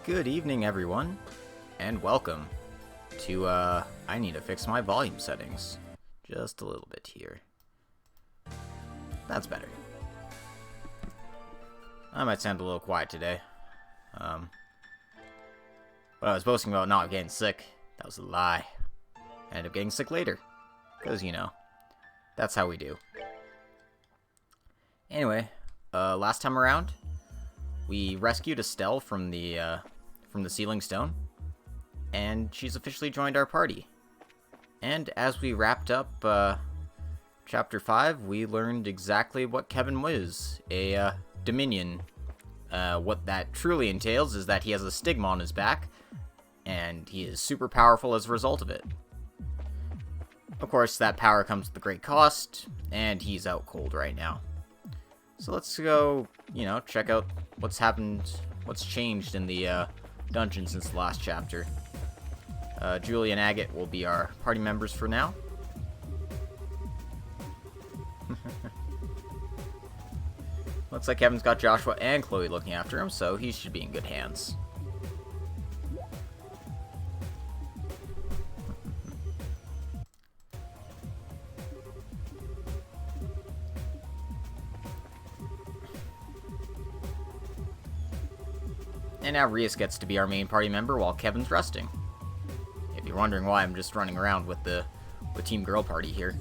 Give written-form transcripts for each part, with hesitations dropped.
Good evening, everyone, and welcome to, I need to fix my volume settings just a little bit here. That's better. I might sound a little quiet today. But I was boasting about not getting sick. That was a lie. I ended up getting sick later. Because, you know, that's how we do. Anyway, last time around, we rescued Estelle from the Sealing Stone, and she's officially joined our party. And as we wrapped up Chapter 5, we learned exactly what Kevin was, a Dominion. What that truly entails is that he has a stigma on his back, and he is super powerful as a result of it. Of course, that power comes with a great cost, and he's out cold right now. So let's go, check out what's happened, what's changed in the dungeon since the last chapter. Julie and Agate will be our party members for now. Looks like Kevin's got Joshua and Chloe looking after him, so he should be in good hands. And now Rias gets to be our main party member while Kevin's resting. If you're wondering why I'm just running around with the Team Girl party here.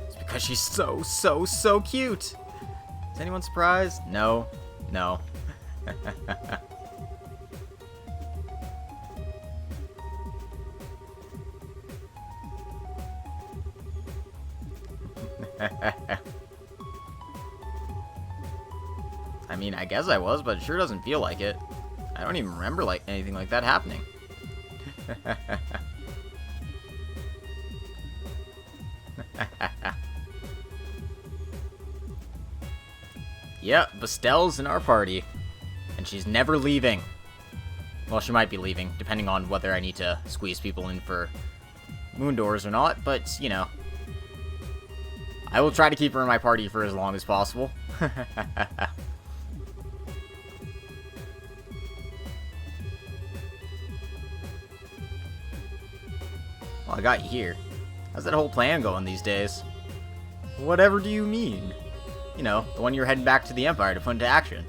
It's because she's so cute! Is anyone surprised? No. No. I mean, I guess I was, but it sure doesn't feel like it. I don't even remember anything like that happening. Yeah, Bestelle's in our party, and she's never leaving. Well, she might be leaving, depending on whether I need to squeeze people in for moon doors or not, but, I will try to keep her in my party for as long as possible. Well, I got you here. How's that whole plan going these days? Whatever do you mean? The one you're heading back to the Empire to put into action.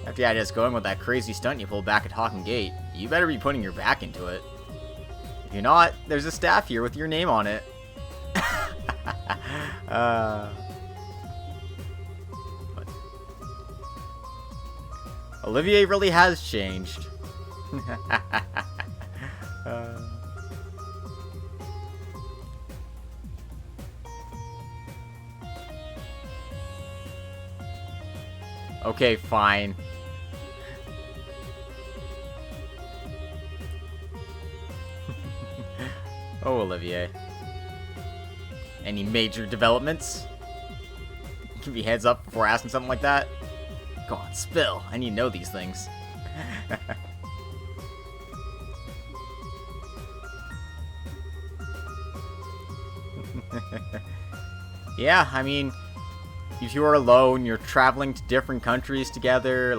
After you had us going with that crazy stunt you pulled back at Hawken Gate, you better be putting your back into it. If you're not, there's a staff here with your name on it. Olivier really has changed. Okay, fine. Oh, Olivier. Any major developments? Give me heads up before asking something like that. Go on, spill. I need to know these things. Yeah, I mean, if you are alone, you're traveling to different countries together,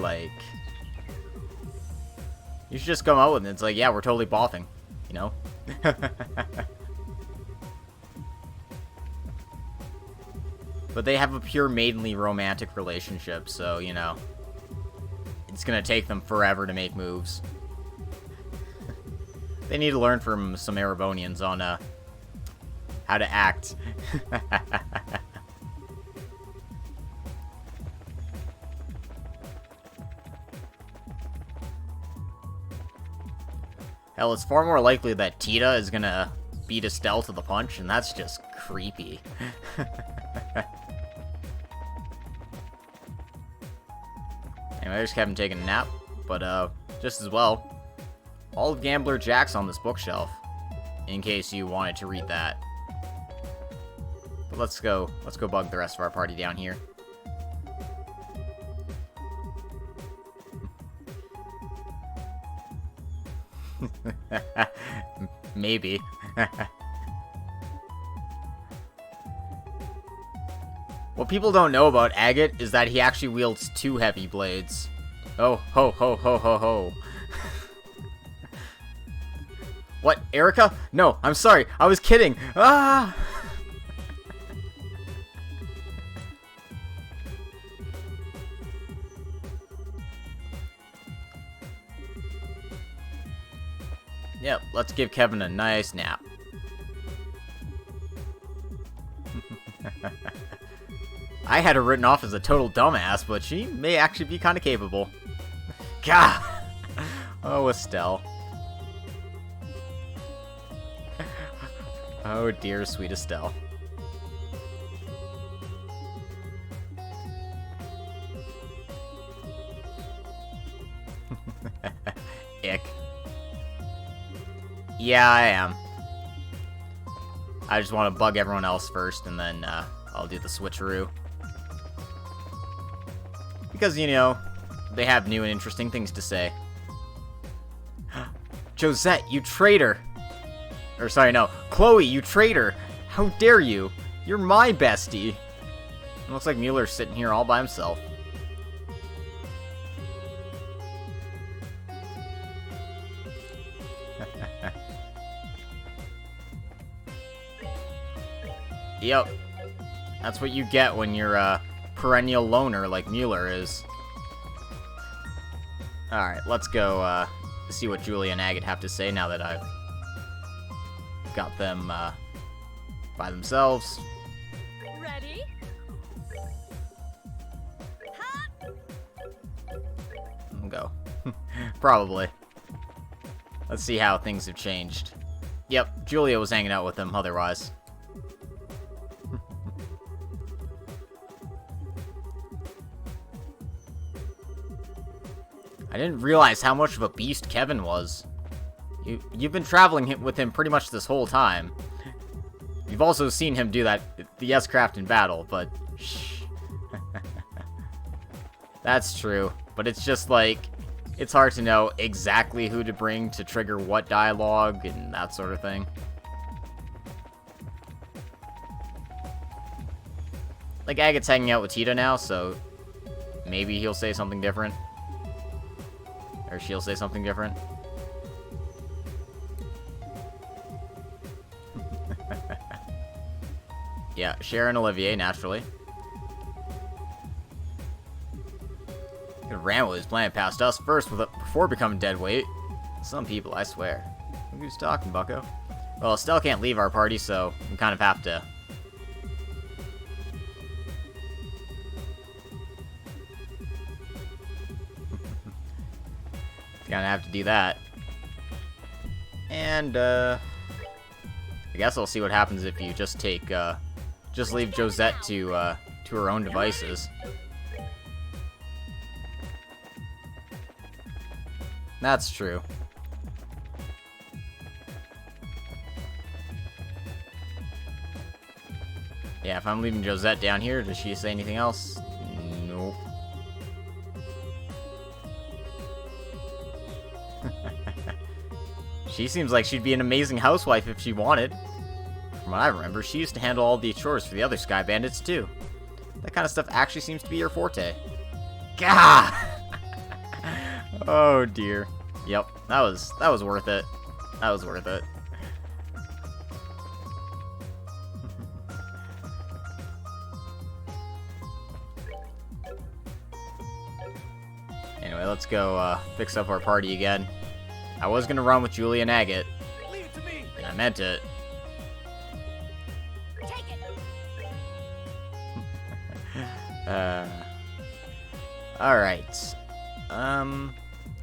you should just come out with it. It's like, yeah, we're totally boffing, But they have a pure maidenly romantic relationship, so, it's gonna take them forever to make moves. They need to learn from some Erebonians on, how to act. Hell, it's far more likely that Tita is gonna beat Estelle to the punch, and that's just creepy. Anyway, I just haven't taken a nap, but just as well, all of Gambler Jack's on this bookshelf, in case you wanted to read that. But let's go bug the rest of our party down here. Maybe. What people don't know about Agate is that he actually wields 2 heavy blades. Oh, ho, ho, ho, ho, ho. What, Erica? No, I'm sorry, I was kidding. Ah! Yep, let's give Kevin a nice nap. I had her written off as a total dumbass, but she may actually be kind of capable. Gah! Oh, Estelle. Oh dear, sweet Estelle. Ick. Yeah, I am. I just want to bug everyone else first, and then I'll do the switcheroo. Because, you know, they have new and interesting things to say. Josette, you traitor! Or, sorry, no. Chloe, you traitor! How dare you? You're my bestie! It looks like Mueller's sitting here all by himself. Yep. That's what you get when you're a perennial loner like Mueller is. Alright, let's go see what Julia and Agate have to say now that I've got them by themselves. Ready? Go. Probably. Let's see how things have changed. Yep, Julia was hanging out with them otherwise. I didn't realize how much of a beast Kevin was. You've been traveling with him pretty much this whole time. You've also seen him do that, the S-Craft in battle, but shh. That's true, but it's just like, it's hard to know exactly who to bring to trigger what dialogue and that sort of thing. Like, Agate's hanging out with Tita now, so maybe he'll say something different. Or she'll say something different. Yeah, Cher and Olivier, naturally. Ran with his plan past us first before becoming dead weight. Some people, I swear. Who's talking, bucko? Well, Estelle can't leave our party, so we kind of have to... Gonna have to do that. And, I guess I'll see what happens if you just take, just leave Josette to her own devices. That's true. Yeah, if I'm leaving Josette down here, does she say anything else? Nope. She seems like she'd be an amazing housewife if she wanted. From what I remember, she used to handle all the chores for the other Sky Bandits, too. That kind of stuff actually seems to be her forte. Gah! Oh, dear. Yep, that was worth it. That was worth it. Anyway, let's go fix up our party again. I was gonna run with Julia and Agate. Leave it to me. And I meant it. Take it. Alright.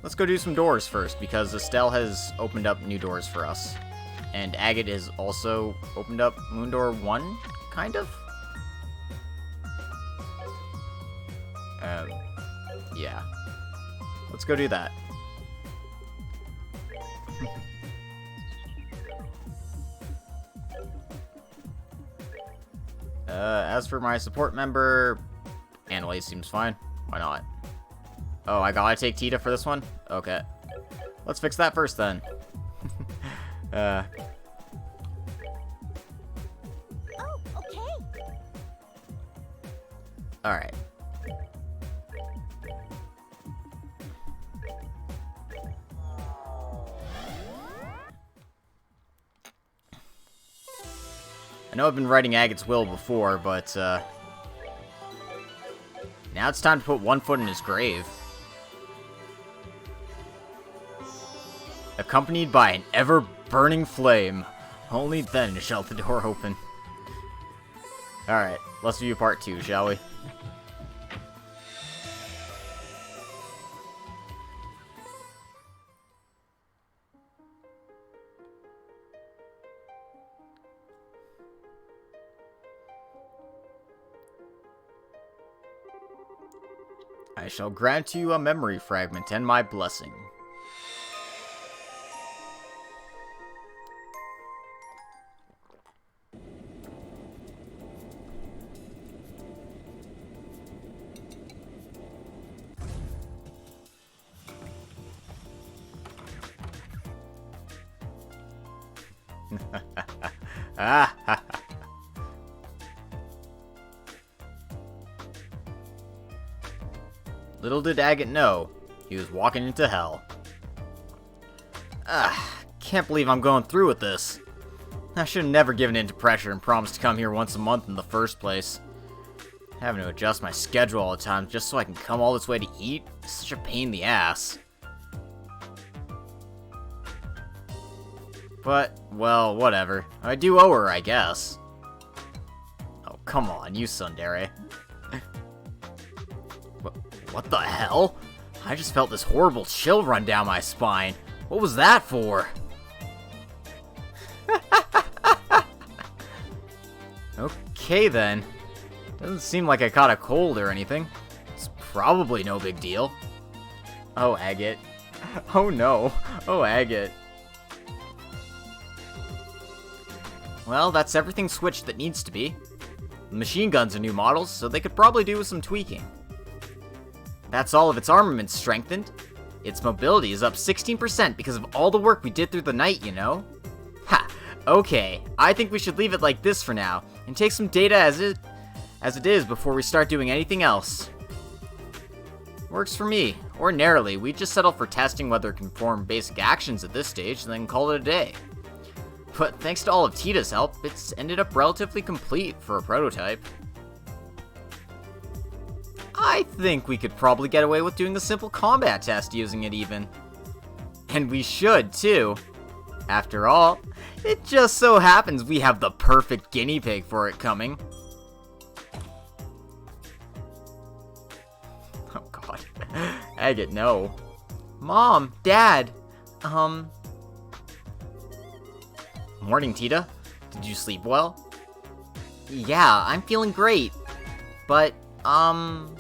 Let's go do some doors first, because Estelle has opened up new doors for us. And Agate has also opened up Moon Door 1, kind of? Yeah. Let's go do that. As for my support member, Annalise seems fine. Why not? Oh, I gotta take Tita for this one? Okay. Let's fix that first, then. Oh, okay. Alright. I know I've been writing Agate's will before, but, now it's time to put one foot in his grave. Accompanied by an ever-burning flame. Only then shall the door open. Alright, let's view part 2, shall we? I shall grant you a memory fragment and my blessing. Ah, little did Agate know, he was walking into hell. Can't believe I'm going through with this. I should have never given in to pressure and promised to come here once a month in the first place. Having to adjust my schedule all the time just so I can come all this way to eat is such a pain in the ass. But, well, whatever. I do owe her, I guess. Oh, come on, you tsundere. What the hell? I just felt this horrible chill run down my spine. What was that for? Okay then. Doesn't seem like I caught a cold or anything. It's probably no big deal. Oh, Agate. Oh no. Oh, Agate. Well, that's everything switched that needs to be. The machine guns are new models, so they could probably do with some tweaking. That's all of its armaments strengthened. Its mobility is up 16% because of all the work we did through the night, you know? Ha! Okay, I think we should leave it like this for now, and take some data as it is before we start doing anything else. Works for me. Ordinarily, we just settle for testing whether it can perform basic actions at this stage, and then call it a day. But thanks to all of Tita's help, it's ended up relatively complete for a prototype. I think we could probably get away with doing a simple combat test using it even. And we should, too. After all, it just so happens we have the perfect guinea pig for it coming. Oh god. Agate, no. Mom, Dad, Morning, Tita. Did you sleep well? Yeah, I'm feeling great. But, all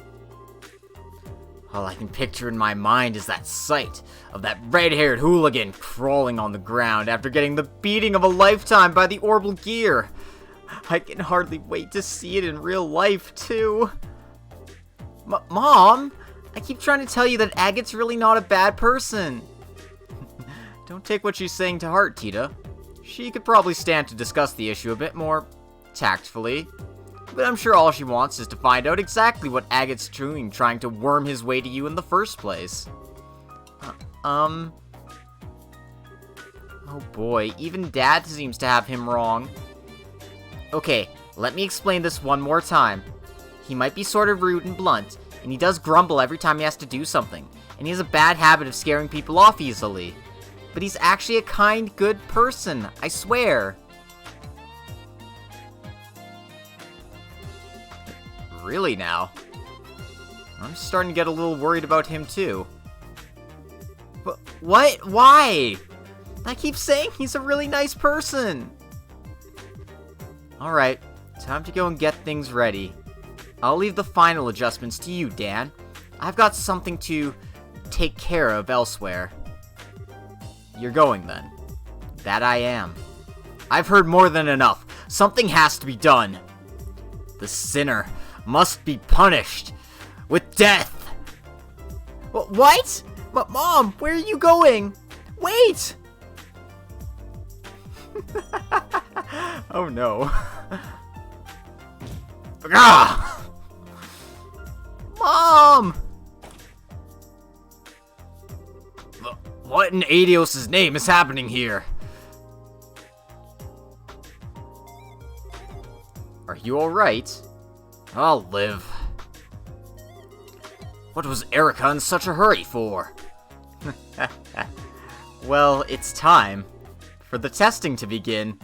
I can picture in my mind is that sight of that red-haired hooligan crawling on the ground after getting the beating of a lifetime by the orbital gear. I can hardly wait to see it in real life, too. Mom, I keep trying to tell you that Agate's really not a bad person. Don't take what she's saying to heart, Tita. She could probably stand to discuss the issue a bit more tactfully. But I'm sure all she wants is to find out exactly what Agate's doing trying to worm his way to you in the first place. Oh boy, even Dad seems to have him wrong. Okay, let me explain this one more time. He might be sort of rude and blunt, and he does grumble every time he has to do something, and he has a bad habit of scaring people off easily. But he's actually a kind, good person, I swear. Really now? I'm starting to get a little worried about him too. But what? Why? I keep saying he's a really nice person. Alright, time to go and get things ready. I'll leave the final adjustments to you, Dan. I've got something to take care of elsewhere. You're going then. That I am. I've heard more than enough. Something has to be done. The sinner must be punished with death. What? But Mom, where are you going? Wait! Oh no. Ah! Mom! What in Adios' name is happening here? Are you alright? I'll live. What was Erica in such a hurry for? Well, it's time for the testing to begin.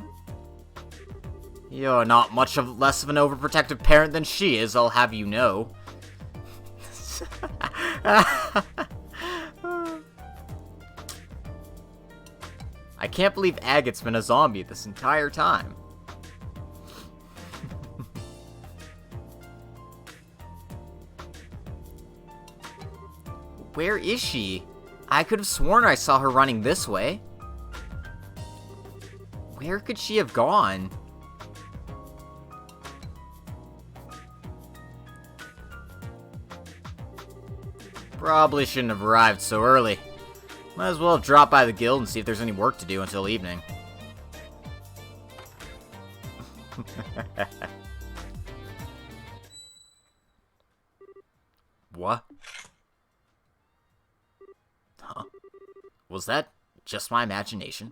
You're not much less of an overprotective parent than she is, I'll have you know. I can't believe Agate's been a zombie this entire time. Where is she? I could have sworn I saw her running this way. Where could she have gone? Probably shouldn't have arrived so early. Might as well drop by the guild and see if there's any work to do until evening. What? Huh? Was that just my imagination?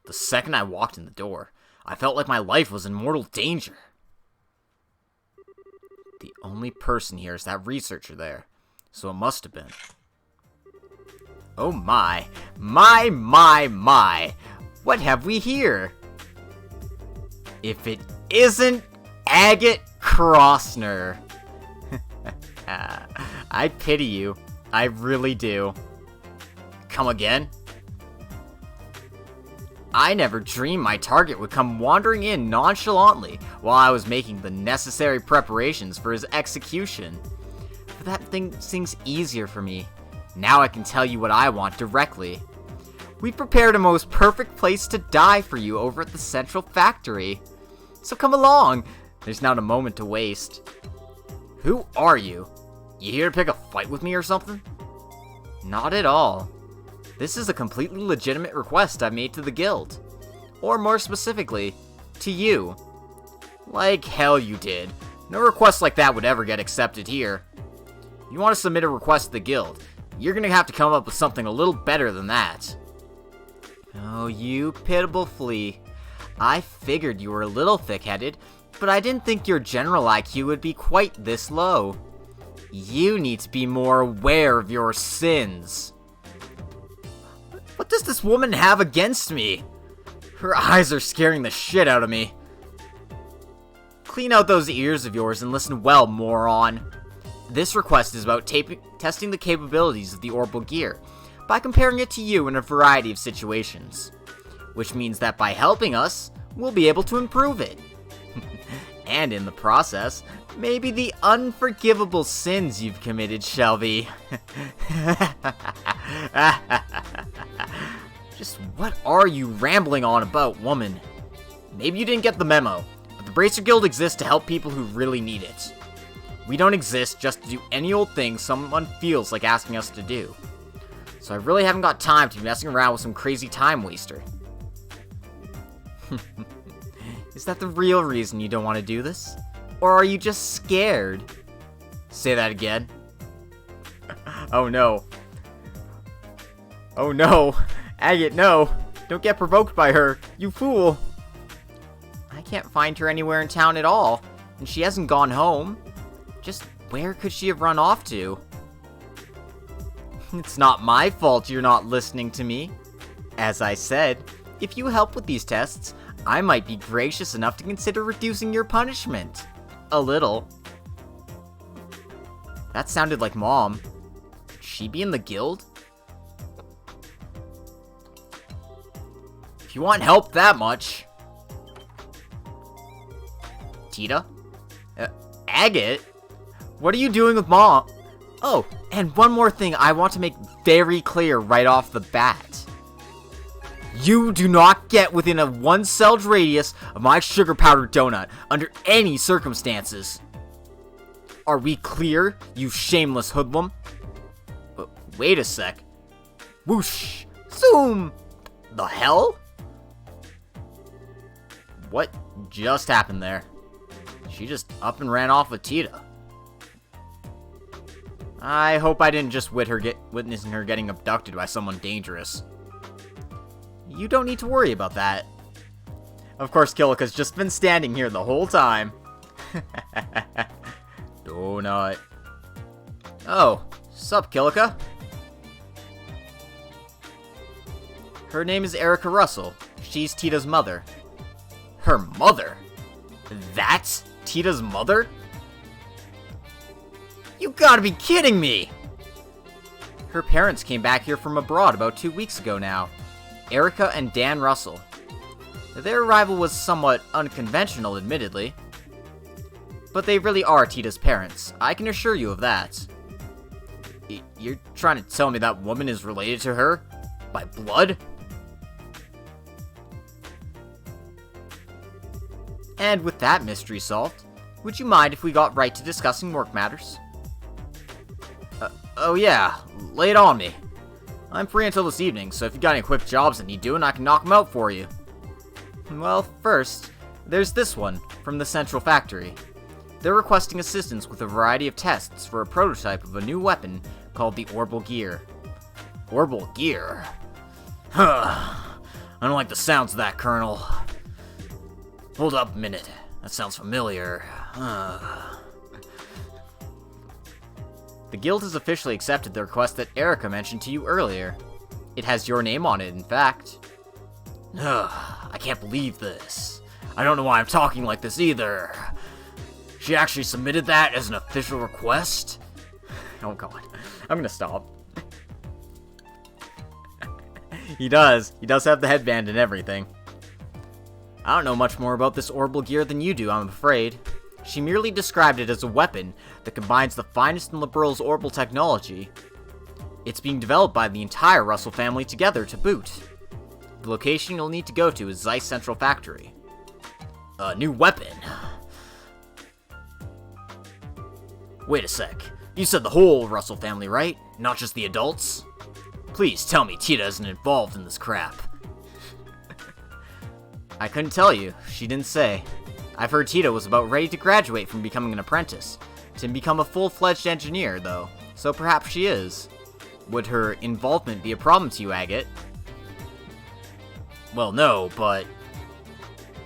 The second I walked in the door, I felt like my life was in mortal danger. The only person here is that researcher there, so it must have been. Oh my. What have we here? If it isn't Agate Crossner. I pity you. I really do. Come again? I never dreamed my target would come wandering in nonchalantly while I was making the necessary preparations for his execution. But that thing seems easier for me. Now I can tell you what I want directly. We prepared a most perfect place to die for you over at the Central Factory. So come along. There's not a moment to waste. Who are you? You here to pick a fight with me or something? Not at all. This is a completely legitimate request I made to the guild. Or more specifically, to you. Like hell you did. No request like that would ever get accepted here. You want to submit a request to the guild, you're gonna have to come up with something a little better than that. Oh, you pitiable flea. I figured you were a little thick-headed, but I didn't think your general IQ would be quite this low. You need to be more aware of your sins. What does this woman have against me? Her eyes are scaring the shit out of me. Clean out those ears of yours and listen well, moron. This request is about testing the capabilities of the orbital gear by comparing it to you in a variety of situations. Which means that by helping us, we'll be able to improve it. And in the process, maybe the unforgivable sins you've committed shall be. Just what are you rambling on about, woman? Maybe you didn't get the memo, but the Bracer Guild exists to help people who really need it. We don't exist just to do any old thing someone feels like asking us to do. So I really haven't got time to be messing around with some crazy time waster. Is that the real reason you don't want to do this? Or are you just scared? Say that again. Oh no. Oh no. Agate, no. Don't get provoked by her, you fool. I can't find her anywhere in town at all, and she hasn't gone home. Just where could she have run off to? It's not my fault you're not listening to me. As I said, if you help with these tests, I might be gracious enough to consider reducing your punishment. A little. That sounded like Mom. Could she be in the guild? If you want help that much. Tita? Agate? What are you doing with Mom? Oh, and one more thing I want to make very clear right off the bat. You do not get within a one-celled radius of my sugar powder donut under any circumstances. Are we clear, you shameless hoodlum? Wait a sec. Whoosh! Zoom! The hell? What just happened there? She just up and ran off with Tita. I hope I didn't just witnessing her getting abducted by someone dangerous. You don't need to worry about that. Of course, Kilika's just been standing here the whole time. Donut. Oh, sup, Kilika? Her name is Erica Russell. She's Tita's mother. Her mother? That's Tita's mother? You gotta be kidding me! Her parents came back here from abroad about 2 weeks ago now. Erica and Dan Russell. Their arrival was somewhat unconventional, admittedly. But they really are Tita's parents. I can assure you of that. You're trying to tell me that woman is related to her? By blood? And with that mystery solved, would you mind if we got right to discussing work matters? Oh yeah, lay it on me. I'm free until this evening, so if you got any quick jobs that need doing, I can knock them out for you. Well, first, there's this one, from the Central Factory. They're requesting assistance with a variety of tests for a prototype of a new weapon called the Orbital Gear. Orbital Gear? Huh. I don't like the sounds of that, Colonel. Hold up a minute. That sounds familiar. The guild has officially accepted the request that Erica mentioned to you earlier. It has your name on it, in fact. I can't believe this. I don't know why I'm talking like this either. She actually submitted that as an official request? Oh god. I'm gonna stop. He does. He does have the headband and everything. I don't know much more about this orbital gear than you do, I'm afraid. She merely described it as a weapon that combines the finest in Liberal's orbital technology. It's being developed by the entire Russell family together to boot. The location you'll need to go to is Zeiss Central Factory. A new weapon? Wait a sec. You said the whole Russell family, right? Not just the adults? Please tell me Tita isn't involved in this crap. I couldn't tell you. She didn't say. I've heard Tita was about ready to graduate from becoming an apprentice, to become a full-fledged engineer, though, so perhaps she is. Would her involvement be a problem to you, Agate? Well, no, but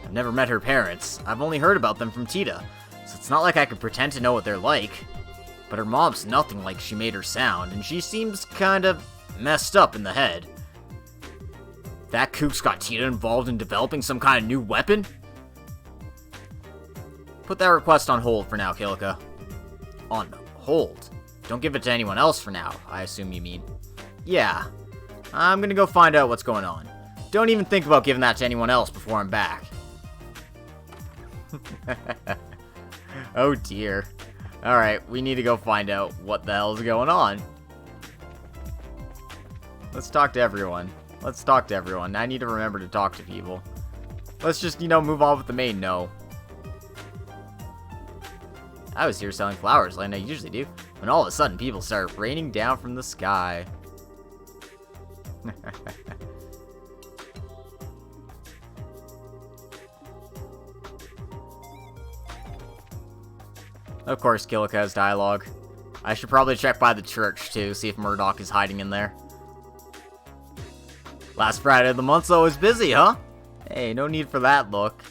I've never met her parents. I've only heard about them from Tita, so it's not like I could pretend to know what they're like. But her mom's nothing like she made her sound, and she seems kind of messed up in the head. That kook's got Tita involved in developing some kind of new weapon? Put that request on hold for now, Kilika. On hold? Don't give it to anyone else for now, I assume you mean. Yeah. I'm gonna go find out what's going on. Don't even think about giving that to anyone else before I'm back. Oh dear. Alright, we need to go find out what the hell is going on. Let's talk to everyone. Let's talk to everyone. I need to remember to talk to people. Let's just, move on with the main no. I was here selling flowers like I usually do, when all of a sudden people started raining down from the sky. Of course, Kilika has dialogue. I should probably check by the church, too, see if Murdoch is hiding in there. Last Friday of the month's always busy, huh? Hey, no need for that look.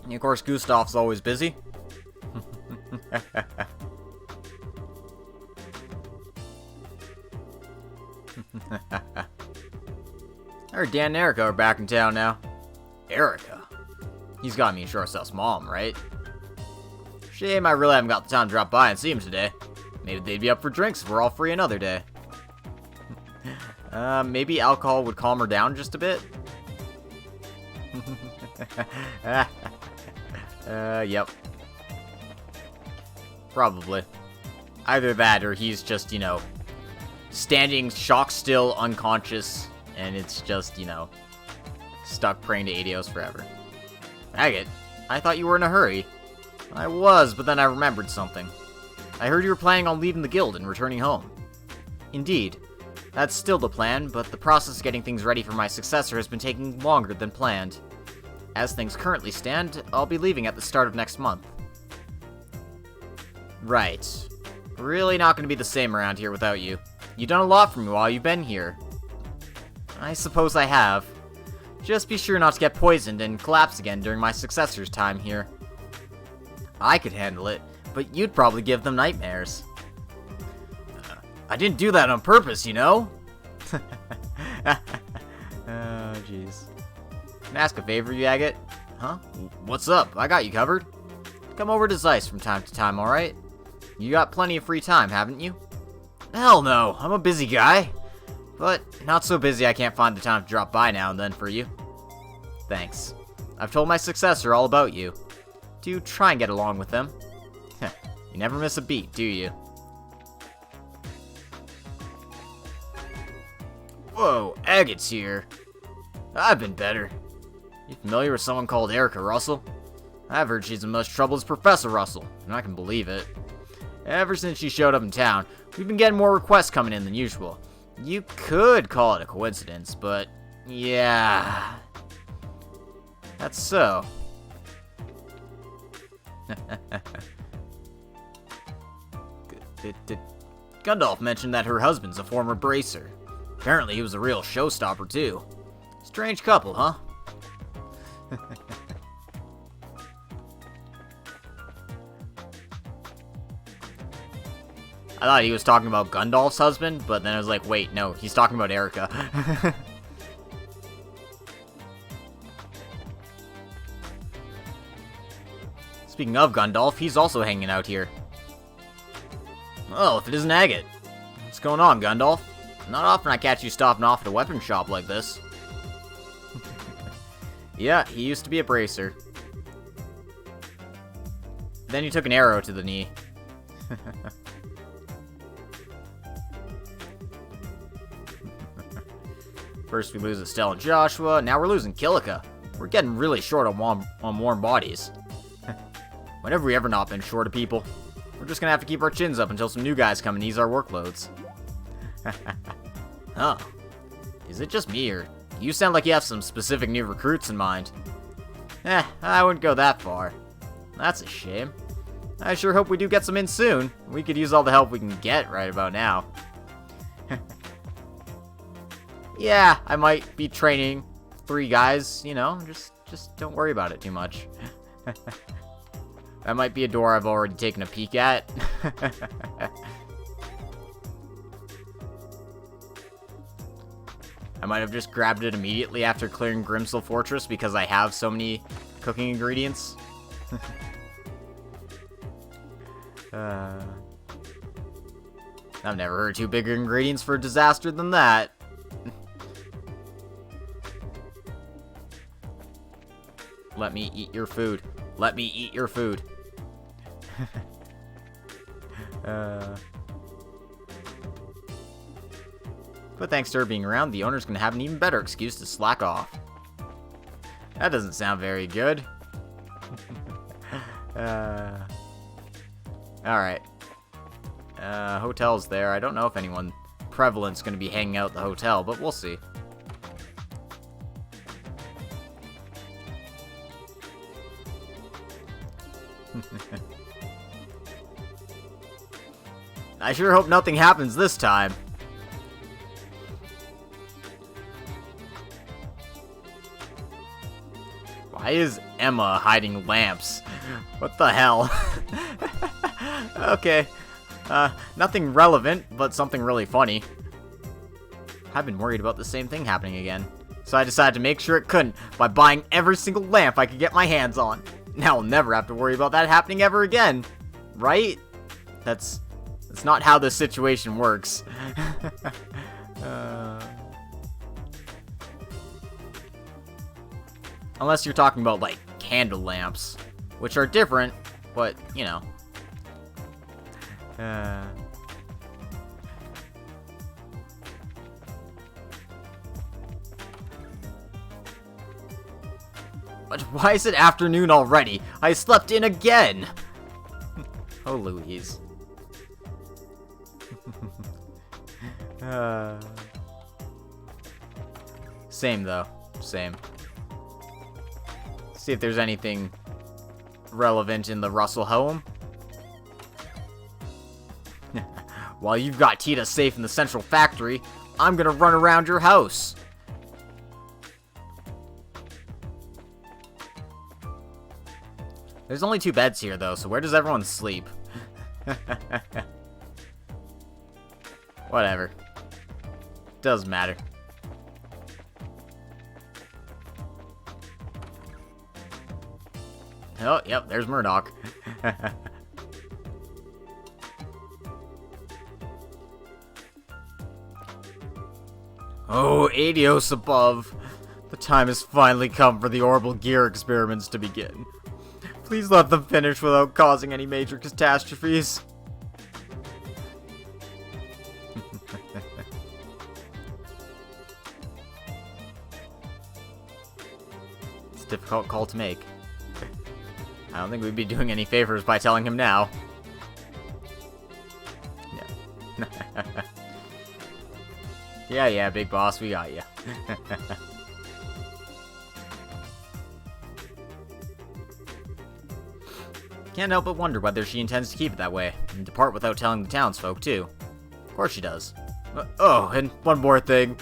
And of course, Gustav's always busy. I heard Dan and Erica are back in town now. Erica? He's got me and Shortself's mom, right? Shame I really haven't got the time to drop by and see him today. Maybe they'd be up for drinks if we're all free another day. Maybe alcohol would calm her down just a bit? Yep. Probably. Either that or he's just, standing shock still, unconscious, and it's just, stuck praying to Adios forever. Agate, I thought you were in a hurry. I was, but then I remembered something. I heard you were planning on leaving the guild and returning home. Indeed. That's still the plan, but the process of getting things ready for my successor has been taking longer than planned. As things currently stand, I'll be leaving at the start of next month. Right. Really not going to be the same around here without you. You've done a lot for me while you've been here. I suppose I have. Just be sure not to get poisoned and collapse again during my successor's time here. I could handle it, but you'd probably give them nightmares. I didn't do that on purpose, you know? Oh, jeez. Can I ask a favor, you agate? Huh? What's up? I got you covered. Come over to Zeiss from time to time, alright? You got plenty of free time, haven't you? Hell no, I'm a busy guy. But not so busy I can't find the time to drop by now and then for you. Thanks. I've told my successor all about you. Do try and get along with them. You never miss a beat, do you? Whoa, Agate's here. I've been better. You familiar with someone called Erica Russell? I've heard she's in much trouble as Professor Russell, and I can believe it. Ever since she showed up in town, we've been getting more requests coming in than usual. You could call it a coincidence, but yeah. That's so. Gundalf mentioned that her husband's a former bracer. Apparently he was a real showstopper too. Strange couple, huh? I thought he was talking about Gundalf's husband, but then I was like, wait, no, he's talking about Erica. Speaking of Gundalf, he's also hanging out here. Oh, if it isn't Agate. What's going on, Gundalf? Not often I catch you stopping off at a weapon shop like this. Yeah, he used to be a bracer. Then he took an arrow to the knee. First we lose Estelle and Joshua, now we're losing Kilika. We're getting really short on warm bodies. When have we ever not been short of people? We're just gonna have to keep our chins up until some new guys come and ease our workloads. Huh. Is it just me, or you sound like you have some specific new recruits in mind? I wouldn't go that far. That's a shame. I sure hope we do get some in soon. We could use all the help we can get right about now. Yeah, I might be training 3 guys, you know, just don't worry about it too much. That might be a door I've already taken a peek at. I might have just grabbed it immediately after clearing Grimsel Fortress because I have so many cooking ingredients. I've never heard 2 bigger ingredients for a disaster than that. Let me eat your food. Let me eat your food. But thanks to her being around, the owner's gonna have an even better excuse to slack off. That doesn't sound very good. Alright. Hotel's there. I don't know if anyone prevalent's gonna be hanging out at the hotel, but we'll see. I sure hope nothing happens this time. Why is Emma hiding lamps? What the hell? Okay. Nothing relevant, but something really funny. I've been worried about the same thing happening again. So I decided to make sure it couldn't by buying every single lamp I could get my hands on. Now I'll never have to worry about that happening ever again. Right? That's not how this situation works. Unless you're talking about, like, candle lamps, which are different, but, you know. But why is it afternoon already? I slept in again! Oh, Louise. Same, though. Same. See if there's anything relevant in the Russell home. While you've got Tita safe in the central factory, I'm gonna run around your house. There's only 2 beds here, though, so where does everyone sleep? Whatever. Doesn't matter. Oh, yep, there's Murdoch. Oh, Adios above. The time has finally come for the orbital gear experiments to begin. Please let them finish without causing any major catastrophes. It's a difficult call to make. I don't think we'd be doing any favors by telling him now. Yeah. Yeah, big boss, we got you. Can't help but wonder whether she intends to keep it that way, and depart without telling the townsfolk, too. Of course she does. Oh, and one more thing.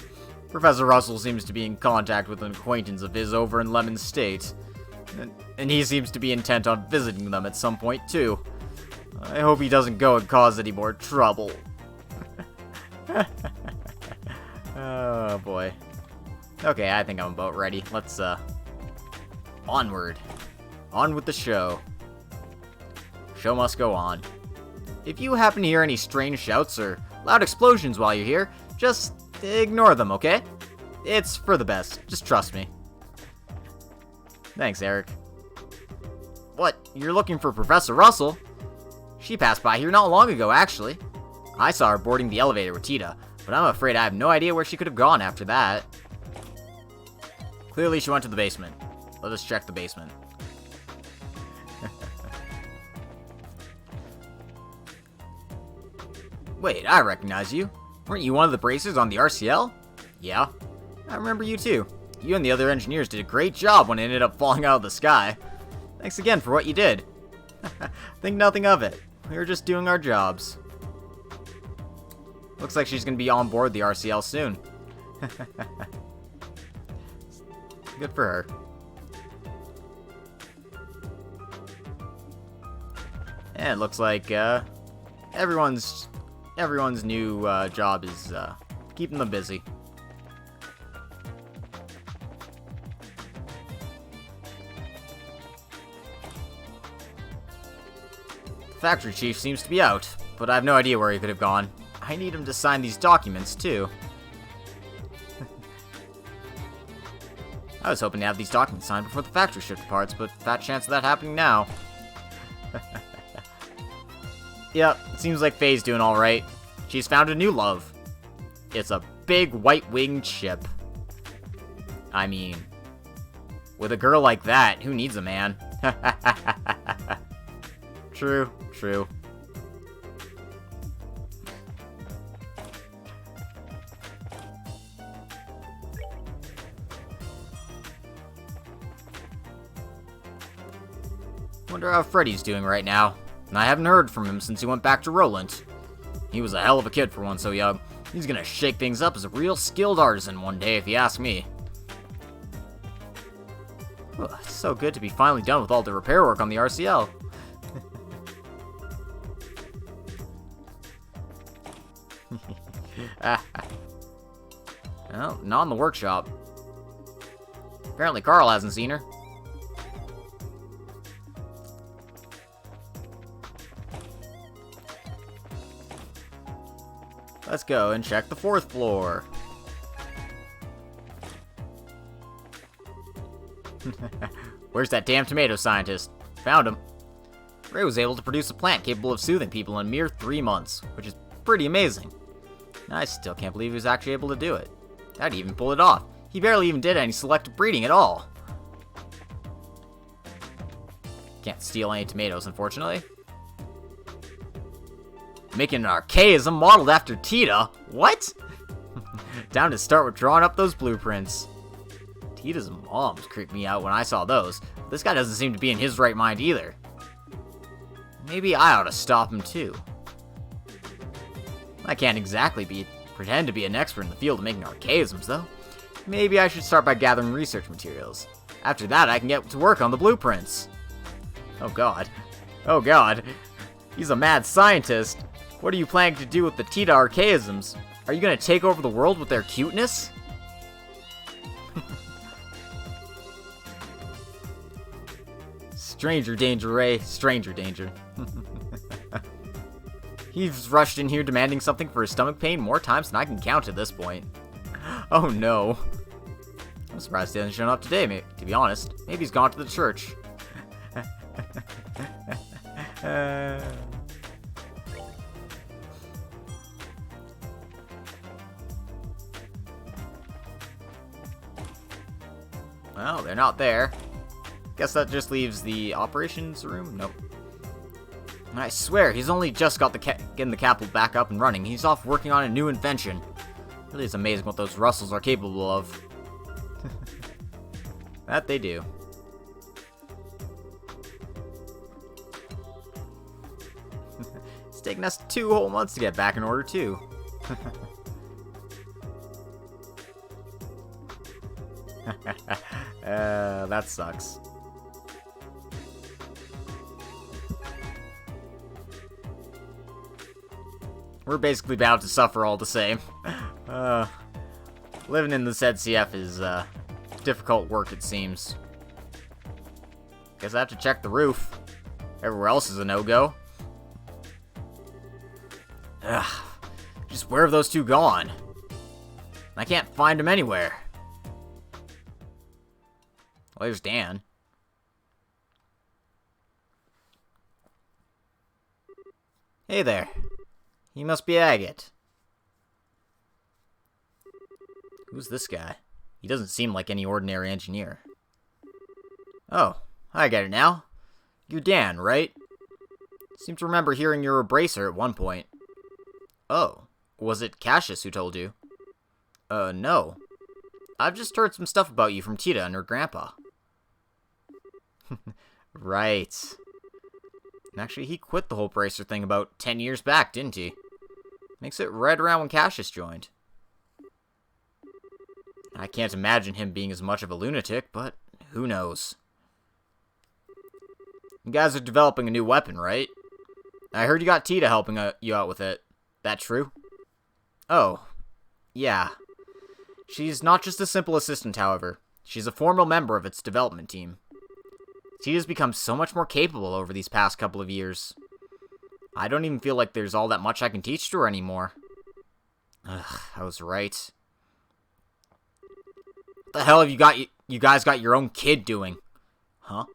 Professor Russell seems to be in contact with an acquaintance of his over in Lemon State. And he seems to be intent on visiting them at some point, too. I hope he doesn't go and cause any more trouble. Oh, boy. Okay, I think I'm about ready. Let's, onward. On with the show. Show must go on. If you happen to hear any strange shouts or loud explosions while you're here, just ignore them, okay? It's for the best. Just trust me. Thanks, Eric. What? You're looking for Professor Russell? She passed by here not long ago, actually. I saw her boarding the elevator with Tita, but I'm afraid I have no idea where she could have gone after that. Clearly, she went to the basement. Let us check the basement. Wait, I recognize you. Weren't you one of the bracers on the RCL? Yeah. I remember you too. You and the other engineers did a great job when it ended up falling out of the sky. Thanks again for what you did. Think nothing of it. We were just doing our jobs. Looks like she's going to be on board the RCL soon. Good for her. And it looks like everyone's new job is keeping them busy. The factory chief seems to be out, but I have no idea where he could have gone. I need him to sign these documents, too. I was hoping to have these documents signed before the factory shift departs, but fat chance of that happening now. Yep, it seems like Faye's doing alright. She's found a new love. It's a big white-winged ship. I mean, with a girl like that, who needs a man? True, true. Wonder how Freddy's doing right now. And I haven't heard from him since he went back to Roland. He was a hell of a kid for one so young. He's gonna shake things up as a real skilled artisan one day if you ask me. Oh, it's so good to be finally done with all the repair work on the RCL. Well, not in the workshop. Apparently Carl hasn't seen her. Let's go and check the 4th floor. Where's that damn tomato scientist? Found him. Ray was able to produce a plant capable of soothing people in a mere 3 months, which is pretty amazing. I still can't believe he was actually able to do it. How'd he even pull it off? He barely even did any selective breeding at all. Can't steal any tomatoes, unfortunately. Making an archaism modeled after Tita? What? Time to start with drawing up those blueprints. Tita's moms creeped me out when I saw those. This guy doesn't seem to be in his right mind either. Maybe I ought to stop him too. I can't exactly pretend to be an expert in the field of making archaisms, though. Maybe I should start by gathering research materials. After that, I can get to work on the blueprints. Oh god. Oh god. He's a mad scientist. What are you planning to do with the Tita archaisms? Are you gonna take over the world with their cuteness? Stranger danger, Ray. Stranger danger. He's rushed in here demanding something for his stomach pain more times than I can count at this point. Oh no. I'm surprised he hasn't shown up today, to be honest. Maybe he's gone to the church. Well, they're not there. Guess that just leaves the operations room? Nope. I swear, he's only just got getting the capital back up and running. He's off working on a new invention. Really is amazing what those Russells are capable of. That they do. It's taken us 2 whole months to get back in order, too. That sucks. We're basically bound to suffer all the same. Living in the ZCF is, difficult work, it seems. Guess I have to check the roof. Everywhere else is a no-go. Ugh. Just where have those two gone? I can't find them anywhere. Well, there's Dan. Hey there. He must be Agate. Who's this guy? He doesn't seem like any ordinary engineer. Oh, I get it now. You're Dan, right? Seem to remember hearing you were a bracer at one point. Oh, was it Cassius who told you? No. I've just heard some stuff about you from Tita and her grandpa. Right. Actually, he quit the whole bracer thing about 10 years back, didn't he? Makes it right around when Cassius joined. I can't imagine him being as much of a lunatic, but who knows. You guys are developing a new weapon, right? I heard you got Tita helping you out with it. That true? Oh, yeah. She's not just a simple assistant, however. She's a formal member of its development team. Tita's become so much more capable over these past couple of years. I don't even feel like there's all that much I can teach to her anymore. Ugh, I was right. What the hell have you guys got your own kid doing? Huh?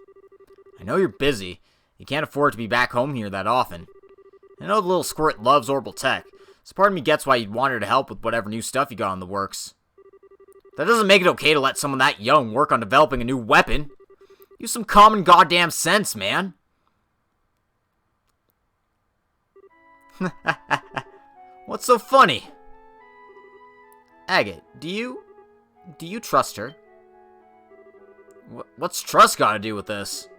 I know you're busy. You can't afford to be back home here that often. I know the little squirt loves Orbital Tech, so part of me gets why you'd want her to help with whatever new stuff you got in the works. That doesn't make it okay to let someone that young work on developing a new weapon. Use some common goddamn sense, man. What's so funny? Agate, do you trust her? What's trust got to do with this?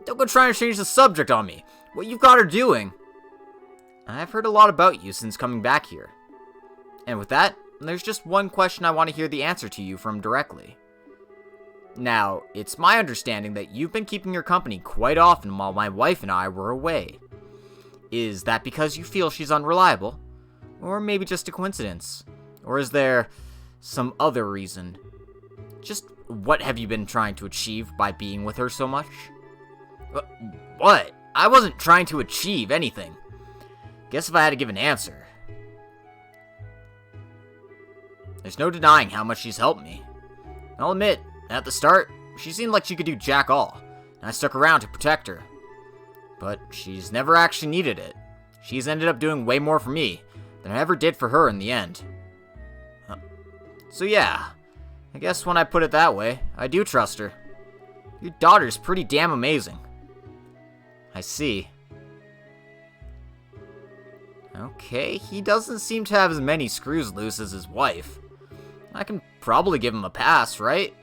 Don't go trying to change the subject on me. What you've got her doing? I've heard a lot about you since coming back here. And with that, there's just one question I want to hear the answer to you from directly. Now, it's my understanding that you've been keeping her company quite often while my wife and I were away. Is that because you feel she's unreliable? Or maybe just a coincidence? Or is there some other reason? Just what have you been trying to achieve by being with her so much? What? I wasn't trying to achieve anything. Guess if I had to give an answer. There's no denying how much she's helped me. I'll admit, at the start, she seemed like she could do jack all, and I stuck around to protect her. But she's never actually needed it. She's ended up doing way more for me than I ever did for her in the end. So yeah, I guess when I put it that way, I do trust her. Your daughter's pretty damn amazing. I see. Okay, he doesn't seem to have as many screws loose as his wife. I can probably give him a pass, right?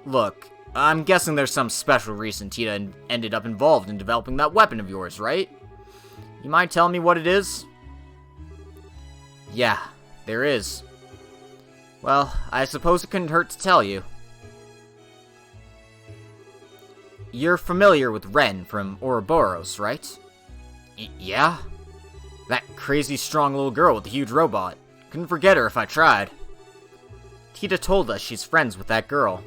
Look, I'm guessing there's some special reason Tita ended up involved in developing that weapon of yours, right? You mind telling me what it is? Yeah, there is. Well, I suppose it couldn't hurt to tell you. You're familiar with Ren from Ouroboros, right? Yeah? That crazy strong little girl with the huge robot. Couldn't forget her if I tried. Tita told us she's friends with that girl.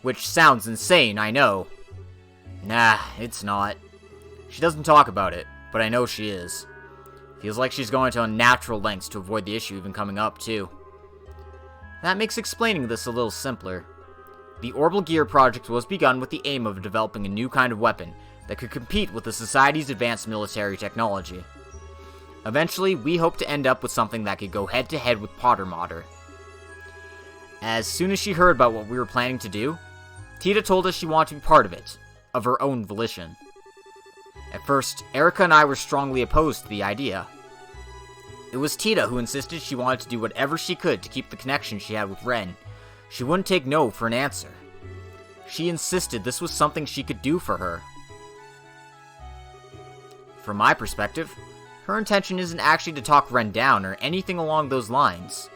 Which sounds insane, I know. Nah, it's not. She doesn't talk about it, but I know she is. Feels like she's going to unnatural lengths to avoid the issue even coming up, too. That makes explaining this a little simpler. The Orbital Gear project was begun with the aim of developing a new kind of weapon that could compete with the Society's advanced military technology. Eventually, we hope to end up with something that could go head-to-head with Potter Modder. As soon as she heard about what we were planning to do, Tita told us she wanted to be part of it, of her own volition. At first, Erica and I were strongly opposed to the idea. It was Tita who insisted she wanted to do whatever she could to keep the connection she had with Ren. She wouldn't take no for an answer. She insisted this was something she could do for her. From my perspective, her intention isn't actually to talk Ren down or anything along those lines.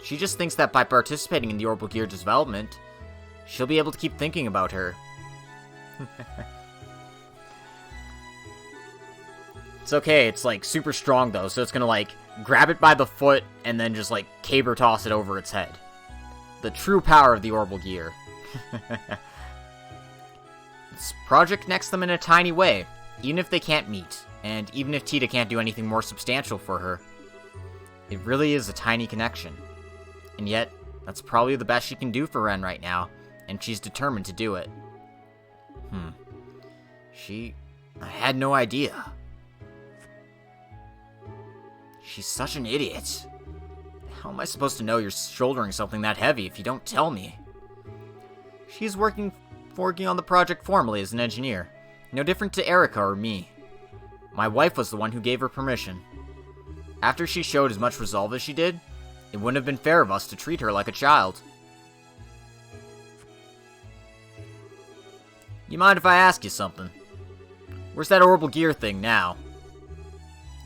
She just thinks that by participating in the Orbital Gear development, she'll be able to keep thinking about her. It's okay, it's like super strong though, so it's gonna like grab it by the foot and then just like caber toss it over its head. The true power of the Orbital Gear. This project connects them in a tiny way, even if they can't meet, and even if Tita can't do anything more substantial for her. It really is a tiny connection. And yet, that's probably the best she can do for Ren right now, and she's determined to do it. I had no idea. She's such an idiot. How am I supposed to know you're shouldering something that heavy if you don't tell me? She's working on the project formally as an engineer, no different to Erica or me. My wife was the one who gave her permission. After she showed as much resolve as she did, it wouldn't have been fair of us to treat her like a child. You mind if I ask you something? Where's that Orbital Gear thing now?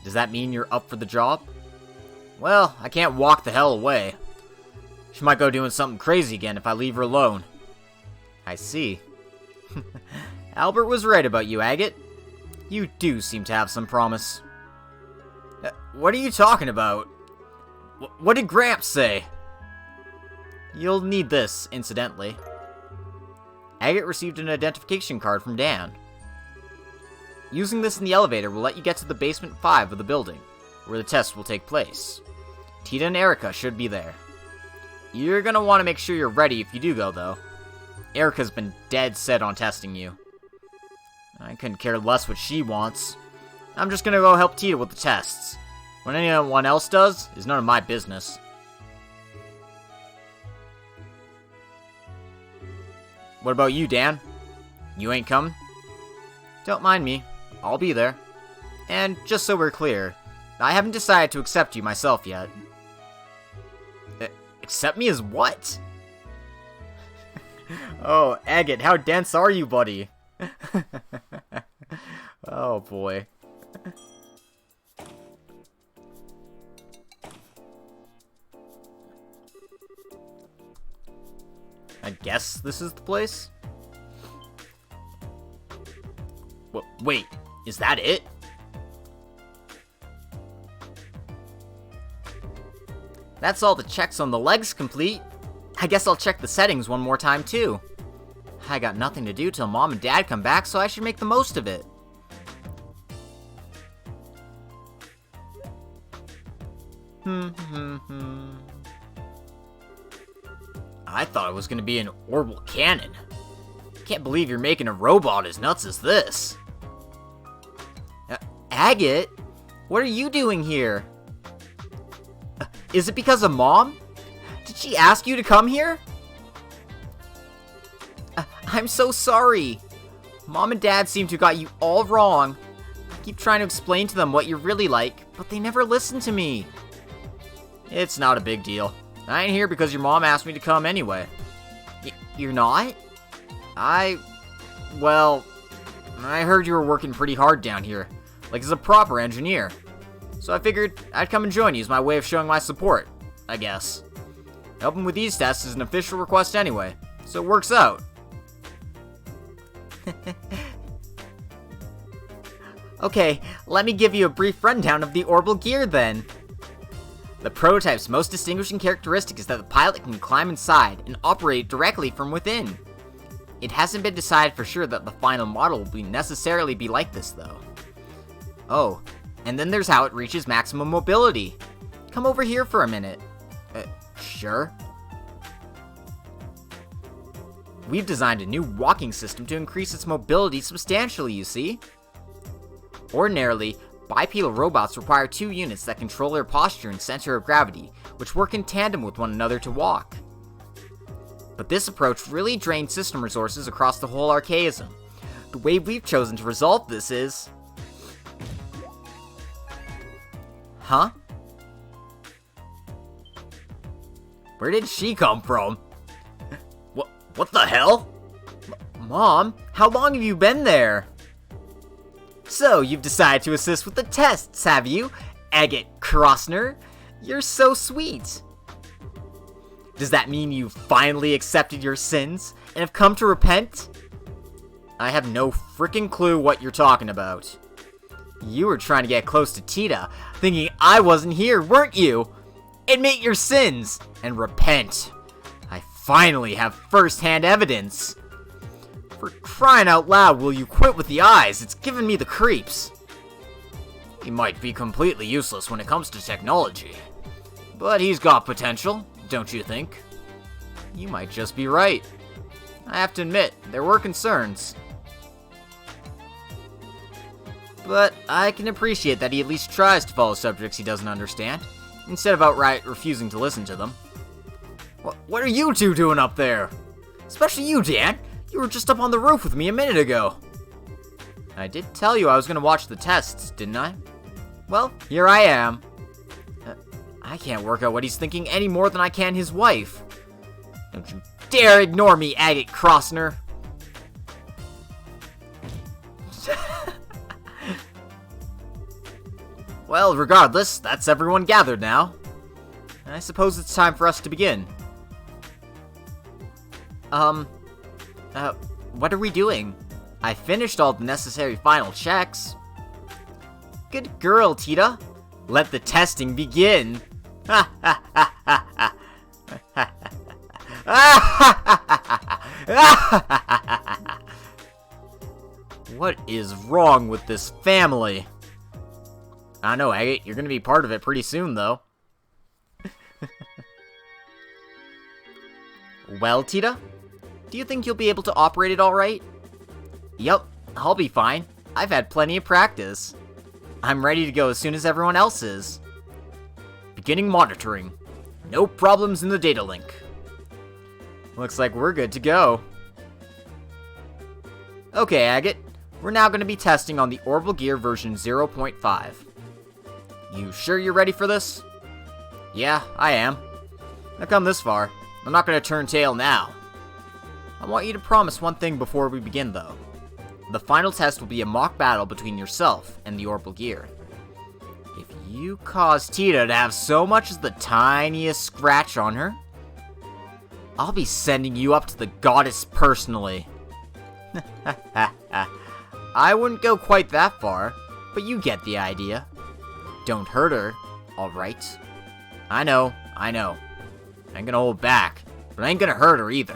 Does that mean you're up for the job? Well, I can't walk the hell away. She might go doing something crazy again if I leave her alone. I see. Albert was right about you, Agate. You do seem to have some promise. What are you talking about? What did Gramps say? You'll need this, incidentally. Agate received an identification card from Dan. Using this in the elevator will let you get to the basement 5 of the building, where the test will take place. Tita and Erica should be there. You're gonna want to make sure you're ready if you do go, though. Erica's been dead set on testing you. I couldn't care less what she wants. I'm just gonna go help Tita with the tests. What anyone else does is none of my business. What about you, Dan? You ain't coming? Don't mind me. I'll be there. And just so we're clear, I haven't decided to accept you myself yet. Accept me as what? Oh, Agate, how dense are you, buddy? Oh, boy. I guess this is the place? Wait, is that it? That's all the checks on the legs complete. I guess I'll check the settings one more time, too. I got nothing to do till Mom and Dad come back, so I should make the most of it. I thought it was going to be an orbital cannon. Can't believe you're making a robot as nuts as this. Agate, what are you doing here? Is it because of Mom? Did she ask you to come here? I'm so sorry. Mom and Dad seem to have got you all wrong. I keep trying to explain to them what you're really like, but they never listen to me. It's not a big deal. I ain't here because your mom asked me to come anyway. You're not? Well, I heard you were working pretty hard down here, like as a proper engineer. So I figured I'd come and join you as my way of showing my support, I guess. Helping with these tests is an official request anyway, so it works out. Okay, let me give you a brief rundown of the orbital gear then. The prototype's most distinguishing characteristic is that the pilot can climb inside and operate directly from within. It hasn't been decided for sure that the final model will necessarily be like this though. Oh, and then there's how it reaches maximum mobility. Come over here for a minute. Sure. We've designed a new walking system to increase its mobility substantially, you see. Ordinarily, bipedal robots require two units that control their posture and center of gravity, which work in tandem with one another to walk. But this approach really drains system resources across the whole archaism. The way we've chosen to resolve this is... Huh? Where did she come from? What the hell? Mom, how long have you been there? So, you've decided to assist with the tests, have you? Agate Krosner? You're so sweet. Does that mean you finally accepted your sins and have come to repent? I have no freaking clue what you're talking about. You were trying to get close to Tita, thinking I wasn't here, weren't you? Admit your sins and repent. I finally have first-hand evidence. For crying out loud, will you quit with the eyes? It's giving me the creeps. He might be completely useless when it comes to technology, but he's got potential, don't you think? You might just be right. I have to admit, there were concerns. But I can appreciate that he at least tries to follow subjects he doesn't understand, instead of outright refusing to listen to them. What are you two doing up there? Especially you, Dan. You were just up on the roof with me a minute ago. I did tell you I was going to watch the tests, didn't I? Well, here I am. I can't work out what he's thinking any more than I can his wife. Don't you dare ignore me, Agate Krosner. Well, regardless, that's everyone gathered now. I suppose it's time for us to begin. What are we doing? I finished all the necessary final checks. Good girl, Tita. Let the testing begin. What is wrong with this family? I know, Agate, you're gonna be part of it pretty soon, though. Well, Tita? Do you think you'll be able to operate it alright? Yep, I'll be fine. I've had plenty of practice. I'm ready to go as soon as everyone else is. Beginning monitoring. No problems in the data link. Looks like we're good to go. Okay, Agate. We're now going to be testing on the orbital gear version 0.5. You sure you're ready for this? Yeah, I am. I've come this far. I'm not going to turn tail now. I want you to promise one thing before we begin, though. The final test will be a mock battle between yourself and the orbital gear. If you cause Tita to have so much as the tiniest scratch on her, I'll be sending you up to the goddess personally. I wouldn't go quite that far, but you get the idea. Don't hurt her, alright? I know. I ain't gonna hold back, but I ain't gonna hurt her either.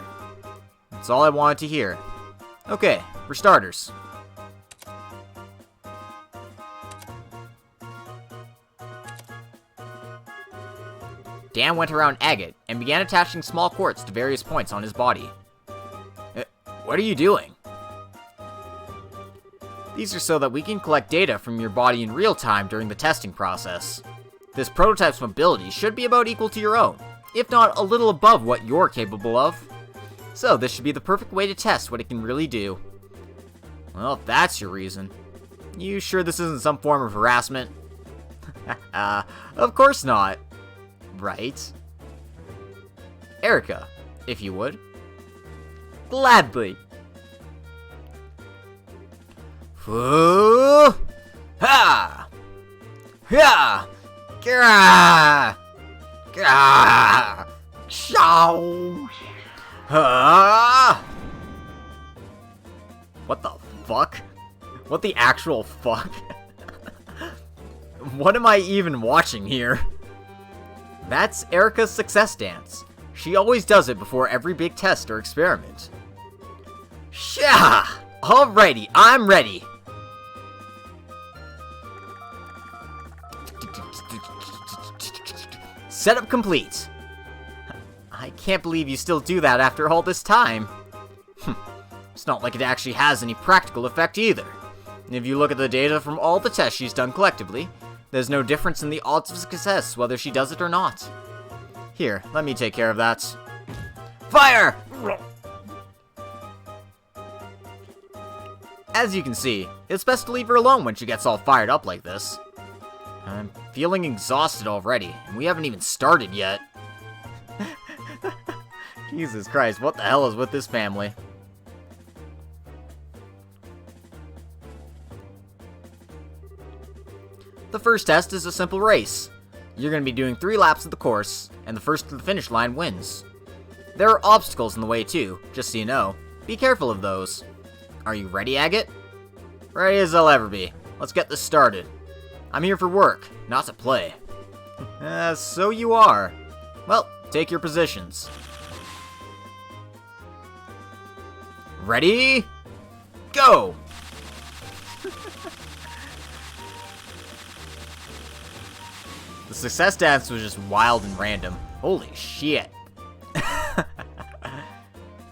That's all I wanted to hear. Okay, for starters. Dan went around Agate and began attaching small quartz to various points on his body. What are you doing? These are so that we can collect data from your body in real time during the testing process. This prototype's mobility should be about equal to your own, if not a little above what you're capable of. So this should be the perfect way to test what it can really do. Well, if that's your reason. You sure this isn't some form of harassment? Of course not. Right? Erica, if you would. Gladly. Hoo! Ha! Ha! Gah! Gah! Chow! Ha! What the fuck? What the actual fuck? What am I even watching here? That's Erica's success dance. She always does it before every big test or experiment. Sha! Alrighty, I'm ready. Setup complete. I can't believe you still do that after all this time. It's not like it actually has any practical effect either. If you look at the data from all the tests she's done collectively, there's no difference in the odds of success whether she does it or not. Here, let me take care of that. Fire! As you can see, it's best to leave her alone when she gets all fired up like this. I'm feeling exhausted already, and we haven't even started yet. Jesus Christ, what the hell is with this family? The first test is a simple race. You're going to be doing 3 laps of the course, and the first to the finish line wins. There are obstacles in the way too, just so you know. Be careful of those. Are you ready, Agate? Ready as I'll ever be. Let's get this started. I'm here for work, not to play. So you are. Well, take your positions. Ready? Go! The success dance was just wild and random. Holy shit.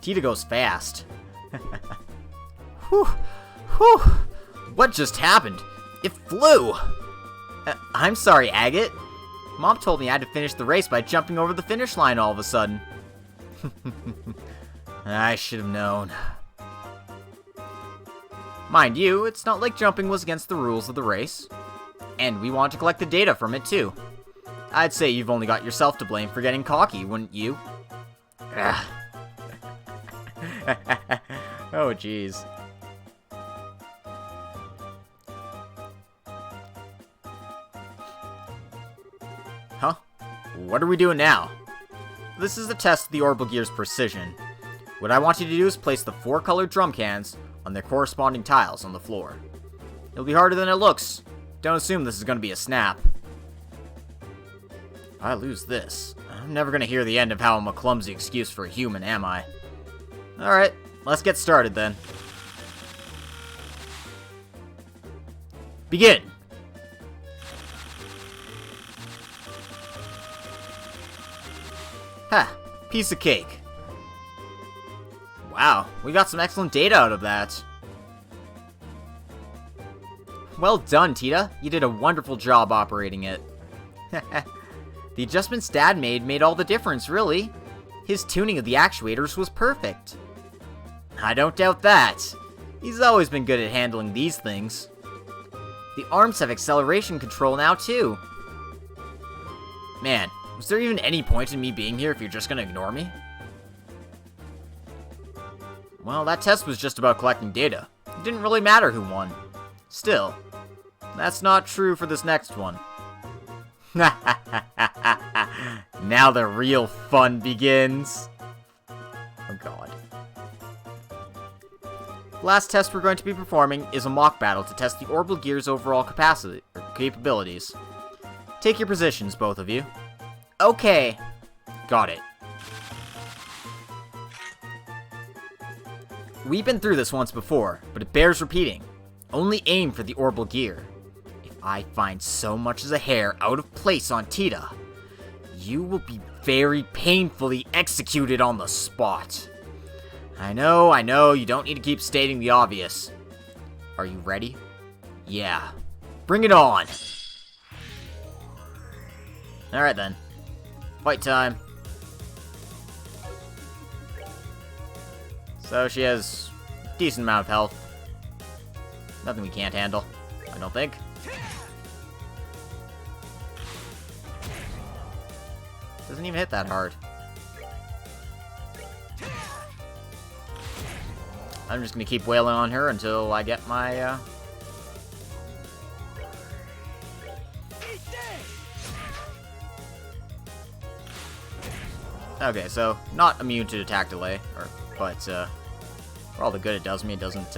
Tita goes fast. Whew. Whew. What just happened? It flew! I'm sorry, Agate. Mom told me I had to finish the race by jumping over the finish line all of a sudden. I should have known. Mind you, it's not like jumping was against the rules of the race. And we want to collect the data from it too. I'd say you've only got yourself to blame for getting cocky, wouldn't you? Oh, jeez. Huh? What are we doing now? This is the test of the orbital gear's precision. What I want you to do is place the 4 colored drum cans on their corresponding tiles on the floor. It'll be harder than it looks. Don't assume this is going to be a snap. If I lose this, I'm never going to hear the end of how I'm a clumsy excuse for a human, am I? Alright, let's get started then. Begin! Ha! Piece of cake. Wow, we got some excellent data out of that. Well done, Tita. You did a wonderful job operating it. The adjustments Dad made all the difference, really. His tuning of the actuators was perfect. I don't doubt that. He's always been good at handling these things. The arms have acceleration control now, too. Man, was there even any point in me being here if you're just gonna ignore me? Well, that test was just about collecting data. It didn't really matter who won. Still, that's not true for this next one. Now the real fun begins. Oh god. The last test we're going to be performing is a mock battle to test the orbital gear's overall capabilities. Take your positions, both of you. Okay. Got it. We've been through this once before, but it bears repeating. Only aim for the orbital gear. If I find so much as a hair out of place on Tita, you will be very painfully executed on the spot. I know, you don't need to keep stating the obvious. Are you ready? Yeah. Bring it on! Alright then. Fight time. So she has a decent amount of health. Nothing we can't handle, I don't think. Doesn't even hit that hard. I'm just gonna keep wailing on her until I get my, Okay, so, not immune to attack delay, but, for all the good it does me, it doesn't,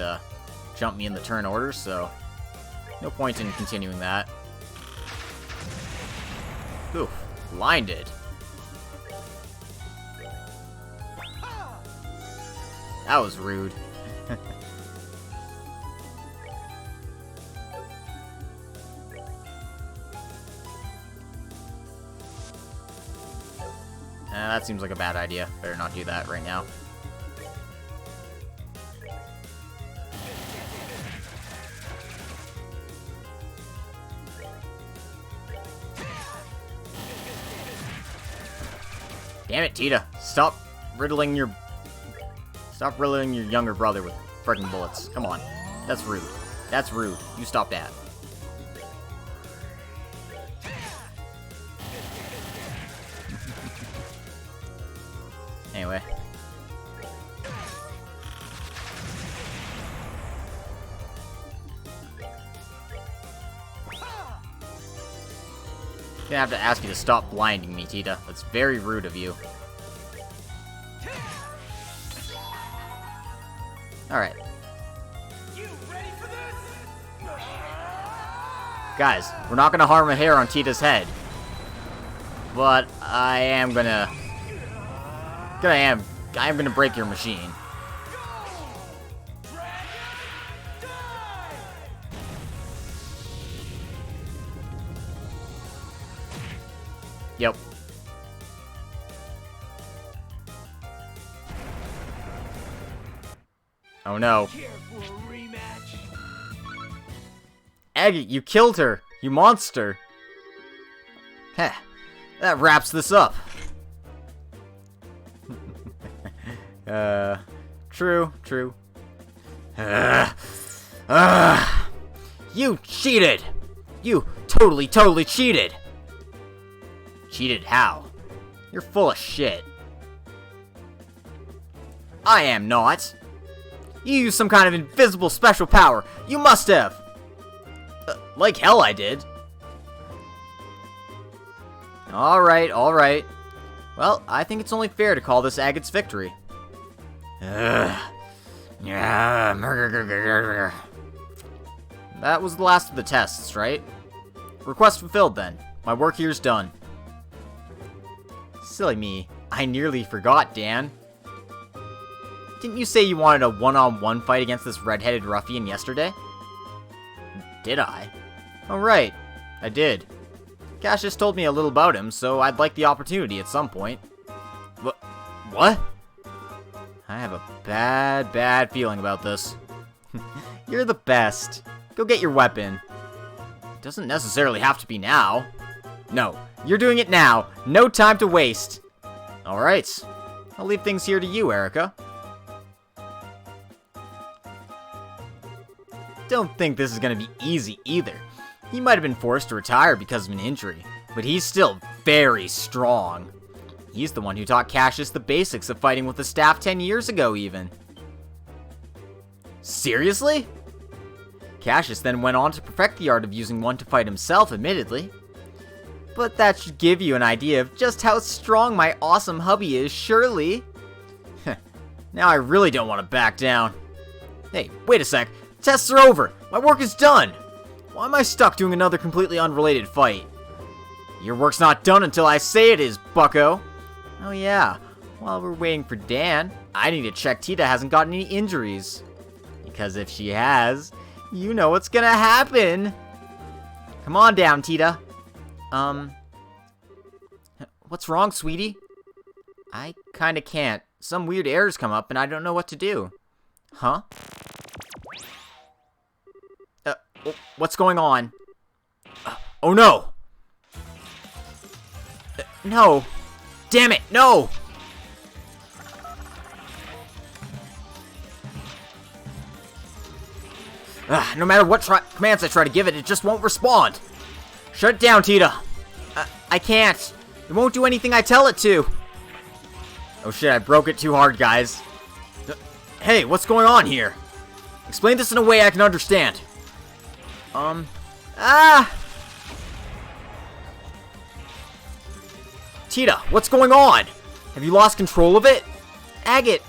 jump me in the turn order, so no point in continuing that. Oof, blinded. That was rude. That seems like a bad idea. Better not do that right now. Damn it, Tita. Stop riddling your younger brother with freaking bullets. Come on. That's rude. That's rude. You stop that. Anyway. Gonna have to ask you to stop blinding me, Tita. That's very rude of you. Alright. Guys, we're not gonna harm a hair on Tita's head. But I am gonna break your machine. Yep. Oh no. Aggie, you killed her! You monster! Heh. That wraps this up. True. You cheated! You totally cheated! Cheated how? You're full of shit. I am not. You used some kind of invisible special power. You must have. Like hell I did. Alright. Well, I think it's only fair to call this Agate's victory. That was the last of the tests, right? Request fulfilled then. My work here's done. Silly me. I nearly forgot, Dan. Didn't you say you wanted a one-on-one fight against this red-headed ruffian yesterday? Did I? Oh, right. I did. Cassius told me a little about him, so I'd like the opportunity at some point. What? I have a bad feeling about this. You're the best. Go get your weapon. It doesn't necessarily have to be now. No, you're doing it now. No time to waste. Alright. I'll leave things here to you, Erica. Don't think this is gonna be easy either. He might have been forced to retire because of an injury, but he's still very strong. He's the one who taught Cassius the basics of fighting with the staff 10 years ago, even. Seriously? Cassius then went on to perfect the art of using one to fight himself, admittedly. But that should give you an idea of just how strong my awesome hubby is, surely. Now I really don't want to back down. Hey, wait a sec. Tests are over. My work is done. Why am I stuck doing another completely unrelated fight? Your work's not done until I say it is, bucko. Oh yeah, while we're waiting for Dan, I need to check Tita hasn't got any injuries. Because if she has, you know what's gonna happen. Come on down, Tita. What's wrong, sweetie? I kinda can't. Some weird errors come up and I don't know what to do. Huh? What's going on? Oh no! No! Damn it, no! No matter what commands I try to give it, it just won't respond. Shut it down, Tita. I can't. It won't do anything I tell it to. Oh shit, I broke it too hard, guys. Hey, what's going on here? Explain this in a way I can understand. Tita, what's going on? Have you lost control of it? Agate,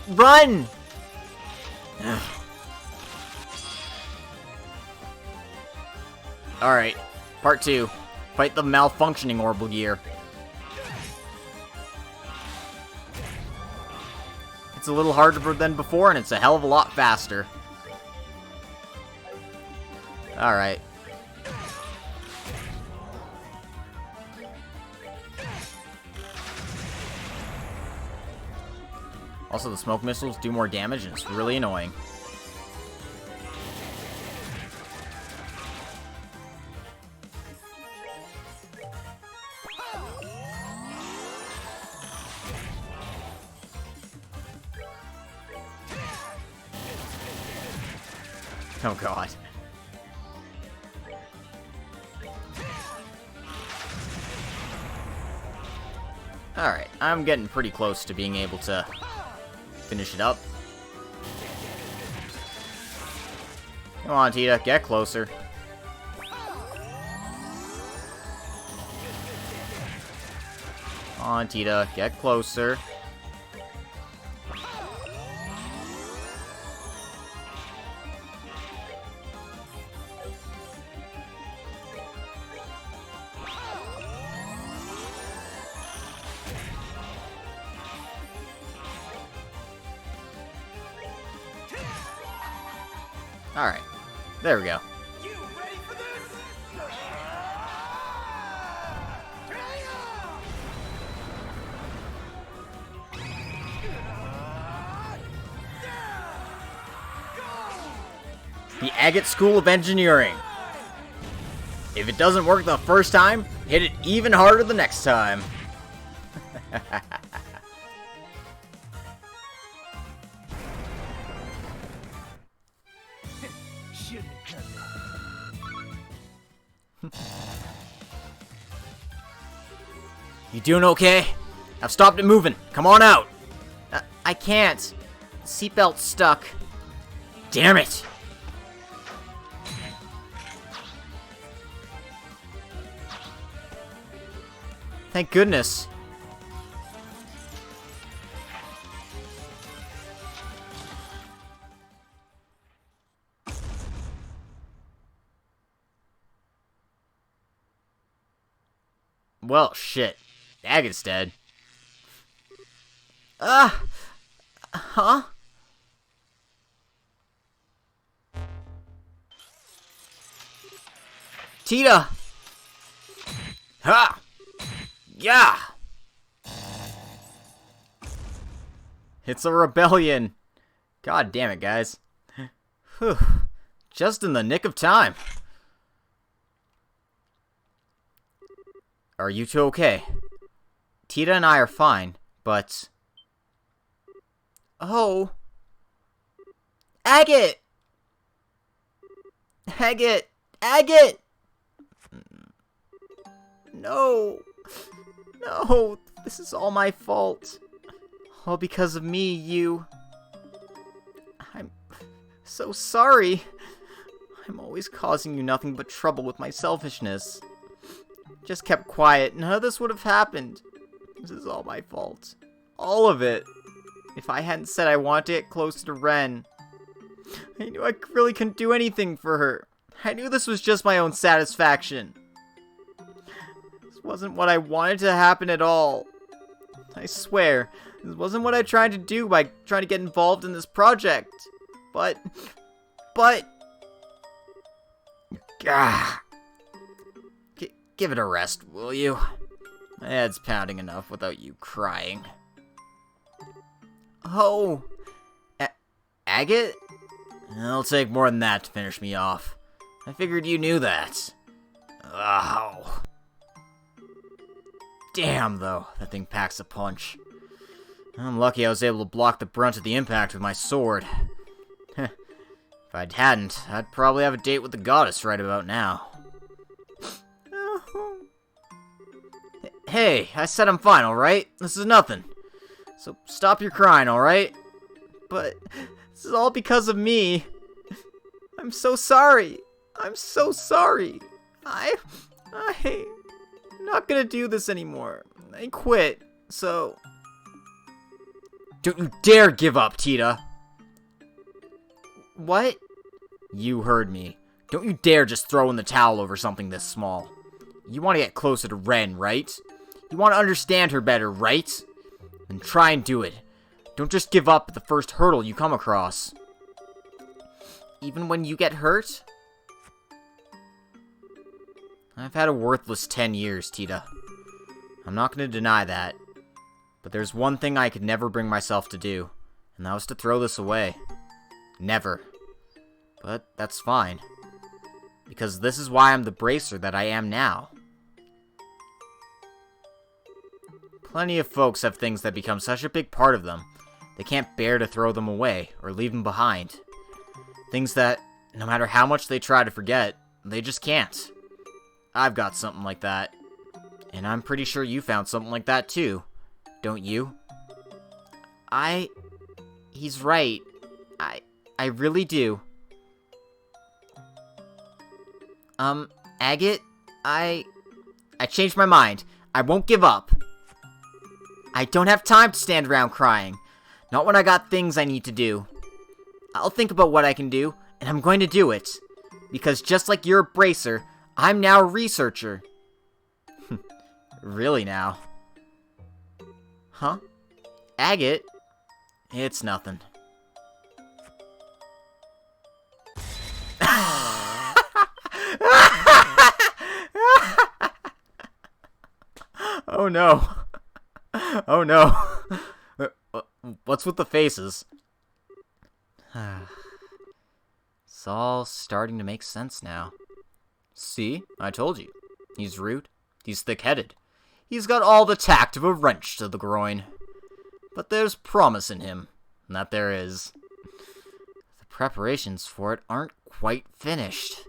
Run! Alright, part 2. Fight the malfunctioning orbital gear. It's a little harder than before, and it's a hell of a lot faster. Alright. Also, the smoke missiles do more damage, and it's really annoying. Oh god. Alright, I'm getting pretty close to being able to finish it up. Come on, Tita, get closer. Come on, Tita, get closer. Alright, there we go. You ready for this? The Agate School of Engineering. If it doesn't work the first time, hit it even harder the next time. You doing okay? I've stopped it moving. Come on out. I can't. The seatbelt's stuck. Damn it. Thank goodness. Well, shit. Agate's dead. Huh? Tita! Ha! Yeah! It's a rebellion. God damn it, guys. Whew. Just in the nick of time. Are you two okay? Tita and I are fine, but... Oh! Agate! Agate! Agate! No! No! This is all my fault. All because of me, you... I'm so sorry. I'm always causing you nothing but trouble with my selfishness. Just kept quiet, none of this would have happened. This is all my fault. All of it. If I hadn't said I wanted to get closer to Ren, I knew I really couldn't do anything for her. I knew this was just my own satisfaction. This wasn't what I wanted to happen at all. I swear, this wasn't what I tried to do by trying to get involved in this project. But... Give it a rest, will you? My head's pounding enough without you crying. Oh! Agate? It'll take more than that to finish me off. I figured you knew that. Oh. Damn, though, that thing packs a punch. I'm lucky I was able to block the brunt of the impact with my sword. If If I hadn't, I'd probably have a date with the goddess right about now. Hey, I said I'm fine, alright? This is nothing. So stop your crying, alright? But this is all because of me. I'm so sorry. I'm so sorry. I'm not gonna do this anymore. I quit, so... Don't you dare give up, Tita! What? You heard me. Don't you dare just throw in the towel over something this small. You want to get closer to Ren, right? You want to understand her better, right? Then try and do it. Don't just give up at the first hurdle you come across. Even when you get hurt? I've had a worthless 10 years, Tita. I'm not going to deny that. But there's one thing I could never bring myself to do, and that was to throw this away. Never. But that's fine. Because this is why I'm the bracer that I am now. Plenty of folks have things that become such a big part of them, they can't bear to throw them away or leave them behind. Things that, no matter how much they try to forget, they just can't. I've got something like that. And I'm pretty sure you found something like that too, don't you? He's right. I really do. Agate, I changed my mind. I won't give up. I don't have time to stand around crying. Not when I got things I need to do. I'll think about what I can do, and I'm going to do it. Because just like you're a bracer, I'm now a researcher. Really now? Huh? Agate? It's nothing. Oh no. Oh no. What's with the faces? It's all starting to make sense now. See? I told you. He's rude. He's thick-headed. He's got all the tact of a wrench to the groin. But there's promise in him. That there is. The preparations for it aren't quite finished.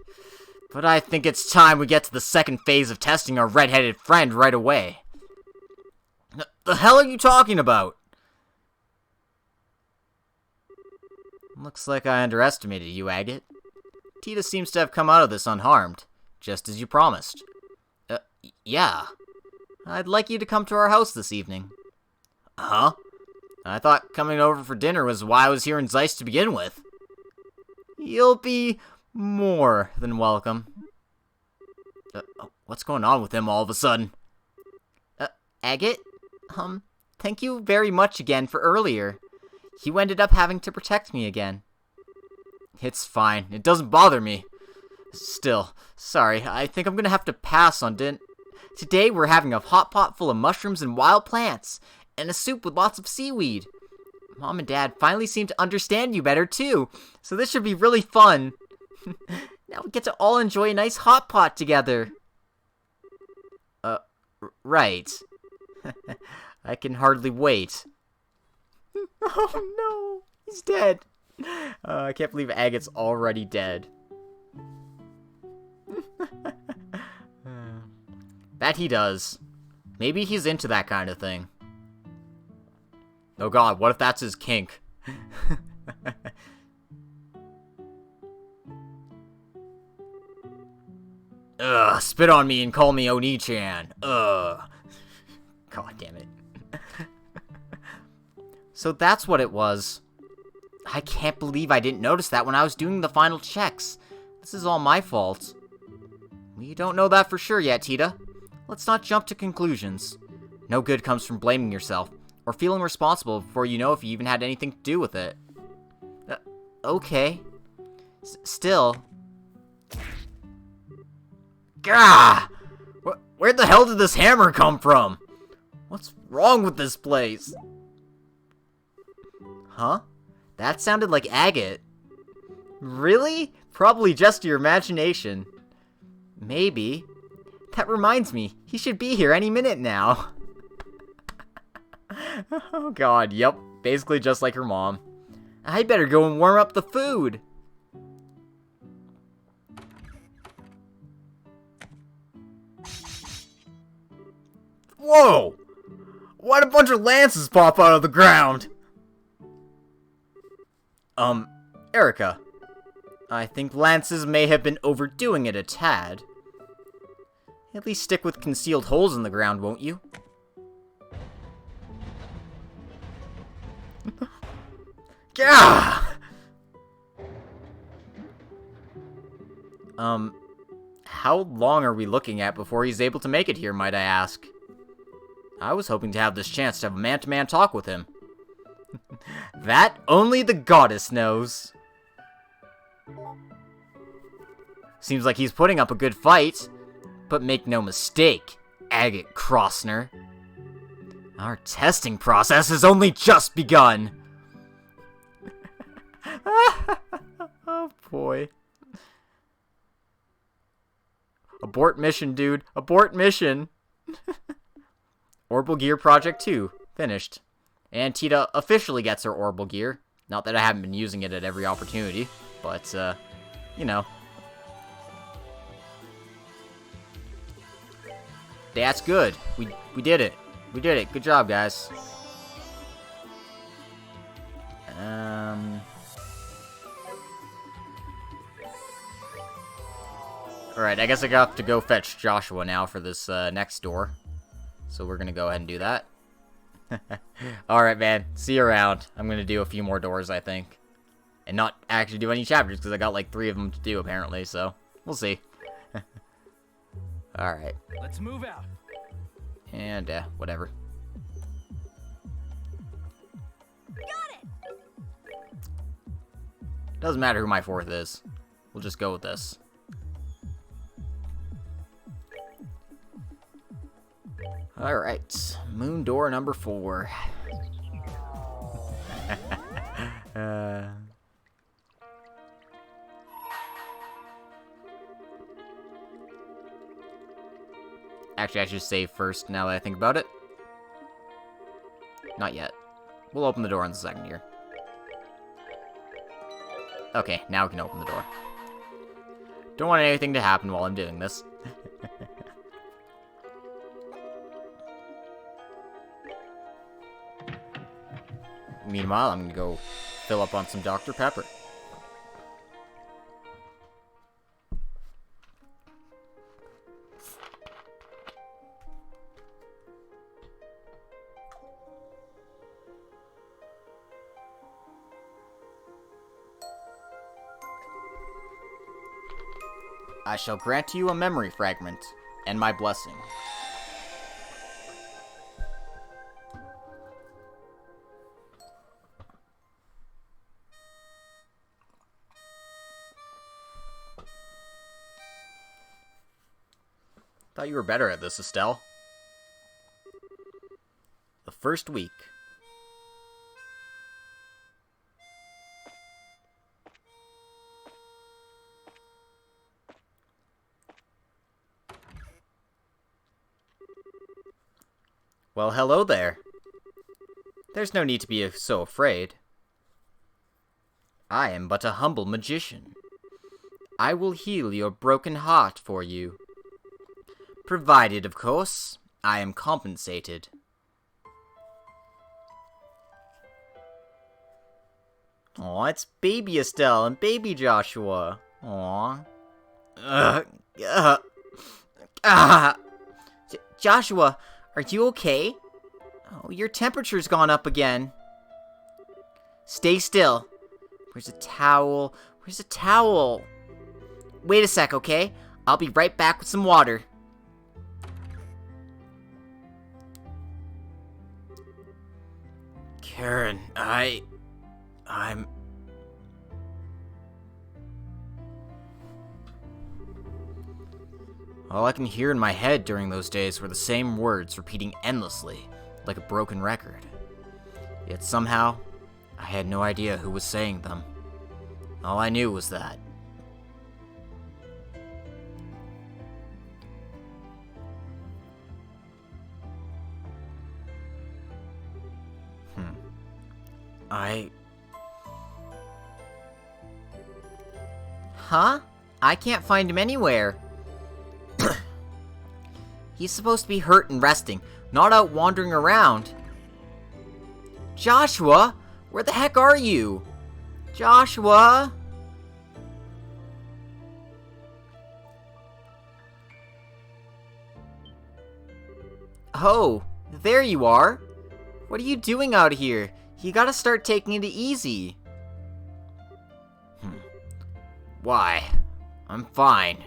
But I think it's time we get to the second phase of testing our red-headed friend right away. The hell are you talking about? Looks like I underestimated you, Agate. Tita seems to have come out of this unharmed, just as you promised. Yeah. I'd like you to come to our house this evening. Huh? I thought coming over for dinner was why I was here in Zeiss to begin with. You'll be more than welcome. What's going on with him all of a sudden? Agate? Thank you very much again for earlier. You ended up having to protect me again. It's fine. It doesn't bother me. Still, sorry, I think I'm gonna have to pass on dinner. Today we're having a hot pot full of mushrooms and wild plants, and a soup with lots of seaweed. Mom and Dad finally seem to understand you better too, so this should be really fun. Now we get to all enjoy a nice hot pot together. Right. I can hardly wait. Oh no, he's dead. I can't believe Agate's already dead. That he does. Maybe he's into that kind of thing. Oh god, what if that's his kink? Ugh, spit on me and call me Oni-chan. Ugh. God damn it. So that's what it was. I can't believe I didn't notice that when I was doing the final checks. This is all my fault. We don't know that for sure yet, Tita. Let's not jump to conclusions. No good comes from blaming yourself, or feeling responsible before you know if you even had anything to do with it. Okay. Still. Gah! Where the hell did this hammer come from? What's wrong with this place? Huh? That sounded like Agate. Really? Probably just your imagination. Maybe. That reminds me, he should be here any minute now. Oh god, yep. Basically just like her mom. I better go and warm up the food. Whoa! Why'd a bunch of lances pop out of the ground? Erica. I think lances may have been overdoing it a tad. At least stick with concealed holes in the ground, won't you? Gah! How long are we looking at before he's able to make it here, might I ask? I was hoping to have this chance to have a man-to-man talk with him. That only the goddess knows. Seems like he's putting up a good fight. But make no mistake, Agate Crossner. Our testing process has only just begun. Oh boy. Abort mission, dude. Abort mission. Orbital Gear Project 2. Finished. And Tita officially gets her Orbital Gear. Not that I haven't been using it at every opportunity. But, you know. That's good. We did it. We did it. Good job, guys. Alright, I guess I got to go fetch Joshua now for this next door. So we're gonna go ahead and do that. Alright, man. See you around. I'm gonna do a few more doors, I think. And not actually do any chapters, because I got like 3 of them to do, apparently, so we'll see. Alright. Let's move out. And, whatever. Got it. Doesn't matter who my 4th is. We'll just go with this. Alright. Moon door number 4. Actually, I should save first now that I think about it. Not yet. We'll open the door in the second here. Okay, now we can open the door. Don't want anything to happen while I'm doing this. Meanwhile, I'm gonna go fill up on some Dr. Pepper. I shall grant you a memory fragment, and my blessing. Thought you were better at this, Estelle. The first week. Well, hello there. There's no need to be so afraid. I am but a humble magician. I will heal your broken heart for you. Provided, of course, I am compensated. Aw, it's baby Estelle and baby Joshua. Aw. Joshua, are you okay? Oh, your temperature's gone up again. Stay still. Where's a towel? Where's a towel? Wait a sec, okay? I'll be right back with some water. Karen, I'm... All I can hear in my head during those days were the same words repeating endlessly, like a broken record. Yet somehow, I had no idea who was saying them. All I knew was that. Huh? I can't find him anywhere. He's supposed to be hurt and resting. not out wandering around. Joshua, where the heck are you? Joshua? Oh, there you are. What are you doing out here? You gotta start taking it easy. Why? I'm fine.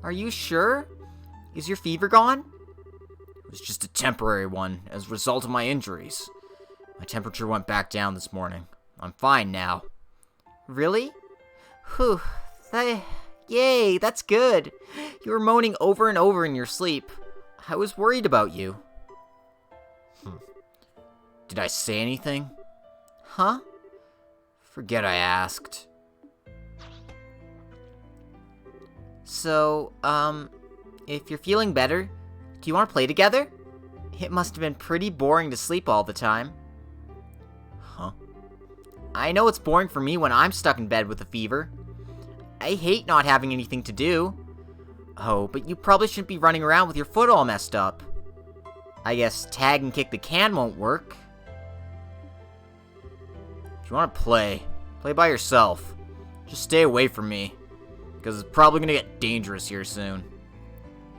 Are you sure? Is your fever gone? It was just a temporary one as a result of my injuries. My temperature went back down this morning. I'm fine now. Really? Whew. Yay, that's good. You were moaning over and over in your sleep. I was worried about you. Did I say anything? Huh? Forget I asked. So, if you're feeling better, do you want to play together? It must have been pretty boring to sleep all the time. Huh? I know it's boring for me when I'm stuck in bed with a fever. I hate not having anything to do. Oh, but you probably shouldn't be running around with your foot all messed up. I guess tag and kick the can won't work. If you want to play by yourself. Just stay away from me, because it's probably going to get dangerous here soon.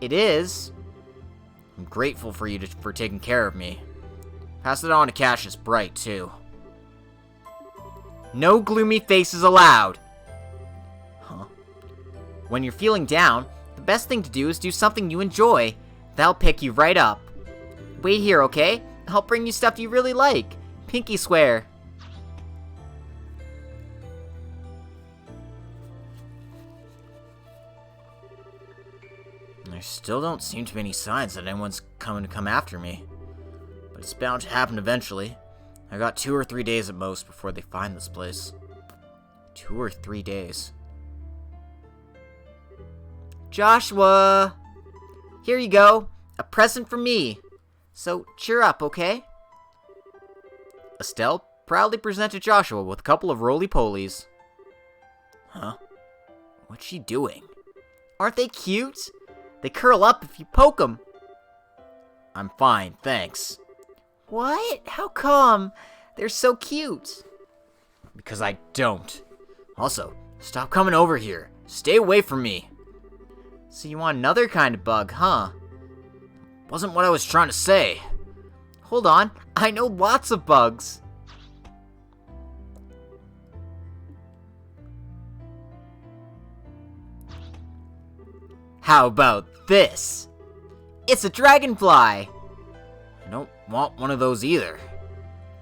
It is? I'm grateful for you for taking care of me. Pass it on to Cassius Bright, too. No gloomy faces allowed! Huh? When you're feeling down, the best thing to do is do something you enjoy. That'll pick you right up. Wait here, okay? I'll bring you stuff you really like. Pinky swear. There still don't seem to be any signs that anyone's coming to come after me. But it's bound to happen eventually. I got 2 or 3 days at most before they find this place. 2 or 3 days. Joshua! Here you go. A present from me. So, cheer up, okay? Estelle proudly presented Joshua with a couple of roly-polies. Huh? What's she doing? Aren't they cute? They curl up if you poke them. I'm fine, thanks. What? How come? They're so cute. Because I don't. Also, stop coming over here. Stay away from me. So you want another kind of bug, huh? Wasn't what I was trying to say. Hold on, I know lots of bugs. How about this? It's a dragonfly! I don't want one of those either.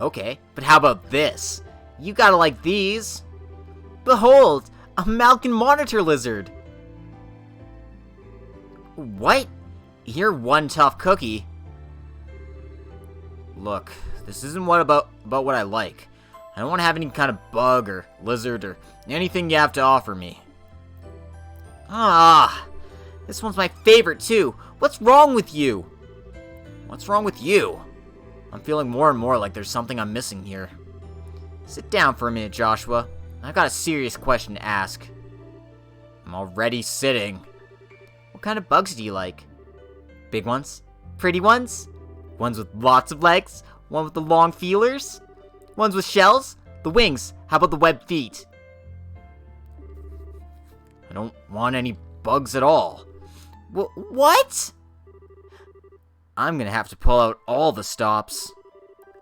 Okay, but how about this? You gotta like these. Behold, a Malkin monitor lizard. What? You're one tough cookie. Look, this isn't about what I like. I don't want to have any kind of bug or lizard or anything you have to offer me. Ah, this one's my favorite too. What's wrong with you? What's wrong with you? I'm feeling more and more like there's something I'm missing here. Sit down for a minute, Joshua. I've got a serious question to ask. I'm already sitting. What kind of bugs do you like? Big ones? Pretty ones? Ones with lots of legs? One with the long feelers? Ones with shells? The wings? How about the webbed feet? I don't want any bugs at all. What? I'm gonna have to pull out all the stops.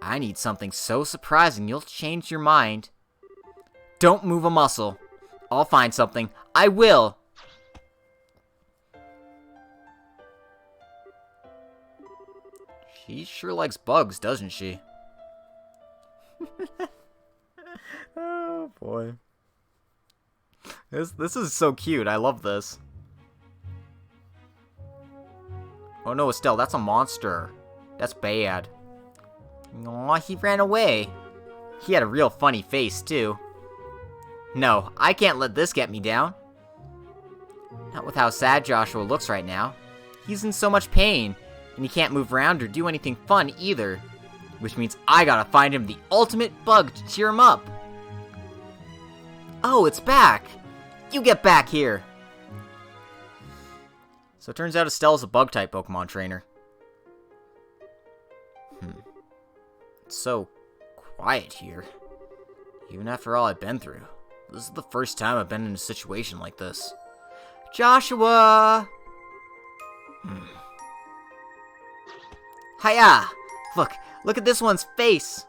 I need something so surprising you'll change your mind. Don't move a muscle. I'll find something. I will. She sure likes bugs, doesn't she? Oh boy. This is so cute. I love this. Oh no, Estelle, that's a monster. That's bad. Aw, he ran away. He had a real funny face, too. No, I can't let this get me down. Not with how sad Joshua looks right now. He's in so much pain, and he can't move around or do anything fun either. Which means I gotta find him the ultimate bug to cheer him up. Oh, it's back! You get back here! So it turns out Estelle's a bug-type Pokemon trainer. It's so quiet here. Even after all I've been through. This is the first time I've been in a situation like this. Joshua! Hiya! Look at this one's face!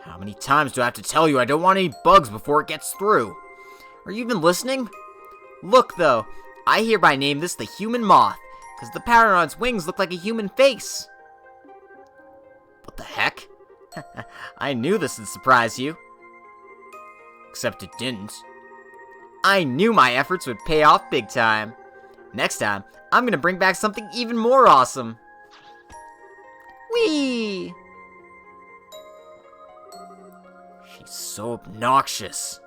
How many times do I have to tell you I don't want any bugs before it gets through? Are you even listening? Look, though, I hereby name this the human moth, because the pattern on its wings look like a human face. What the heck? I knew this would surprise you. Except it didn't. I knew my efforts would pay off big time. Next time, I'm gonna bring back something even more awesome. Whee! She's so obnoxious.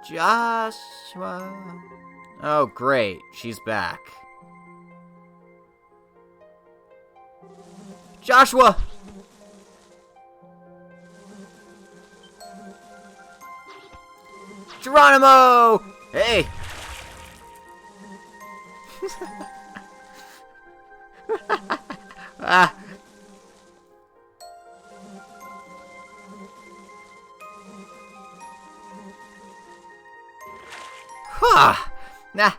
Joshua. Oh, great. She's back. Joshua! Geronimo! Hey! Ah. Nah.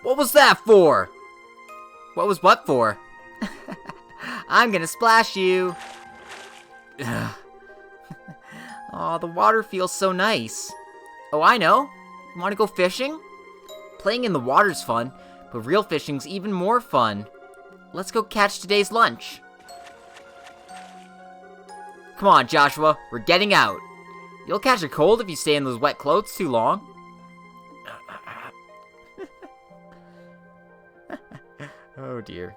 What was that for? What was what for? I'm gonna splash you. Aw, the water feels so nice. Oh, I know. You wanna go fishing? Playing in the water's fun, but real fishing's even more fun. Let's go catch today's lunch. Come on, Joshua, we're getting out. You'll catch a cold if you stay in those wet clothes too long. Oh dear.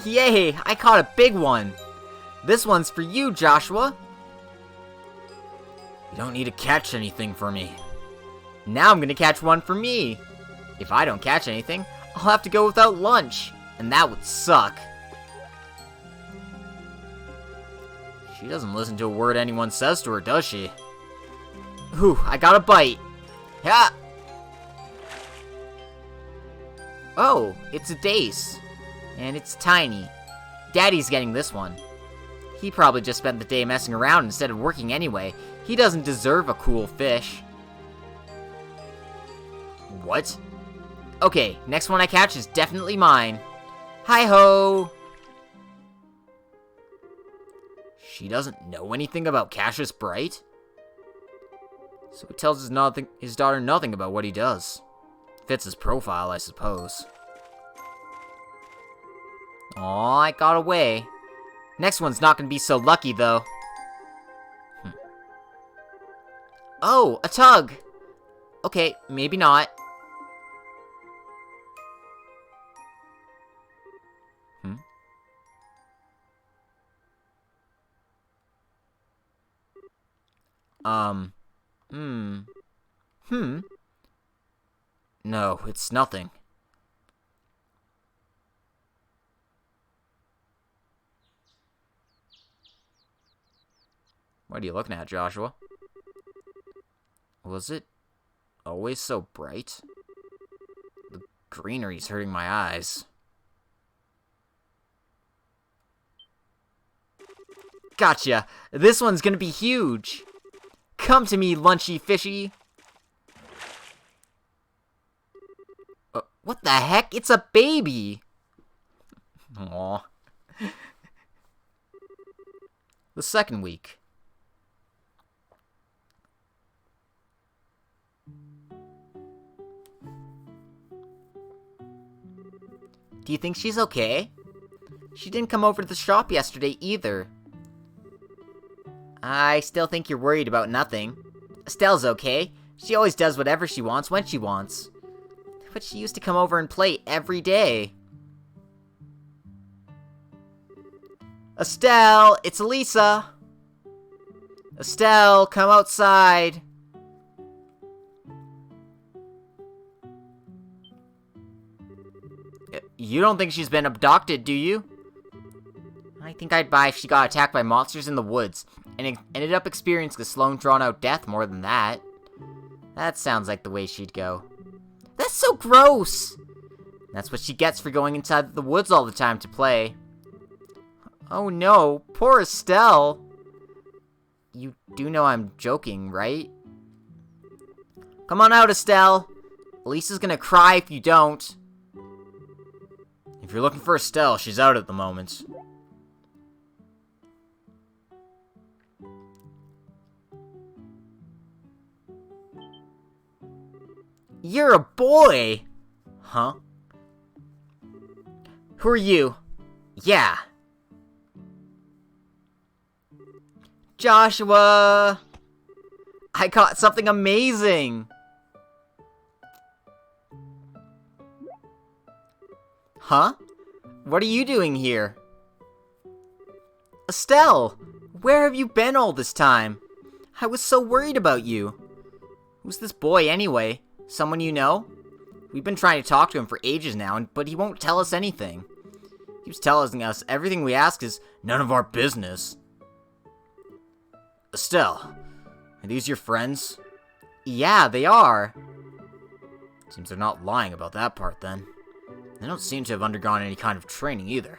Yay, I caught a big one. This one's for you, Joshua. You don't need to catch anything for me. Now I'm gonna catch one for me. If I don't catch anything, I'll have to go without lunch, and that would suck. She doesn't listen to a word anyone says to her, does she? Ooh, I got a bite. Yeah. Oh, it's a dace. And it's tiny. Daddy's getting this one. He probably just spent the day messing around instead of working anyway. He doesn't deserve a cool fish. What? Okay, next one I catch is definitely mine. Hi-ho! She doesn't know anything about Cassius Bright? So it tells his daughter nothing about what he does. Fits his profile, I suppose. Aw, I got away. Next one's not gonna be so lucky, though. Oh, a tug! Okay, maybe not. No, it's nothing. What are you looking at, Joshua? Was it always so bright? The greenery's hurting my eyes. Gotcha! This one's gonna be huge! Come to me, lunchy fishy! What the heck? It's a baby! Aww. The second week. Do you think she's okay? She didn't come over to the shop yesterday either. I still think you're worried about nothing. Estelle's okay. She always does whatever she wants when she wants. But she used to come over and play every day. Estelle, it's Elisa. Estelle, come outside. You don't think she's been abducted, do you? I think I'd buy if she got attacked by monsters in the woods. and ended up experiencing a slow and drawn-out death more than that. That sounds like the way she'd go. That's so gross! That's what she gets for going inside the woods all the time to play. Oh no, poor Estelle. You do know I'm joking, right? Come on out, Estelle. Lisa's gonna cry if you don't. If you're looking for Estelle, she's out at the moment. You're a boy! Huh? Who are you? Yeah. Joshua! I caught something amazing! Huh? What are you doing here? Estelle! Where have you been all this time? I was so worried about you. Who's this boy anyway? Someone you know? We've been trying to talk to him for ages now, but he won't tell us anything. He keeps telling us everything we ask is none of our business. Estelle, are these your friends? Yeah, they are. Seems they're not lying about that part then. They don't seem to have undergone any kind of training either,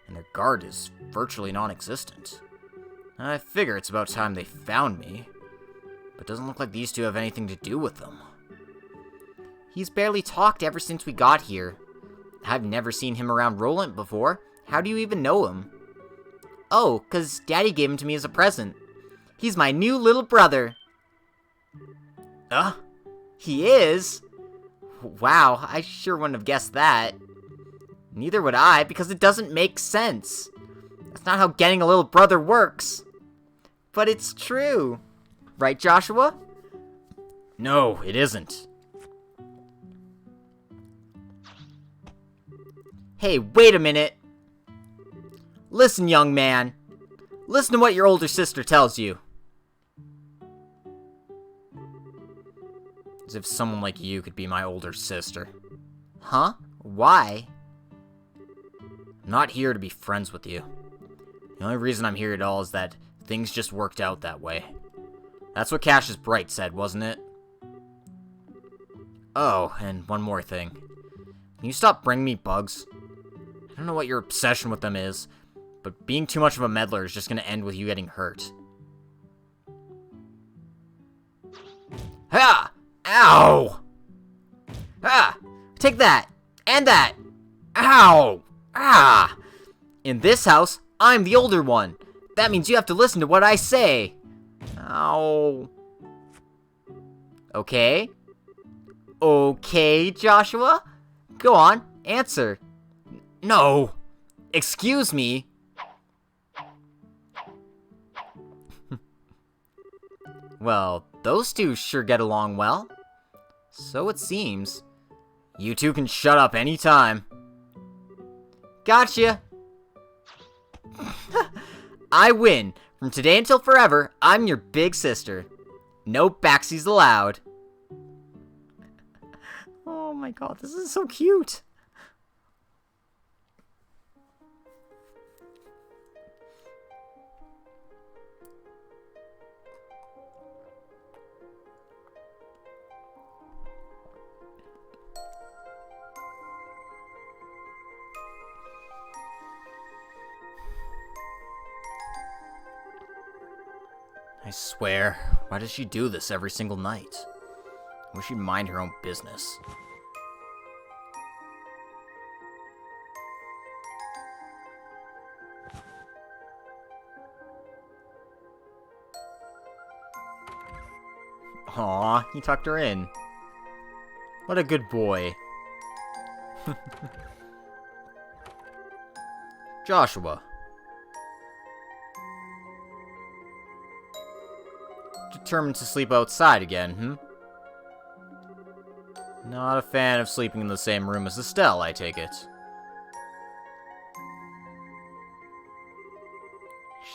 and their guard is virtually non-existent. I figure it's about time they found me, but it doesn't look like these two have anything to do with them. He's barely talked ever since we got here. I've never seen him around Roland before. How do you even know him? Oh, 'cause Daddy gave him to me as a present. He's my new little brother. He is? Wow, I sure wouldn't have guessed that. Neither would I, because it doesn't make sense. That's not how getting a little brother works. But it's true. Right, Joshua? No, it isn't. Hey, wait a minute. Listen, young man. Listen to what your older sister tells you. As if someone like you could be my older sister. Huh? Why? I'm not here to be friends with you. The only reason I'm here at all is that things just worked out that way. That's what Cassius Bright said, wasn't it? Oh, and one more thing. Can you stop bringing me bugs? I don't know what your obsession with them is, but being too much of a meddler is just going to end with you getting hurt. Ha! Ow! Ah! Take that! And that! Ow! Ah! In this house, I'm the older one. That means you have to listen to what I say. Ow. Okay? Okay, Joshua? Go on, answer. No! Excuse me? Well, those two sure get along well. So it seems. You two can shut up anytime. Gotcha! I win. From today until forever, I'm your big sister. No backsies allowed. Oh my god, this is so cute. I swear, why does she do this every single night? I wish she'd mind her own business. Aw, he tucked her in. What a good boy. Joshua. Determined to sleep outside again, Not a fan of sleeping in the same room as Estelle, I take it.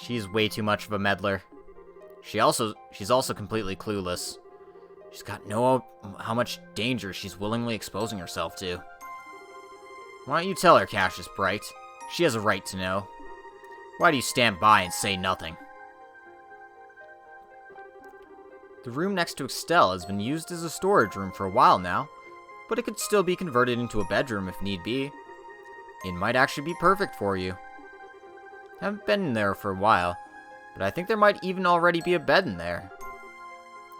She's way too much of a meddler. She's also completely clueless. She's got no how much danger she's willingly exposing herself to. Why don't you tell her, Cassius Bright? She has a right to know. Why do you stand by and say nothing? The room next to Estelle has been used as a storage room for a while now, but it could still be converted into a bedroom if need be. It might actually be perfect for you. I haven't been in there for a while, but I think there might even already be a bed in there.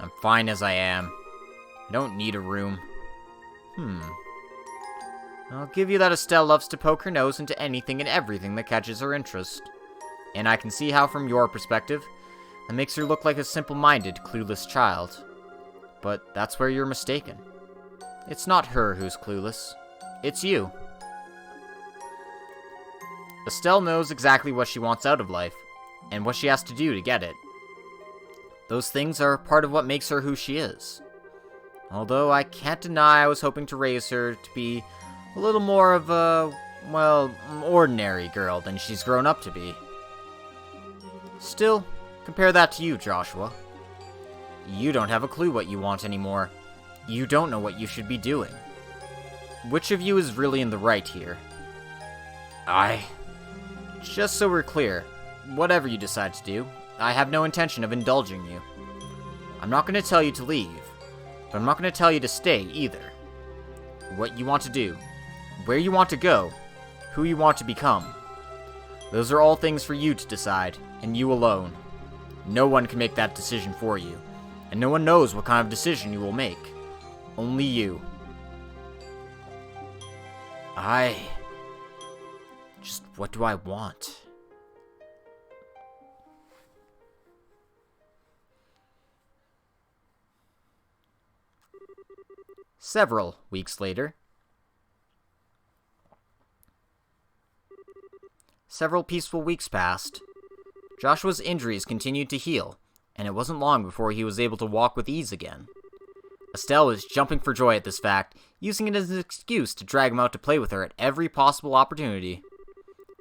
I'm fine as I am. I don't need a room. I'll give you that Estelle loves to poke her nose into anything and everything that catches her interest. And I can see how, from your perspective, that makes her look like a simple-minded, clueless child. But that's where you're mistaken. It's not her who's clueless. It's you. Estelle knows exactly what she wants out of life, and what she has to do to get it. Those things are part of what makes her who she is. Although I can't deny I was hoping to raise her to be a little more of a, well, ordinary girl than she's grown up to be. Still, compare that to you, Joshua. You don't have a clue what you want anymore. You don't know what you should be doing. Which of you is really in the right here? Just so we're clear, whatever you decide to do, I have no intention of indulging you. I'm not going to tell you to leave, but I'm not going to tell you to stay either. What you want to do, where you want to go, who you want to become. Those are all things for you to decide, and you alone. No one can make that decision for you, and no one knows what kind of decision you will make. Only you. Just what do I want? Several weeks later. Several peaceful weeks passed. Joshua's injuries continued to heal, and it wasn't long before he was able to walk with ease again. Estelle was jumping for joy at this fact, using it as an excuse to drag him out to play with her at every possible opportunity.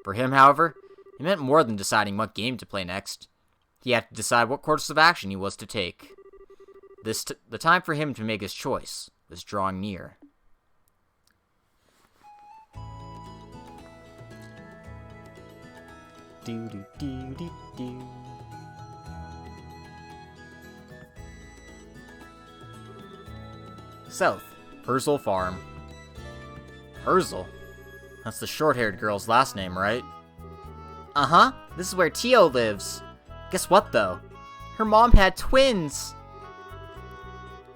For him, however, it meant more than deciding what game to play next. He had to decide what course of action he was to take. The time for him to make his choice was drawing near. South, Purzel Farm. Purzel? That's the short-haired girl's last name, right? Uh-huh. This is where Tio lives. Guess what, though? Her mom had twins!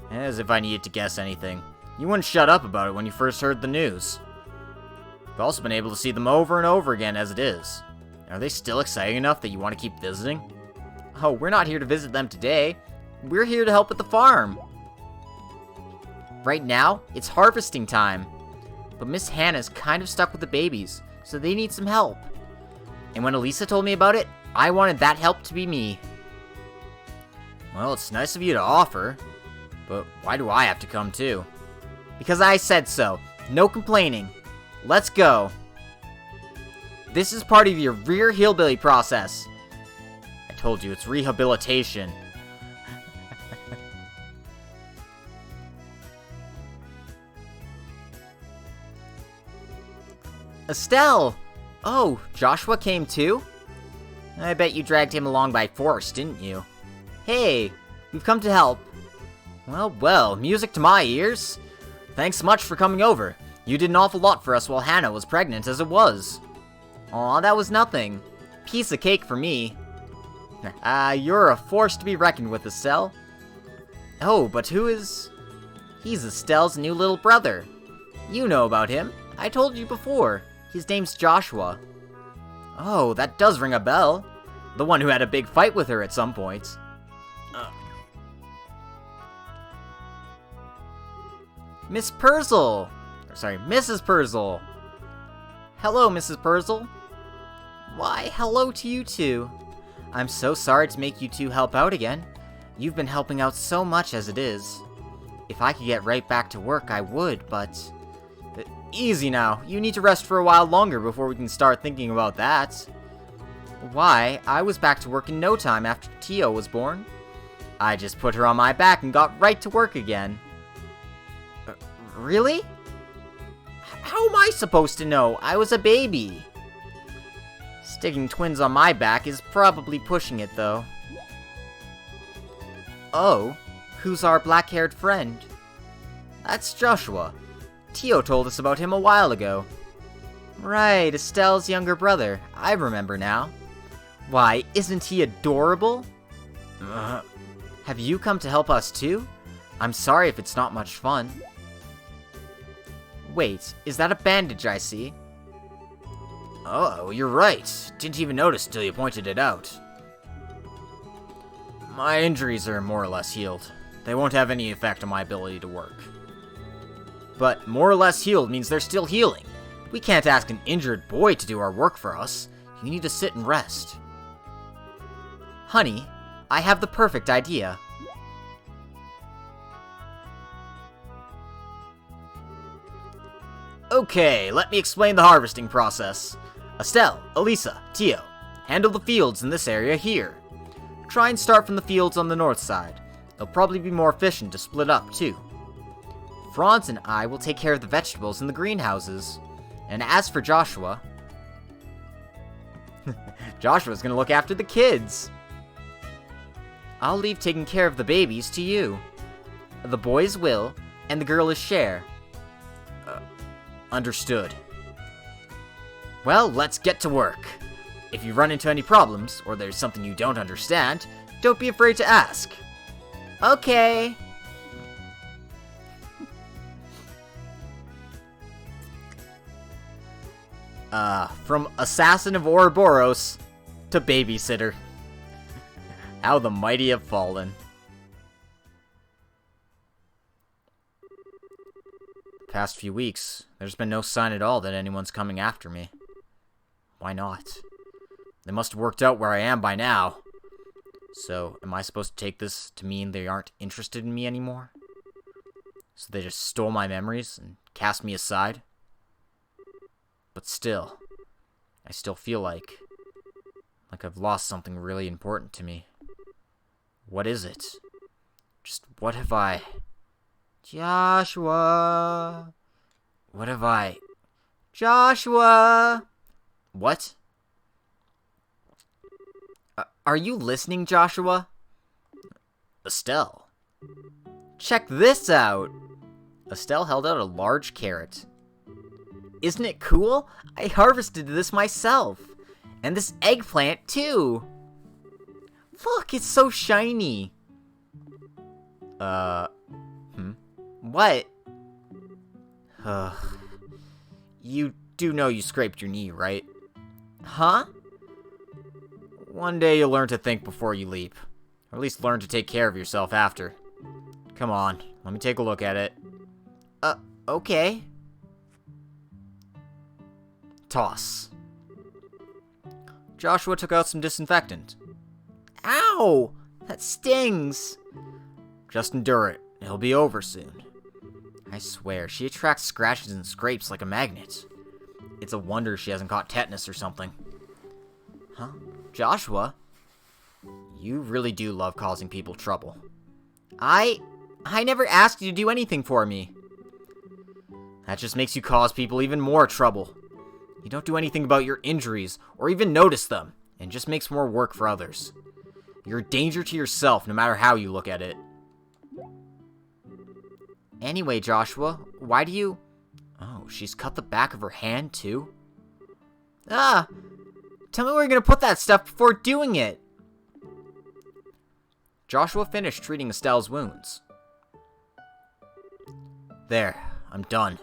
As if I needed to guess anything. You wouldn't shut up about it when you first heard the news. I've also been able to see them over and over again as it is. Are they still exciting enough that you want to keep visiting? Oh, we're not here to visit them today. We're here to help at the farm. Right now, it's harvesting time. But Miss Hannah's kind of stuck with the babies, so they need some help. And when Elisa told me about it, I wanted that help to be me. Well, it's nice of you to offer, but why do I have to come too? Because I said so. No complaining. Let's go. This is part of your rear hillbilly process. I told you, it's rehabilitation. Estelle! Oh, Joshua came too? I bet you dragged him along by force, didn't you? Hey, we've come to help. Well, music to my ears. Thanks much for coming over. You did an awful lot for us while Hannah was pregnant as it was. Aw, that was nothing. Piece of cake for me. You're a force to be reckoned with, Estelle. Oh, but who is... He's Estelle's new little brother. You know about him. I told you before. His name's Joshua. Oh, that does ring a bell. The one who had a big fight with her at some point. Miss Purzel! Sorry, Mrs. Purzel. Hello, Mrs. Purzel. Why, hello to you two. I'm so sorry to make you two help out again. You've been helping out so much as it is. If I could get right back to work, I would, but... Easy now. You need to rest for a while longer before we can start thinking about that. Why, I was back to work in no time after Tio was born. I just put her on my back and got right to work again. Really? How am I supposed to know? I was a baby. Sticking twins on my back is probably pushing it, though. Oh, Who's our black-haired friend? That's Joshua. Tio told us about him a while ago. Right, Estelle's younger brother. I remember now. Why, isn't he adorable? Have you come to help us too? I'm sorry if it's not much fun. Wait, is that a bandage I see? Oh, you're right. Didn't even notice till you pointed it out. My injuries are more or less healed. They won't have any effect on my ability to work. But more or less healed means they're still healing. We can't ask an injured boy to do our work for us. You need to sit and rest. Honey, I have the perfect idea. Okay, let me explain the harvesting process. Estelle, Elisa, Tio, handle the fields in this area here. Try and start from the fields on the north side. It'll probably be more efficient to split up, too. Franz and I will take care of the vegetables in the greenhouses. And as for Joshua... Joshua's gonna look after the kids. I'll leave taking care of the babies to you. The boys will, and the girl is Cher. Understood. Well, let's get to work. If you run into any problems, or there's something you don't understand, don't be afraid to ask. Okay. From Assassin of Ouroboros to Babysitter. How the mighty have fallen. The past few weeks, there's been no sign at all that anyone's coming after me. Why not? They must have worked out where I am by now. So, am I supposed to take this to mean they aren't interested in me anymore? So they just stole my memories and cast me aside? But still, I still feel like I've lost something really important to me. What is it? Just what have I... Joshua! What have I... Joshua! What? Are you listening, Joshua? Estelle. Check this out! Estelle held out a large carrot. Isn't it cool? I harvested this myself. And this eggplant, too. Look, it's so shiny. What? You do know you scraped your knee, right? Huh? One day you'll learn to think before you leap. Or at least learn to take care of yourself after. Come on, let me take a look at it. Okay. Toss. Joshua took out some disinfectant. Ow! That stings! Just endure it. It'll be over soon. I swear, she attracts scratches and scrapes like a magnet. It's a wonder she hasn't caught tetanus or something. Huh? Joshua? You really do love causing people trouble. I never asked you to do anything for me. That just makes you cause people even more trouble. You don't do anything about your injuries, or even notice them, and just makes more work for others. You're a danger to yourself, no matter how you look at it. Anyway, Joshua, why do you... Oh, she's cut the back of her hand, too? Tell me where you're gonna put that stuff before doing it! Joshua finished treating Estelle's wounds. There, I'm done.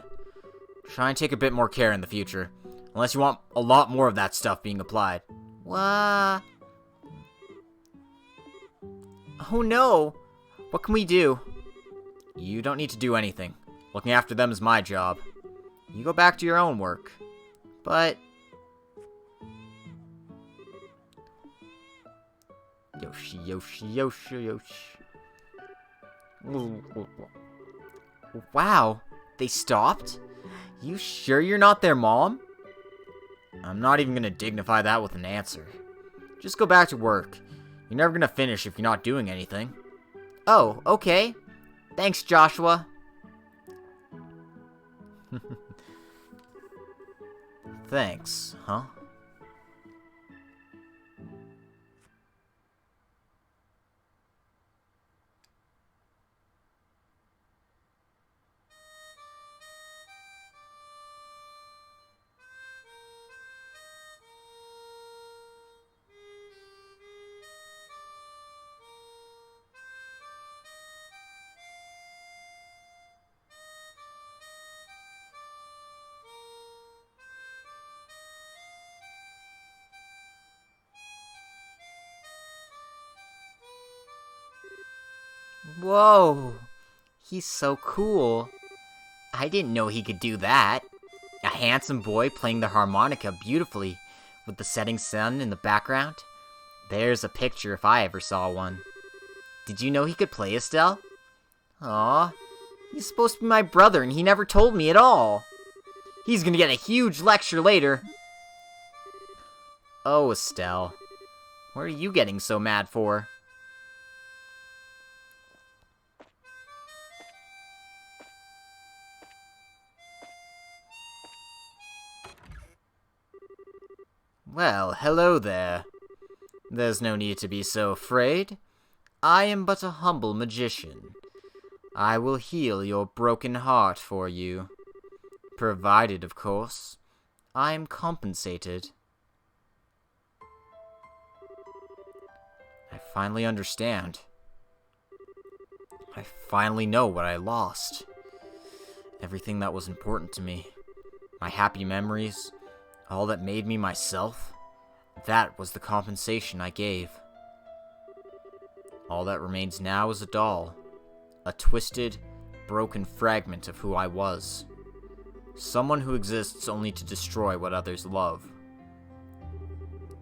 Try and take a bit more care in the future. Unless you want a lot more of that stuff being applied. What? Oh no! What can we do? You don't need to do anything. Looking after them is my job. You go back to your own work. But... Yoshi, Yoshi, Yoshi, Yoshi. Wow, they stopped? You sure you're not their mom? I'm not even gonna dignify that with an answer. Just go back to work. You're never gonna finish if you're not doing anything. Oh, okay. Thanks, Joshua. Thanks, huh? Whoa, he's so cool. I didn't know he could do that. A handsome boy playing the harmonica beautifully with the setting sun in the background. There's a picture if I ever saw one. Did you know he could play, Estelle? Aw, he's supposed to be my brother and he never told me at all. He's gonna get a huge lecture later. Oh, Estelle, what are you getting so mad for? Well, hello there. There's no need to be so afraid. I am but a humble magician. I will heal your broken heart for you. Provided, of course, I am compensated. I finally understand. I finally know what I lost. Everything that was important to me. My happy memories. All that made me myself. That was the compensation I gave. All that remains now is a doll. A twisted, broken fragment of who I was. Someone who exists only to destroy what others love.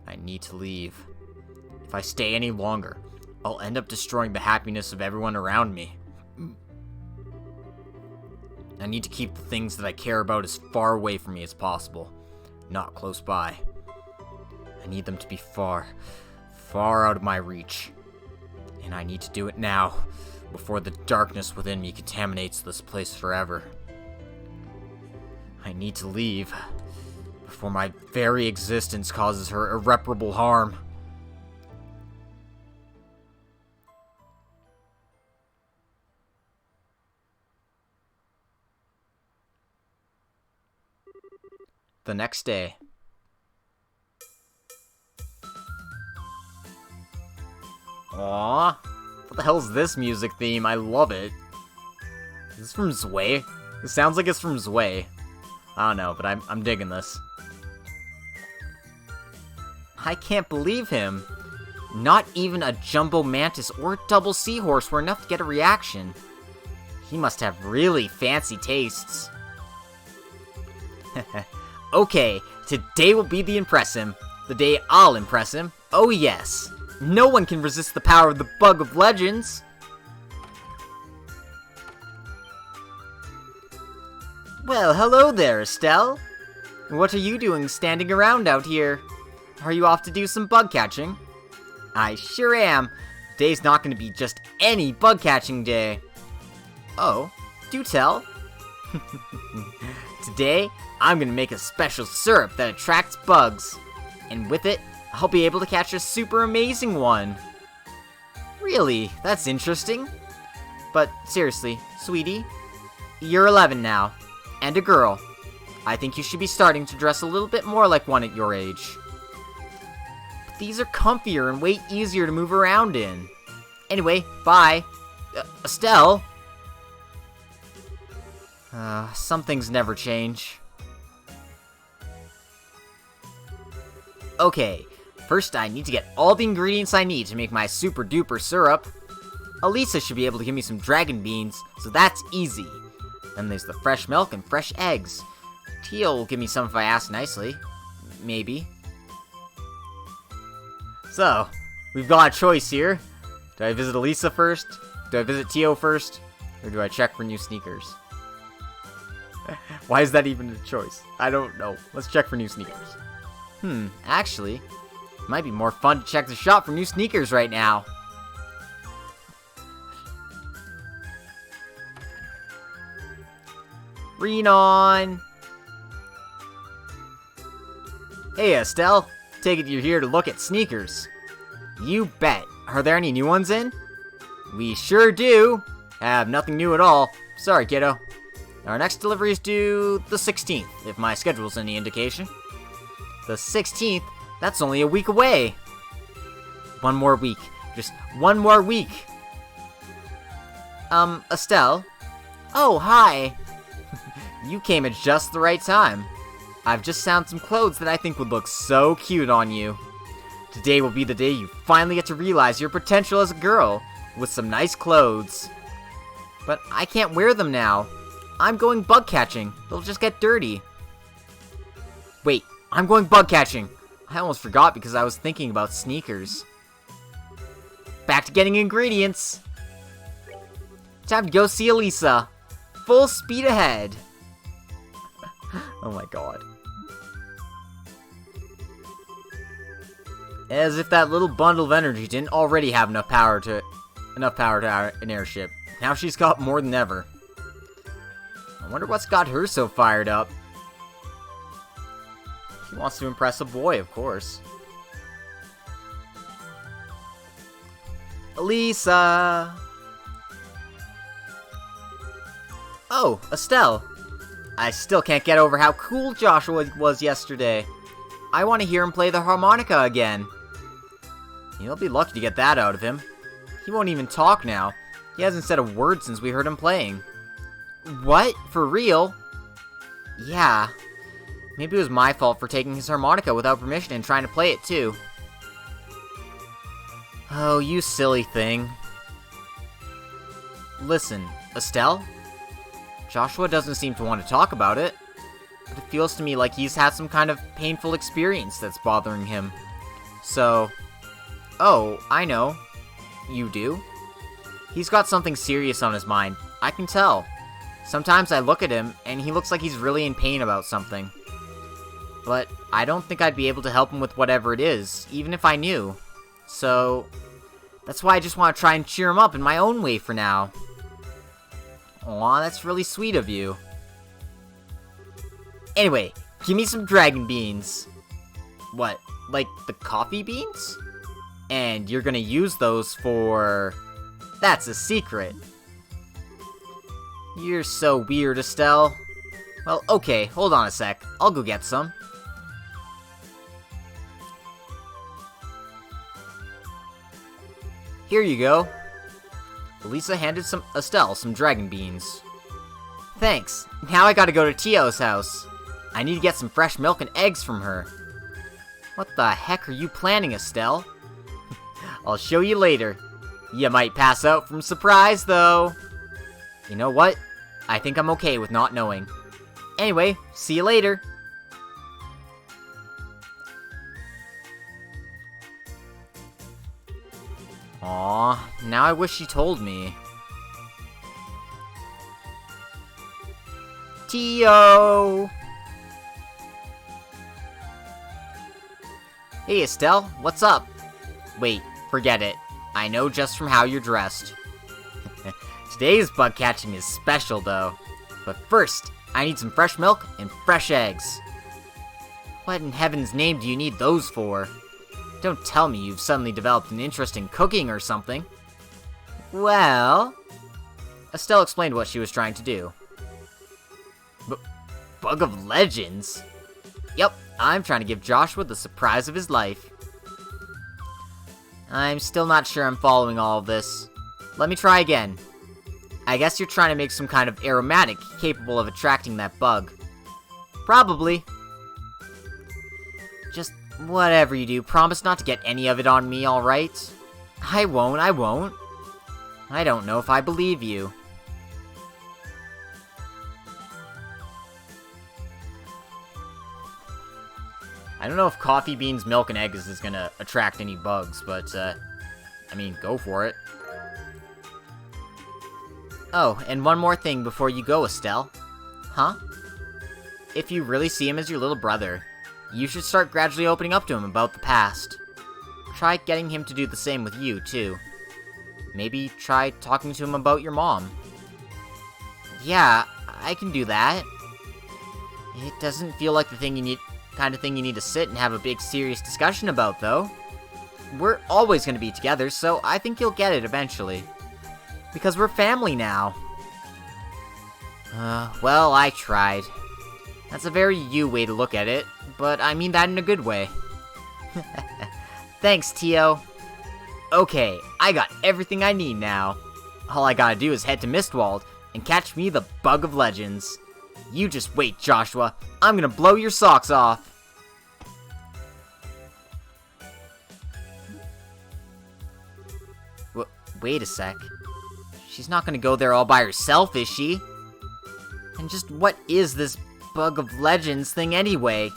I need to leave. If I stay any longer, I'll end up destroying the happiness of everyone around me. I need to keep the things that I care about as far away from me as possible, not close by. I need them to be far, far out of my reach. And I need to do it now, before the darkness within me contaminates this place forever. I need to leave, before my very existence causes her irreparable harm. The next day. Aww. What the hell's this music theme? I love it. Is this from Zwei? It sounds like it's from Zwei. I don't know, but I'm digging this. I can't believe him. Not even a jumbo mantis or double seahorse were enough to get a reaction. He must have really fancy tastes. Okay, today will be the impress him. The day I'll impress him. Oh yes. No one can resist the power of the Bug of Legends. Well, hello there, Estelle. What are you doing standing around out here? Are you off to do some bug catching? I sure am. Today's not going to be just any bug catching day. Oh, do tell. Today, I'm going to make a special syrup that attracts bugs. And with it, I'll be able to catch a super amazing one. Really, that's interesting. But seriously, sweetie, you're 11 now, and a girl. I think you should be starting to dress a little bit more like one at your age. But these are comfier and way easier to move around in. Anyway, bye. Estelle? Some things never change. Okay, first I need to get all the ingredients I need to make my super duper syrup. Elisa should be able to give me some dragon beans, so that's easy. Then there's the fresh milk and fresh eggs. Tia will give me some if I ask nicely. Maybe. So, we've got a choice here. Do I visit Elisa first? Do I visit Tio first? Or do I check for new sneakers? Why is that even a choice? I don't know. Let's check for new sneakers. Actually, it might be more fun to check the shop for new sneakers right now. Renon! Hey, Estelle. Take it you're here to look at sneakers. You bet. Are there any new ones in? We sure do. Have nothing new at all. Sorry, kiddo. Our next delivery is due the 16th, if my schedule's any indication. The 16th? That's only a week away. One more week. Just one more week. Estelle? Oh, hi. You came at just the right time. I've just found some clothes that I think would look so cute on you. Today will be the day you finally get to realize your potential as a girl. with some nice clothes. But I can't wear them now. I'm going bug catching. They'll just get dirty. Wait, I'm going bug catching. I almost forgot because I was thinking about sneakers. Back to getting ingredients. Time to go see Elisa. Full speed ahead. Oh my god. As if that little bundle of energy didn't already have enough power to an airship. Now she's got more than ever. I wonder what's got her so fired up. She wants to impress a boy, of course. Elisa! Oh, Estelle. I still can't get over how cool Joshua was yesterday. I want to hear him play the harmonica again. You'll be lucky to get that out of him. He won't even talk now. He hasn't said a word since we heard him playing. What? For real? Yeah. Maybe it was my fault for taking his harmonica without permission and trying to play it too. Oh, you silly thing. Listen, Estelle? Joshua doesn't seem to want to talk about it, but it feels to me like he's had some kind of painful experience that's bothering him. So... Oh, I know. You do? He's got something serious on his mind. I can tell. Sometimes I look at him, and he looks like he's really in pain about something. But I don't think I'd be able to help him with whatever it is, even if I knew. So, that's why I just want to try and cheer him up in my own way for now. Aw, that's really sweet of you. Anyway, give me some dragon beans. What, like the coffee beans? And you're gonna use those for... That's a secret. You're so weird, Estelle. Well, okay, hold on a sec. I'll go get some. Here you go. Elisa handed Estelle some dragon beans. Thanks. Now I gotta go to Tio's house. I need to get some fresh milk and eggs from her. What the heck are you planning, Estelle? I'll show you later. You might pass out from surprise, though. You know what? I think I'm okay with not knowing. Anyway, see you later. Aw, now I wish she told me. Tio! Hey, Estelle, what's up? Wait, forget it. I know just from how you're dressed. Today's bug catching is special, though. But first, I need some fresh milk and fresh eggs. What in heaven's name do you need those for? Don't tell me you've suddenly developed an interest in cooking or something. Well... Estelle explained what she was trying to do. Bug of Legends? Yep, I'm trying to give Joshua the surprise of his life. I'm still not sure I'm following all of this. Let me try again. I guess you're trying to make some kind of aromatic capable of attracting that bug. Probably. Just whatever you do, promise not to get any of it on me, alright? I won't. I don't know if I believe you. I don't know if coffee beans, milk, and eggs is gonna attract any bugs, but, I mean, go for it. Oh, and one more thing before you go, Estelle. Huh? If you really see him as your little brother, you should start gradually opening up to him about the past. Try getting him to do the same with you, too. Maybe try talking to him about your mom. Yeah, I can do that. It doesn't feel like the kind of thing you need to sit and have a big serious discussion about, though. We're always going to be together, so I think you'll get it eventually. Because we're family now. Well, I tried. That's a very you way to look at it, but I mean that in a good way. Thanks, Tio. Okay, I got everything I need now. All I gotta do is head to Mistwald and catch me the Bug of Legends. You just wait, Joshua. I'm gonna blow your socks off. Wait a sec. She's not gonna go there all by herself, is she? And just what is this Bug of Legends thing anyway?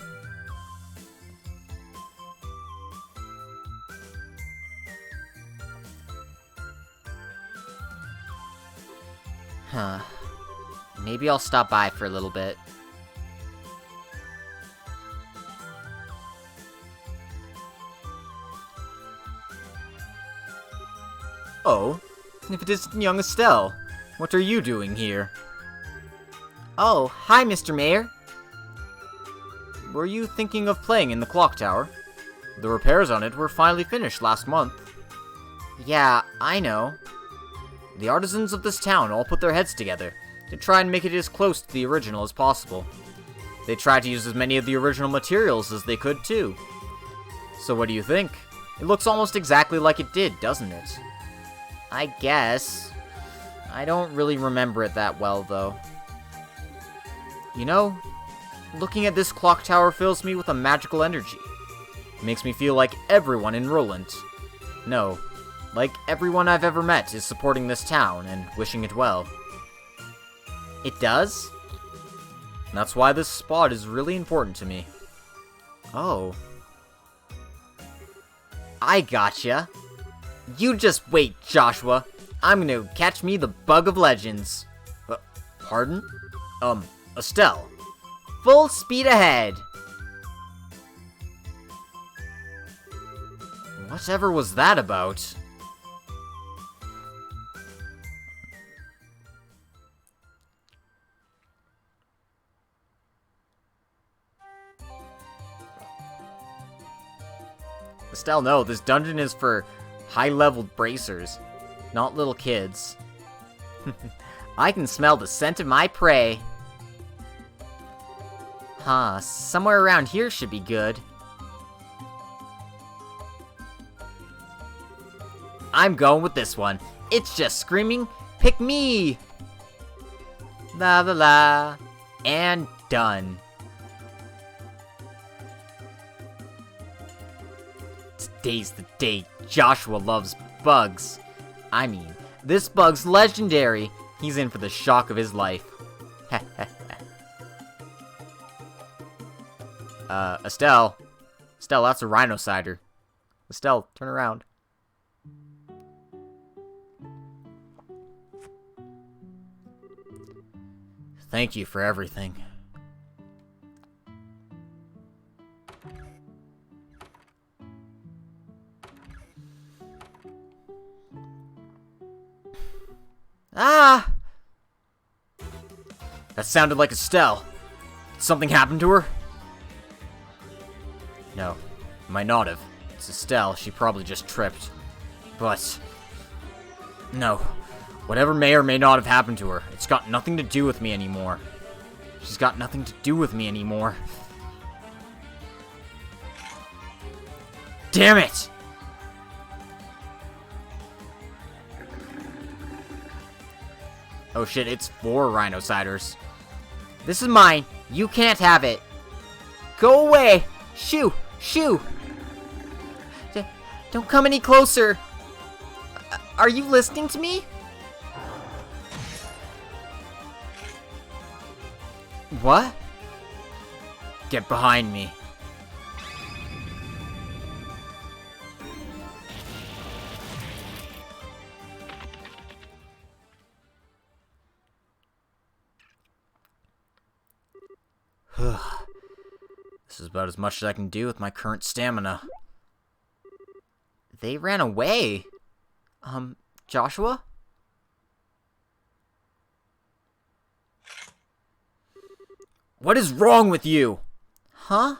Huh. Maybe I'll stop by for a little bit. Oh, if it isn't young Estelle, what are you doing here? Oh, hi, Mr. Mayor. Were you thinking of playing in the clock tower? The repairs on it were finally finished last month. Yeah, I know. The artisans of this town all put their heads together to try and make it as close to the original as possible. They tried to use as many of the original materials as they could, too. So what do you think? It looks almost exactly like it did, doesn't it? I guess. I don't really remember it that well, though. You know, looking at this clock tower fills me with a magical energy. It makes me feel like everyone in Roland. No, like everyone I've ever met is supporting this town and wishing it well. It does? That's why this spot is really important to me. Oh. I gotcha. You just wait, Joshua. I'm gonna catch me the Bug of Legends. Pardon? Estelle. Full speed ahead. Whatever was that about? Estelle, no, this dungeon is for high-leveled bracers, not little kids. I can smell the scent of my prey. Huh, somewhere around here should be good. I'm going with this one. It's just screaming, pick me! La la la. And done. Today's the day Joshua loves bugs. I mean, this bug's legendary. He's in for the shock of his life. Estelle. Estelle, that's a rhinocider. Estelle, turn around. Thank you for everything. Ah! That sounded like Estelle. Did something happen to her? No, it might not have. It's Estelle, she probably just tripped. But... no. Whatever may or may not have happened to her, it's got nothing to do with me anymore. She's got nothing to do with me anymore. Damn it! Oh shit, it's 4 rhinociders. This is mine. You can't have it. Go away! Shoo! Shoo! Don't come any closer! Are you listening to me? What? Get behind me. This is about as much as I can do with my current stamina. They ran away. Joshua? What is wrong with you? Huh?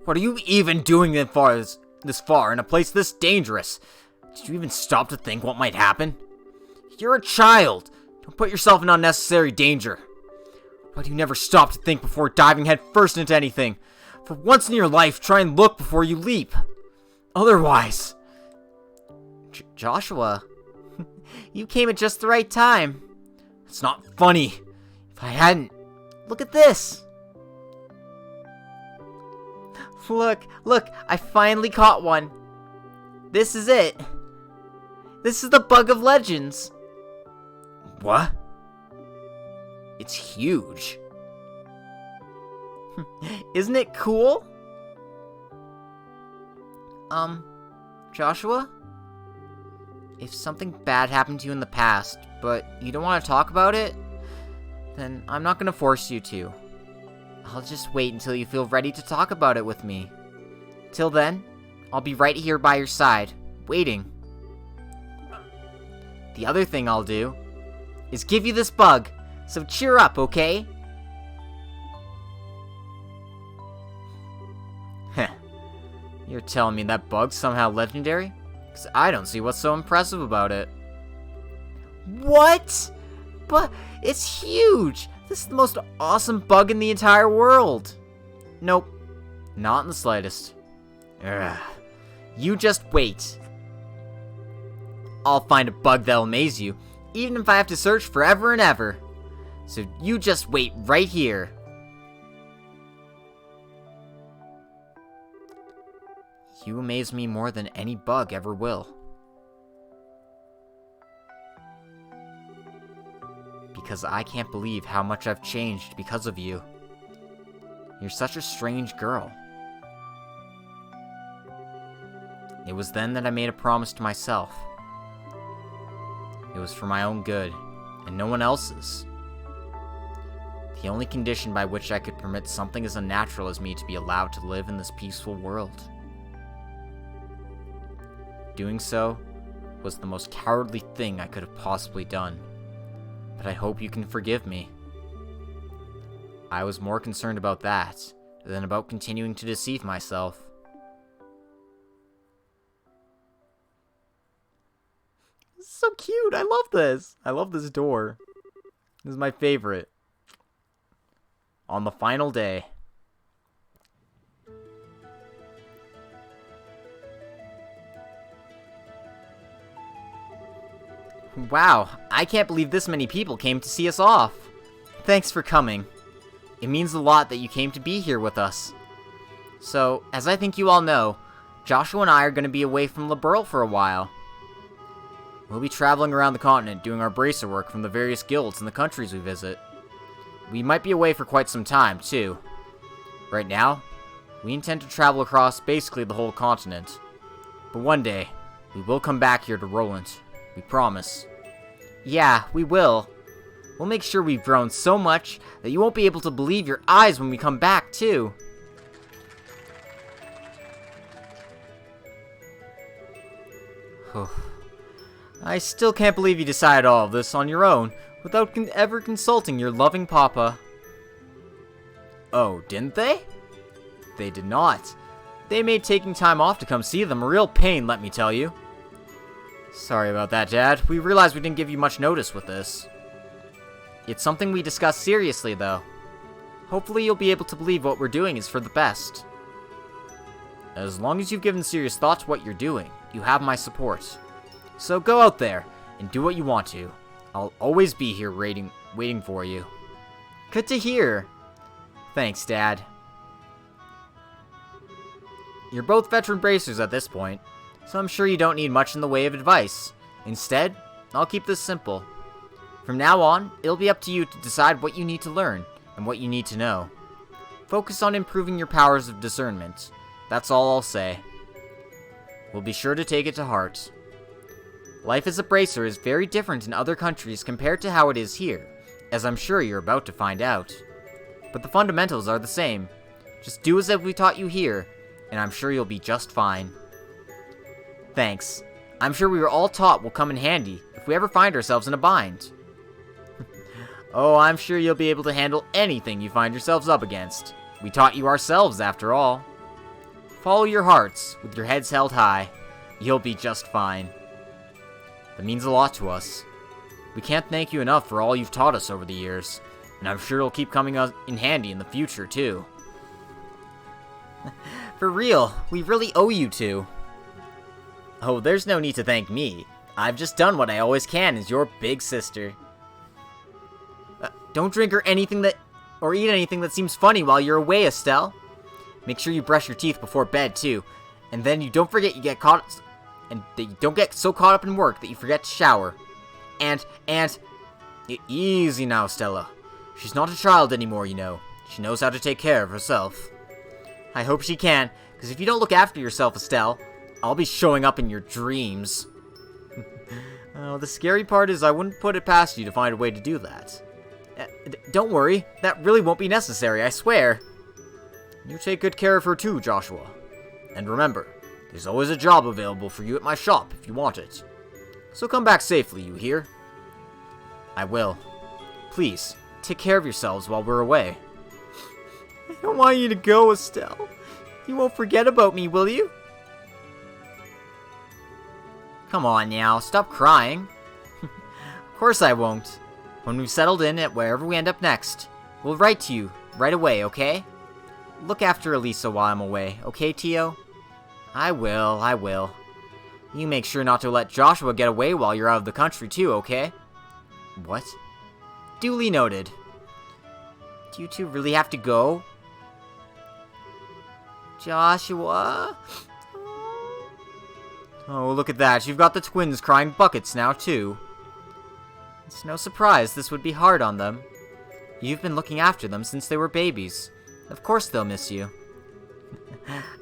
What are you even doing this far in a place this dangerous? Did you even stop to think what might happen? You're a child. Don't put yourself in unnecessary danger. Why do you never stop to think before diving headfirst into anything? For once in your life, try and look before you leap. Otherwise... Joshua, you came at just the right time. It's not funny. If I hadn't... Look at this! Look, I finally caught one. This is it. This is the bug of legends. What? It's huge. Isn't it cool? Joshua? If something bad happened to you in the past, but you don't want to talk about it, then I'm not going to force you to. I'll just wait until you feel ready to talk about it with me. Till then, I'll be right here by your side, waiting. The other thing I'll do is give you this bug, so cheer up, okay? Heh. You're telling me that bug's somehow legendary? Because I don't see what's so impressive about it. What? But it's huge! This is the most awesome bug in the entire world! Nope. Not in the slightest. Ugh. You just wait. I'll find a bug that'll amaze you, even if I have to search forever and ever. So you just wait right here. You amaze me more than any bug ever will. Because I can't believe how much I've changed because of you. You're such a strange girl. It was then that I made a promise to myself. It was for my own good, and no one else's. The only condition by which I could permit something as unnatural as me to be allowed to live in this peaceful world. Doing so was the most cowardly thing I could have possibly done, but I hope you can forgive me. I was more concerned about that than about continuing to deceive myself. This is so cute. I love this. I love this door. This is my favorite. On the final day. Wow, I can't believe this many people came to see us off. Thanks for coming. It means a lot that you came to be here with us. So, as I think you all know, Joshua and I are going to be away from Liberl for a while. We'll be traveling around the continent doing our bracer work from the various guilds in the countries we visit. We might be away for quite some time, too. Right now, we intend to travel across basically the whole continent. But one day, we will come back here to Roland. We promise. Yeah, we will. We'll make sure we've grown so much that you won't be able to believe your eyes when we come back, too. I still can't believe you decided all of this on your own without ever consulting your loving papa. Oh, didn't they? They did not. They made taking time off to come see them a real pain, let me tell you. Sorry about that, Dad. We realized we didn't give you much notice with this. It's something we discussed seriously, though. Hopefully you'll be able to believe what we're doing is for the best. As long as you've given serious thought to what you're doing, you have my support. So go out there and do what you want to. I'll always be here waiting for you. Good to hear. Thanks, Dad. You're both veteran bracers at this point, so I'm sure you don't need much in the way of advice. Instead, I'll keep this simple. From now on, it'll be up to you to decide what you need to learn and what you need to know. Focus on improving your powers of discernment. That's all I'll say. We'll be sure to take it to heart. Life as a bracer is very different in other countries compared to how it is here, as I'm sure you're about to find out. But the fundamentals are the same. Just do as if we taught you here, and I'm sure you'll be just fine. Thanks. I'm sure we were all taught will come in handy if we ever find ourselves in a bind. Oh, I'm sure you'll be able to handle anything you find yourselves up against. We taught you ourselves, after all. Follow your hearts, with your heads held high. You'll be just fine. That means a lot to us. We can't thank you enough for all you've taught us over the years, and I'm sure it'll keep coming in handy in the future, too. For real, we really owe you two. Oh, there's no need to thank me. I've just done what I always can as your big sister. Don't drink or eat anything that seems funny while you're away, Estelle. Make sure you brush your teeth before bed, too. And then you don't forget you get caught And that you don't get so caught up in work that you forget to shower. And, easy now, Stella. She's not a child anymore, you know. She knows how to take care of herself. I hope she can, because if you don't look after yourself, Estelle, I'll be showing up in your dreams. Oh, the scary part is I wouldn't put it past you to find a way to do that. Don't worry, that really won't be necessary, I swear. You take good care of her too, Joshua. And remember, there's always a job available for you at my shop if you want it. So come back safely, you hear? I will. Please, take care of yourselves while we're away. I don't want you to go, Estelle. You won't forget about me, will you? Come on now, stop crying. Of course I won't. When we've settled in at wherever we end up next, we'll write to you right away, okay? Look after Elisa while I'm away, okay, Tio? I will. You make sure not to let Joshua get away while you're out of the country too, okay? What? Duly noted. Do you two really have to go? Joshua? Oh, look at that. You've got the twins crying buckets now, too. It's no surprise this would be hard on them. You've been looking after them since they were babies. Of course they'll miss you.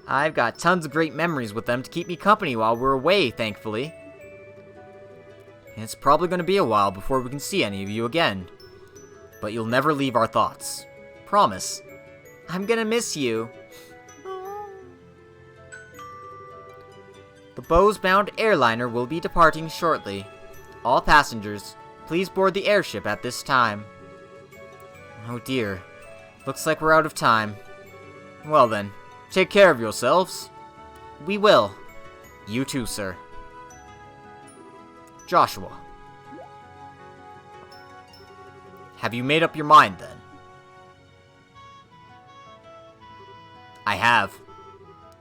I've got tons of great memories with them to keep me company while we're away, thankfully. It's probably going to be a while before we can see any of you again. But you'll never leave our thoughts. Promise. I'm gonna miss you. The Bose-bound airliner will be departing shortly. All passengers, please board the airship at this time. Oh dear. Looks like we're out of time. Well then, take care of yourselves. We will. You too, sir. Joshua. Have you made up your mind, then? I have.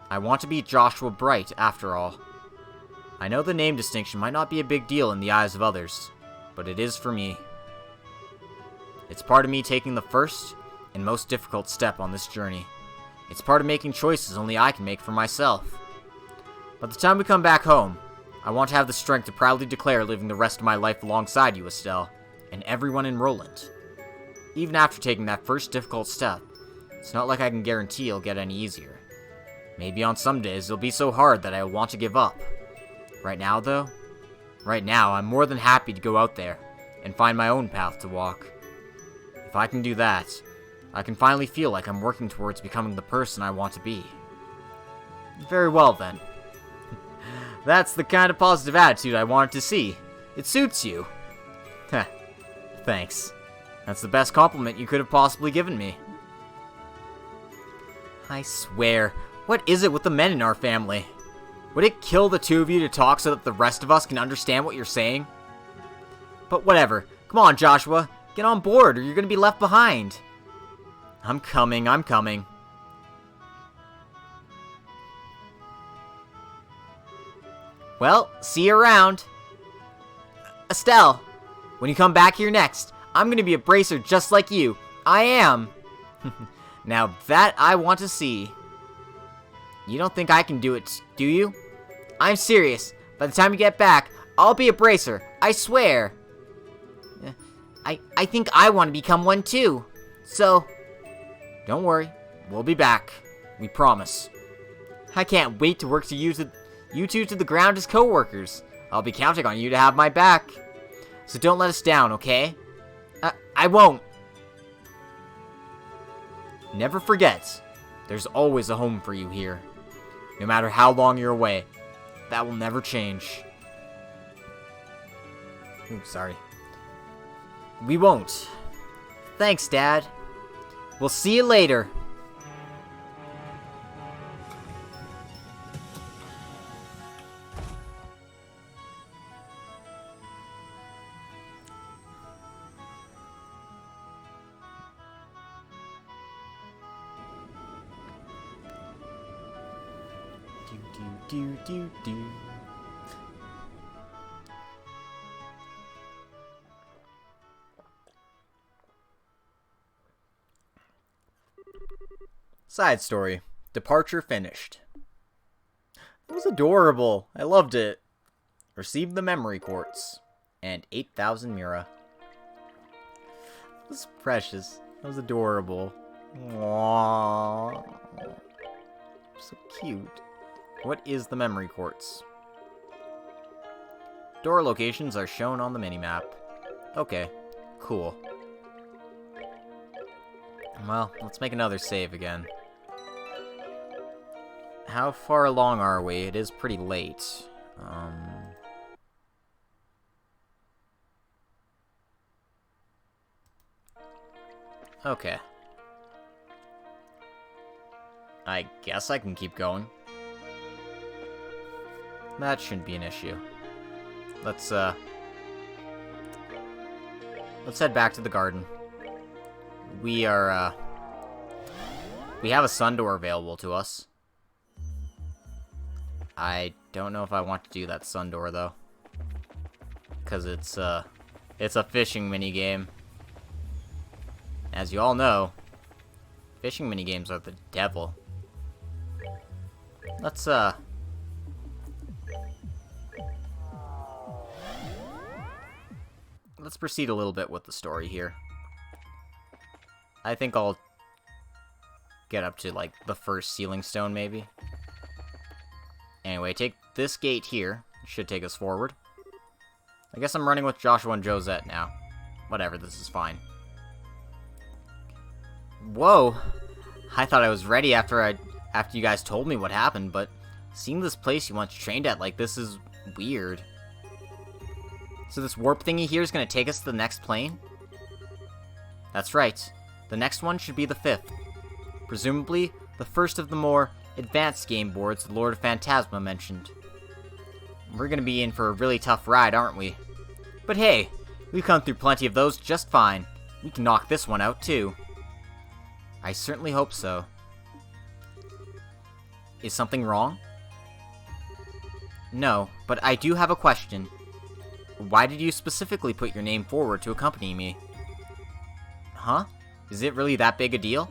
I want to be Joshua Bright, after all. I know the name distinction might not be a big deal in the eyes of others, but it is for me. It's part of me taking the first and most difficult step on this journey. It's part of making choices only I can make for myself. By the time we come back home, I want to have the strength to proudly declare living the rest of my life alongside you, Estelle, and everyone in Roland. Even after taking that first difficult step, it's not like I can guarantee it'll get any easier. Maybe on some days it'll be so hard that I will want to give up. Right now, though? Right now, I'm more than happy to go out there and find my own path to walk. If I can do that, I can finally feel like I'm working towards becoming the person I want to be. Very well, then. That's the kind of positive attitude I wanted to see. It suits you. Heh. Thanks. That's the best compliment you could have possibly given me. I swear, what is it with the men in our family? Would it kill the two of you to talk so that the rest of us can understand what you're saying? But whatever. Come on, Joshua. Get on board or you're gonna be left behind. I'm coming. Well, see you around. Estelle, when you come back here next, I'm gonna be a bracer just like you. I am. Now that I want to see. You don't think I can do it, do you? I'm serious. By the time you get back, I'll be a bracer. I swear. I think I want to become one too. So, don't worry. We'll be back. We promise. I can't wait to work you two to the ground as co-workers. I'll be counting on you to have my back. So don't let us down, okay? I won't. Never forget, there's always a home for you here. No matter how long you're away. That will never change. Ooh, sorry. We won't. Thanks, Dad. We'll see you later. Do. Side story. Departure finished. It was adorable. I loved it. Received the memory quartz. And 8,000 Mira. It was precious. That was adorable. Aww. So cute. What is the memory quartz? Door locations are shown on the minimap. Okay, cool. Well, let's make another save again. How far along are we? It is pretty late. Okay. I guess I can keep going. That shouldn't be an issue. Let's head back to the garden. We have a sun door available to us. I don't know if I want to do that sun door, though. Because it's a fishing minigame. As you all know, fishing minigames are the devil. Let's proceed a little bit with the story here. I think I'll get up to, like, the first ceiling stone, maybe. Anyway, take this gate here. It should take us forward. I guess I'm running with Joshua and Josette now. Whatever, this is fine. Whoa! I thought I was ready after you guys told me what happened, but seeing this place you once trained at like this is weird. So this warp thingy here is going to take us to the next plane? That's right. The next one should be the 5th. Presumably, the first of the more advanced game boards the Lord of Phantasma mentioned. We're going to be in for a really tough ride, aren't we? But hey, we've come through plenty of those just fine. We can knock this one out, too. I certainly hope so. Is something wrong? No, but I do have a question. Why did you specifically put your name forward to accompany me? Huh? Is it really that big a deal?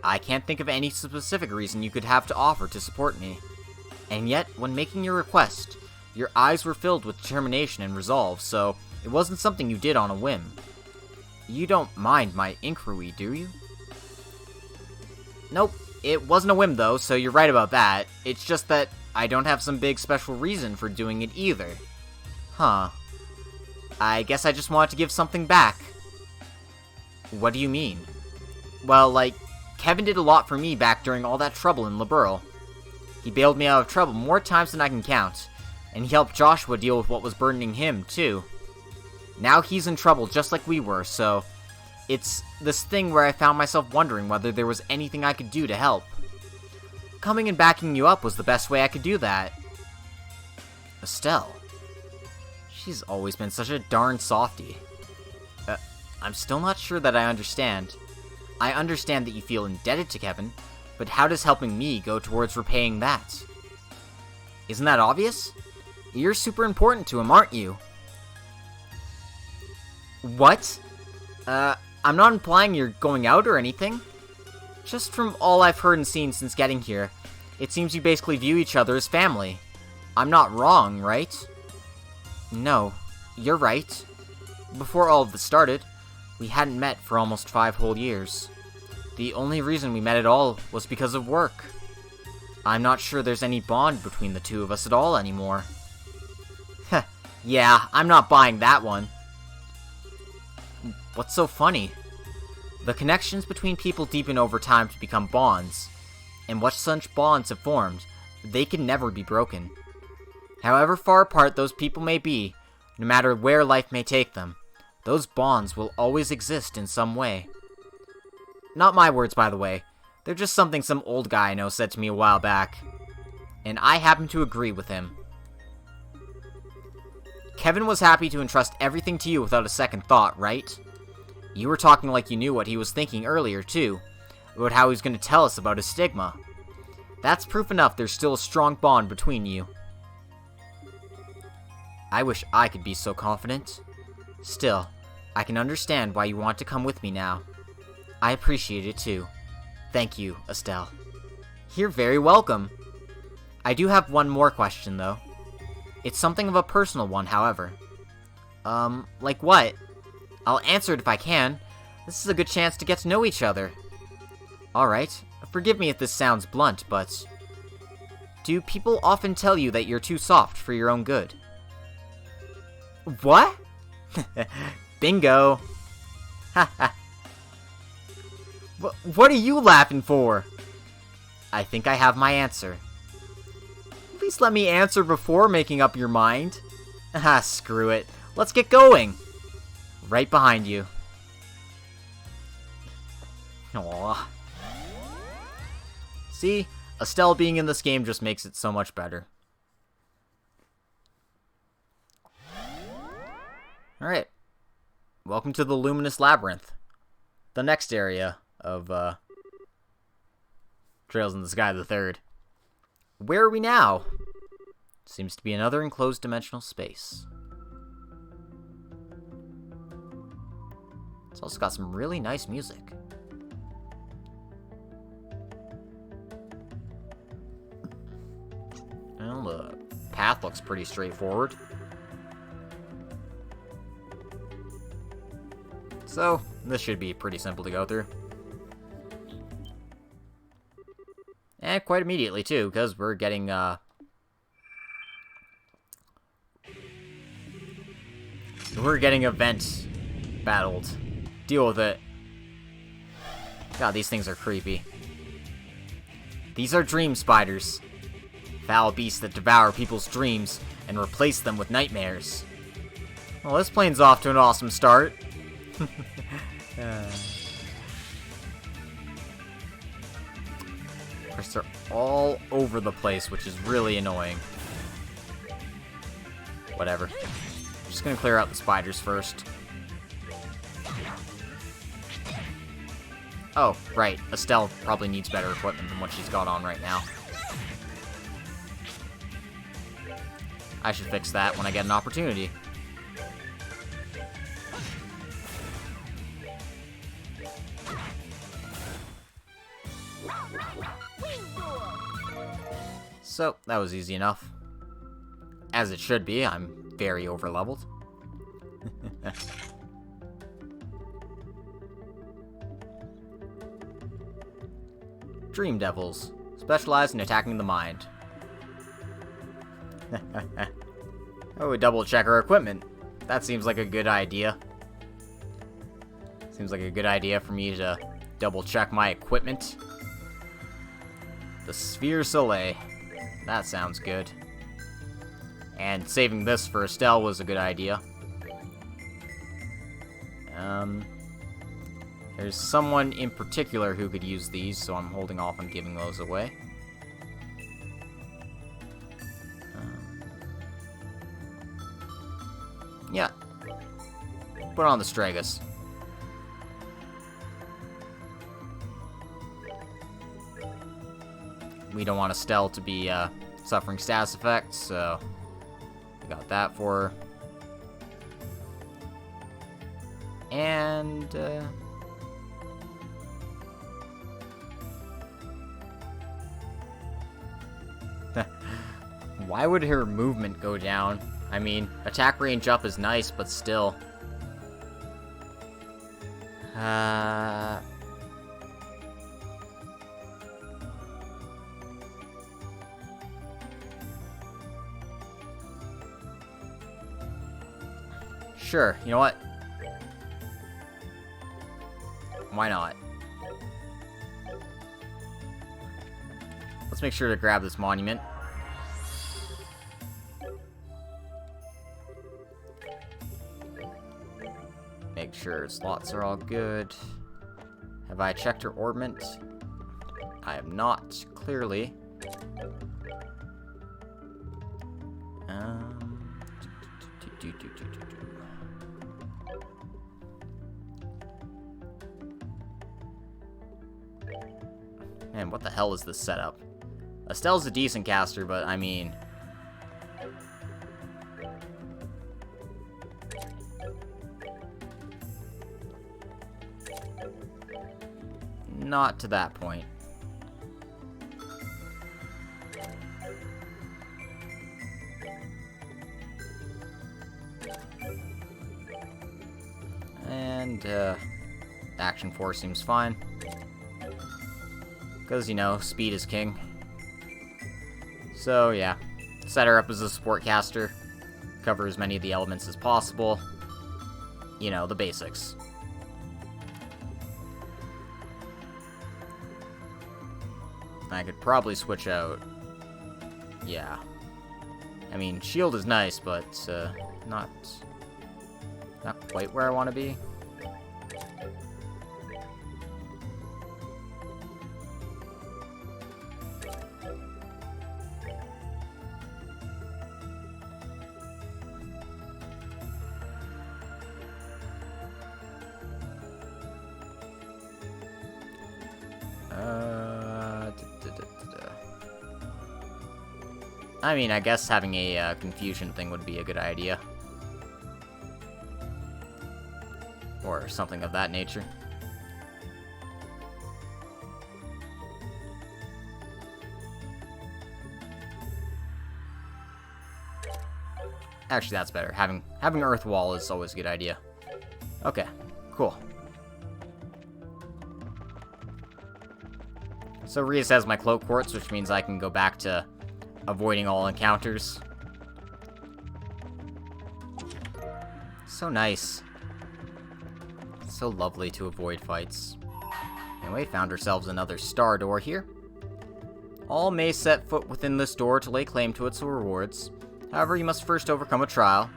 I can't think of any specific reason you could have to offer to support me. And yet, when making your request, your eyes were filled with determination and resolve, so it wasn't something you did on a whim. You don't mind my inquiry, do you? Nope, it wasn't a whim though, so you're right about that. It's just that I don't have some big special reason for doing it either. Huh. I guess I just wanted to give something back. What do you mean? Well, like, Kevin did a lot for me back during all that trouble in Liberl. He bailed me out of trouble more times than I can count, and he helped Joshua deal with what was burdening him, too. Now he's in trouble just like we were, so it's this thing where I found myself wondering whether there was anything I could do to help. Coming and backing you up was the best way I could do that. Bestelle. She's always been such a darn softie. I'm still not sure that I understand. I understand that you feel indebted to Kevin, but how does helping me go towards repaying that? Isn't that obvious? You're super important to him, aren't you? What? I'm not implying you're going out or anything. Just from all I've heard and seen since getting here, it seems you basically view each other as family. I'm not wrong, right? No, you're right. Before all of this started, we hadn't met for almost 5 whole years. The only reason we met at all was because of work. I'm not sure there's any bond between the two of us at all anymore. Heh, yeah, I'm not buying that one. What's so funny? The connections between people deepen over time to become bonds, and once such bonds have formed, they can never be broken. However far apart those people may be, no matter where life may take them, those bonds will always exist in some way. Not my words, by the way. They're just something some old guy I know said to me a while back. And I happen to agree with him. Kevin was happy to entrust everything to you without a second thought, right? You were talking like you knew what he was thinking earlier, too. About how he was going to tell us about his stigma. That's proof enough there's still a strong bond between you. I wish I could be so confident. Still, I can understand why you want to come with me now. I appreciate it too. Thank you, Estelle. You're very welcome. I do have one more question, though. It's something of a personal one, however. Like what? I'll answer it if I can. This is a good chance to get to know each other. Alright, forgive me if this sounds blunt, but... do people often tell you that you're too soft for your own good? What? Bingo! Haha. What are you laughing for? I think I have my answer. Please let me answer before making up your mind. Ah, screw it. Let's get going. Right behind you. Aww. See? Estelle being in this game just makes it so much better. Alright. Welcome to the Luminous Labyrinth. The next area of, Trails in the Sky the Third. Where are we now? Seems to be another enclosed dimensional space. It's also got some really nice music. Well, the path looks pretty straightforward. So, this should be pretty simple to go through. And quite immediately, too, because we're getting, event battled. Deal with it. God, these things are creepy. These are dream spiders. Foul beasts that devour people's dreams and replace them with nightmares. Well, this plane's off to an awesome start. Of course, they're all over the place, which is really annoying. Whatever. I'm just gonna clear out the spiders first. Oh, right. Estelle probably needs better equipment than what she's got on right now. I should fix that when I get an opportunity. So, that was easy enough. As it should be, I'm very overleveled. Dream Devils. Specialize in attacking the mind. Oh, double check our equipment. That seems like a good idea. Seems like a good idea for me to double check my equipment. The Sphere Soleil. That sounds good. And saving this for Estelle was a good idea. There's someone in particular who could use these, so I'm holding off on giving those away. Yeah. Put on the Stragus. We don't want Estelle to be suffering status effects, so we got that for her. And why would her movement go down? I mean, attack range up is nice, but still. Sure, you know what? Why not? Let's make sure to grab this monument. Make sure slots are all good. Have I checked her orbment? I have not, clearly. Man, what the hell is this setup? Estelle's a decent caster, but I mean... not to that point. And, Action 4 seems fine. Because, you know, speed is king. So, yeah. Set her up as a support caster. Cover as many of the elements as possible. You know, the basics. I could probably switch out. Yeah. I mean, shield is nice, but, not quite where I want to be. I mean, I guess having a confusion thing would be a good idea. Or something of that nature. Actually, that's better. Having Earth Wall is always a good idea. Okay, cool. So Rias has my Cloak Quartz, which means I can go back to avoiding all encounters. So nice. So lovely to avoid fights. Anyway, found ourselves another star door here. All may set foot within this door to lay claim to its rewards. However, you must first overcome a trial.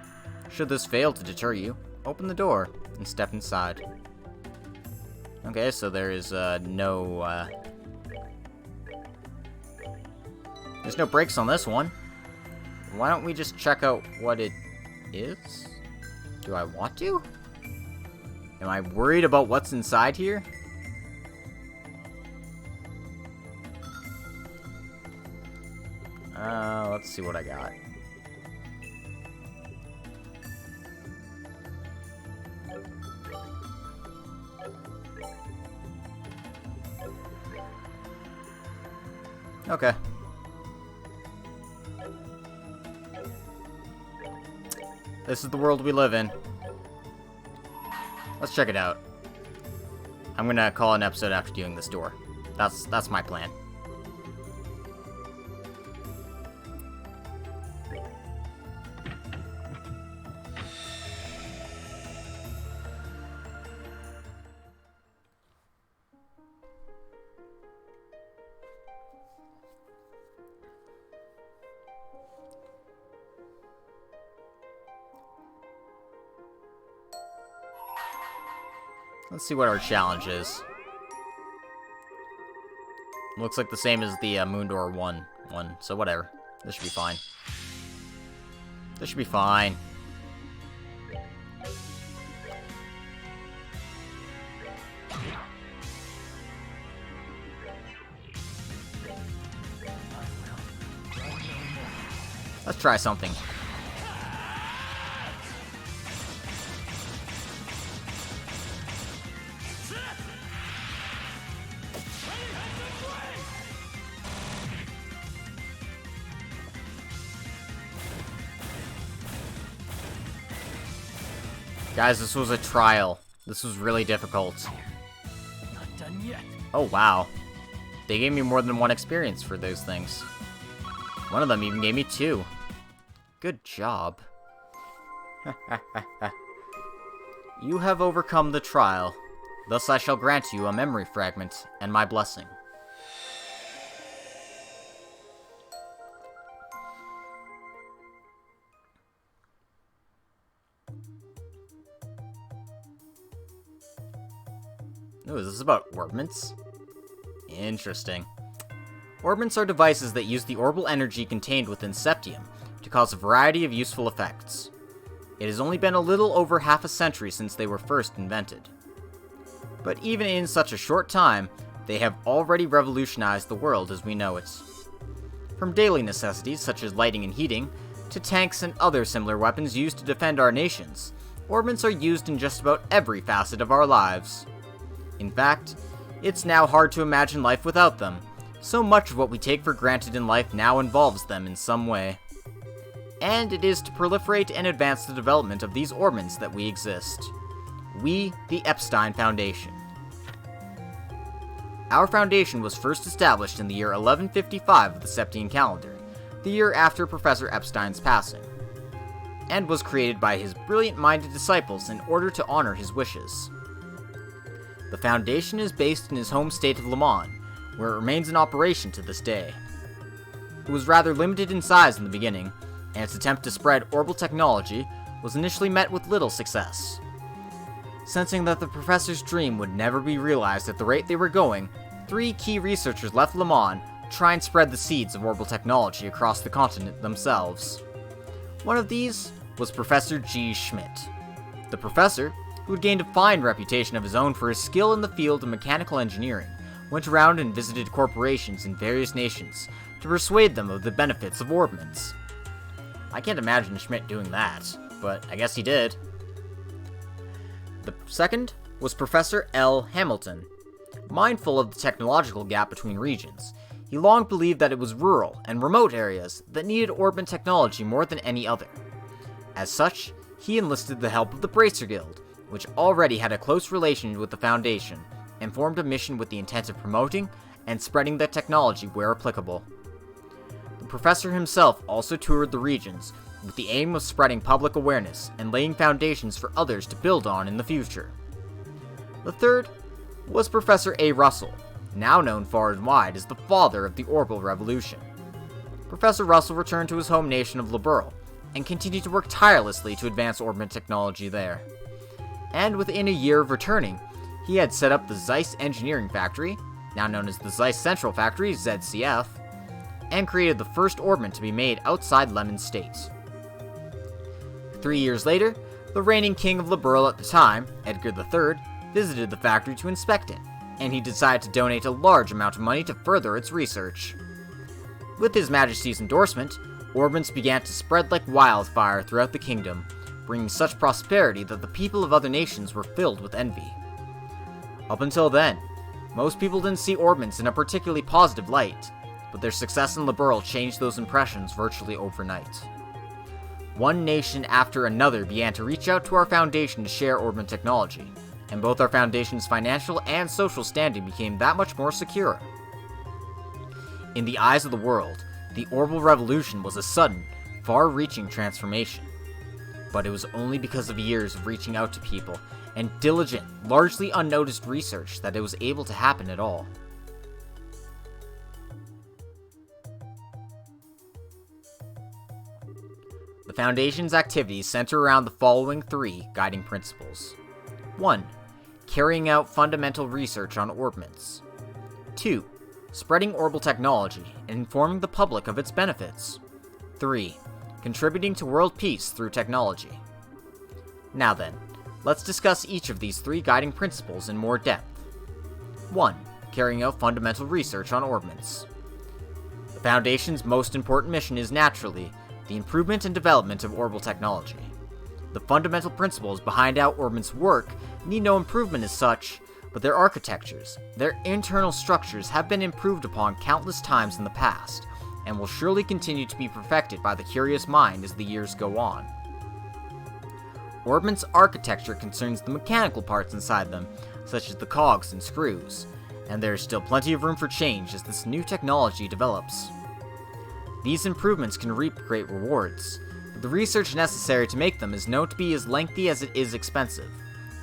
Should this fail to deter you, open the door and step inside. Okay, so there is no there's no brakes on this one. Why don't we just check out what it is? Do I want to? Am I worried about what's inside here? Let's see what I got. Okay. This is the world we live in. Let's check it out. I'm gonna call an episode after doing this door. That's my plan. Let's see what our challenge is. Looks like the same as the Moondoor 1 one, so whatever. This should be fine. This should be fine. Let's try something. Guys, this was a trial. This was really difficult. Not done yet. Oh, wow. They gave me more than one experience for those things. One of them even gave me 2. Good job. You have overcome the trial. Thus I shall grant you a memory fragment and my blessing. Ooh, is this about orbments? Interesting. Orbments are devices that use the orbal energy contained within Septium to cause a variety of useful effects. It has only been a little over half a century since they were first invented. But even in such a short time, they have already revolutionized the world as we know it. From daily necessities such as lighting and heating, to tanks and other similar weapons used to defend our nations, orbments are used in just about every facet of our lives. In fact, it's now hard to imagine life without them. So much of what we take for granted in life now involves them in some way. And it is to proliferate and advance the development of these orbments that we exist. we, the Epstein Foundation. Our foundation was first established in the year 1155 of the Septine calendar, the year after Professor Epstein's passing, and was created by his brilliant-minded disciples in order to honor his wishes. The foundation is based in his home state of Le Mans, where it remains in operation to this day. It was rather limited in size in the beginning, and its attempt to spread orbital technology was initially met with little success. Sensing that the professor's dream would never be realized at the rate they were going, 3 key researchers left Le Mans to try and spread the seeds of orbital technology across the continent themselves. One of these was Professor G. Schmidt. The professor, who had gained a fine reputation of his own for his skill in the field of mechanical engineering, went around and visited corporations in various nations to persuade them of the benefits of orbments. I can't imagine Schmidt doing that, but I guess he did. The second was Professor L. Hamilton. Mindful of the technological gap between regions, he long believed that it was rural and remote areas that needed orbit technology more than any other. As such, he enlisted the help of the Bracer Guild, which already had a close relation with the Foundation, and formed a mission with the intent of promoting and spreading the technology where applicable. The professor himself also toured the regions, with the aim of spreading public awareness and laying foundations for others to build on in the future. The third was Professor A. Russell, now known far and wide as the father of the orbital revolution. Professor Russell returned to his home nation of Liberl, and continued to work tirelessly to advance orbit technology there. And within a year of returning, he had set up the Zeiss Engineering Factory, now known as the Zeiss Central Factory, ZCF, and created the first orbit to be made outside Lemon State. 3 years later, the reigning king of Liberl at the time, Edgar III, visited the factory to inspect it, and he decided to donate a large amount of money to further its research. With His Majesty's endorsement, orbits began to spread like wildfire throughout the kingdom, bringing such prosperity that the people of other nations were filled with envy. Up until then, most people didn't see orbits in a particularly positive light, but their success in Liberl changed those impressions virtually overnight. One nation after another began to reach out to our foundation to share orbit technology, and both our foundation's financial and social standing became that much more secure. In the eyes of the world, the orbital revolution was a sudden, far-reaching transformation. But it was only because of years of reaching out to people and diligent, largely unnoticed research that it was able to happen at all. The Foundation's activities center around the following 3 guiding principles. 1. Carrying out fundamental research on orbits. 2. Spreading orbital technology and informing the public of its benefits. 3. Contributing to world peace through technology. Now then, let's discuss each of these 3 guiding principles in more depth. 1. Carrying out fundamental research on orbits. The Foundation's most important mission is naturally the improvement and development of orbital technology. The fundamental principles behind how orbits work need no improvement as such, but their architectures, their internal structures have been improved upon countless times in the past, and will surely continue to be perfected by the curious mind as the years go on. Orbit's architecture concerns the mechanical parts inside them, such as the cogs and screws, and there is still plenty of room for change as this new technology develops. These improvements can reap great rewards, but the research necessary to make them is known to be as lengthy as it is expensive.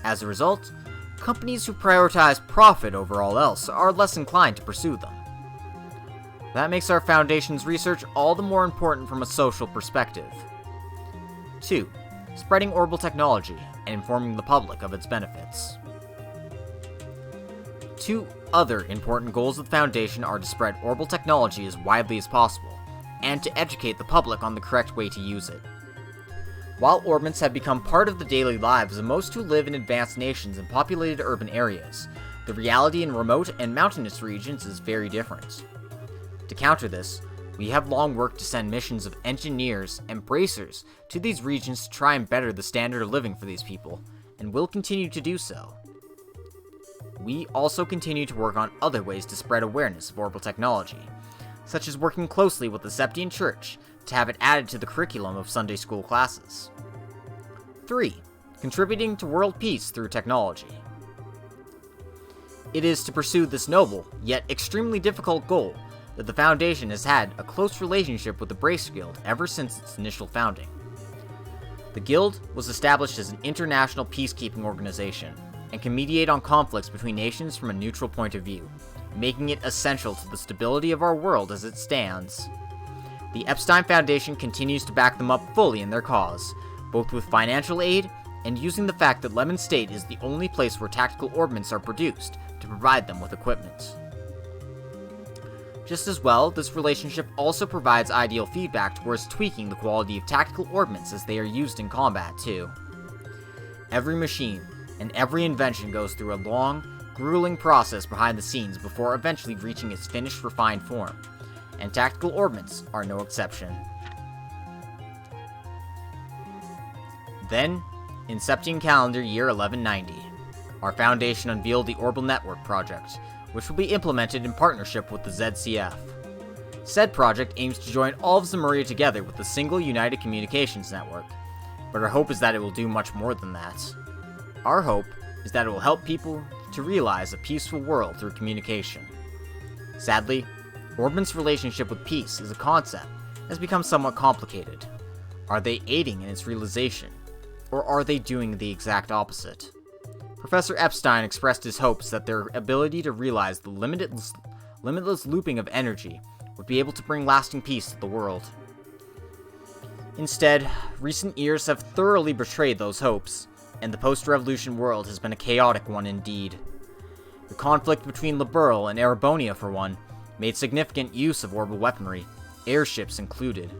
As a result, companies who prioritize profit over all else are less inclined to pursue them. That makes our Foundation's research all the more important from a social perspective. 2. Spreading orbital technology and informing the public of its benefits. 2 other important goals of the Foundation are to spread orbital technology as widely as possible, and to educate the public on the correct way to use it. While orbits have become part of the daily lives of most who live in advanced nations and populated urban areas, the reality in remote and mountainous regions is very different. To counter this, we have long worked to send missions of engineers and bracers to these regions to try and better the standard of living for these people, and will continue to do so. We also continue to work on other ways to spread awareness of orbital technology, such as working closely with the Septine Church to have it added to the curriculum of Sunday school classes. 3. contributing to world peace through technology. It is to pursue this noble, yet extremely difficult goal, that the Foundation has had a close relationship with the Brace Guild ever since its initial founding. The Guild was established as an international peacekeeping organization, and can mediate on conflicts between nations from a neutral point of view, making it essential to the stability of our world as it stands. The Epstein Foundation continues to back them up fully in their cause, both with financial aid and using the fact that Lemon State is the only place where tactical ordnance are produced to provide them with equipment. Just as well, this relationship also provides ideal feedback towards tweaking the quality of tactical ordnance as they are used in combat too. Every machine and every invention goes through a long, grueling process behind the scenes before eventually reaching its finished, refined form, and tactical ordnance are no exception. Then, in Septian calendar year 1190, our Foundation unveiled the Orbital Network project, which will be implemented in partnership with the ZCF. Said project aims to join all of Zemuria together with a single united communications network, but our hope is that it will do much more than that. Our hope is that it will help people to realize a peaceful world through communication. Sadly, Orbman's relationship with peace as a concept has become somewhat complicated. Are they aiding in its realization, or are they doing the exact opposite? Professor Epstein expressed his hopes that their ability to realize the limitless looping of energy would be able to bring lasting peace to the world. Instead, recent years have thoroughly betrayed those hopes, and the post-revolution world has been a chaotic one indeed. The conflict between Liberl and Erebonia, for one, made significant use of orbital weaponry, airships included.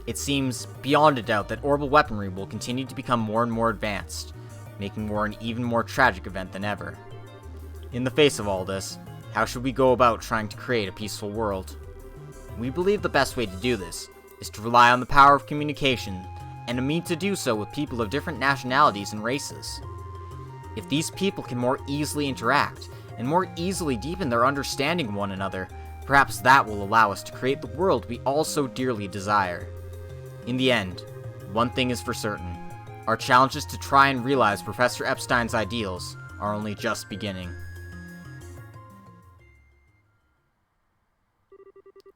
It seems beyond a doubt that orbital weaponry will continue to become more and more advanced, making war an even more tragic event than ever. In the face of all this, how should we go about trying to create a peaceful world? We believe the best way to do this is to rely on the power of communication, and a means to do so with people of different nationalities and races. If these people can more easily interact, and more easily deepen their understanding of one another, perhaps that will allow us to create the world we all so dearly desire. In the end, one thing is for certain. Our challenges to try and realize Professor Epstein's ideals are only just beginning.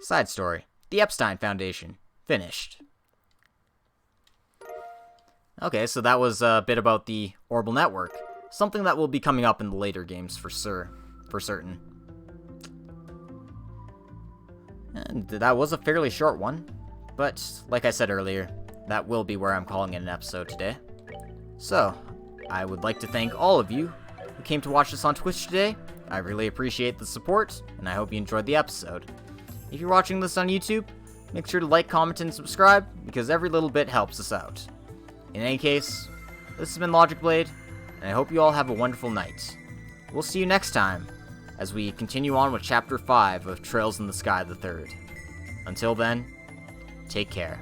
Side story. The Epstein Foundation. Finished. Okay, so that was a bit about the Orbital Network. Something that will be coming up in the later games for certain. And that was a fairly short one, but like I said earlier, that will be where I'm calling it an episode today. So, I would like to thank all of you who came to watch this on Twitch today. I really appreciate the support, and I hope you enjoyed the episode. If you're watching this on YouTube, make sure to like, comment, and subscribe, because every little bit helps us out. In any case, this has been Logic Blade, and I hope you all have a wonderful night. We'll see you next time, as we continue on with Chapter 5 of Trails in the Sky the Third. Until then, take care.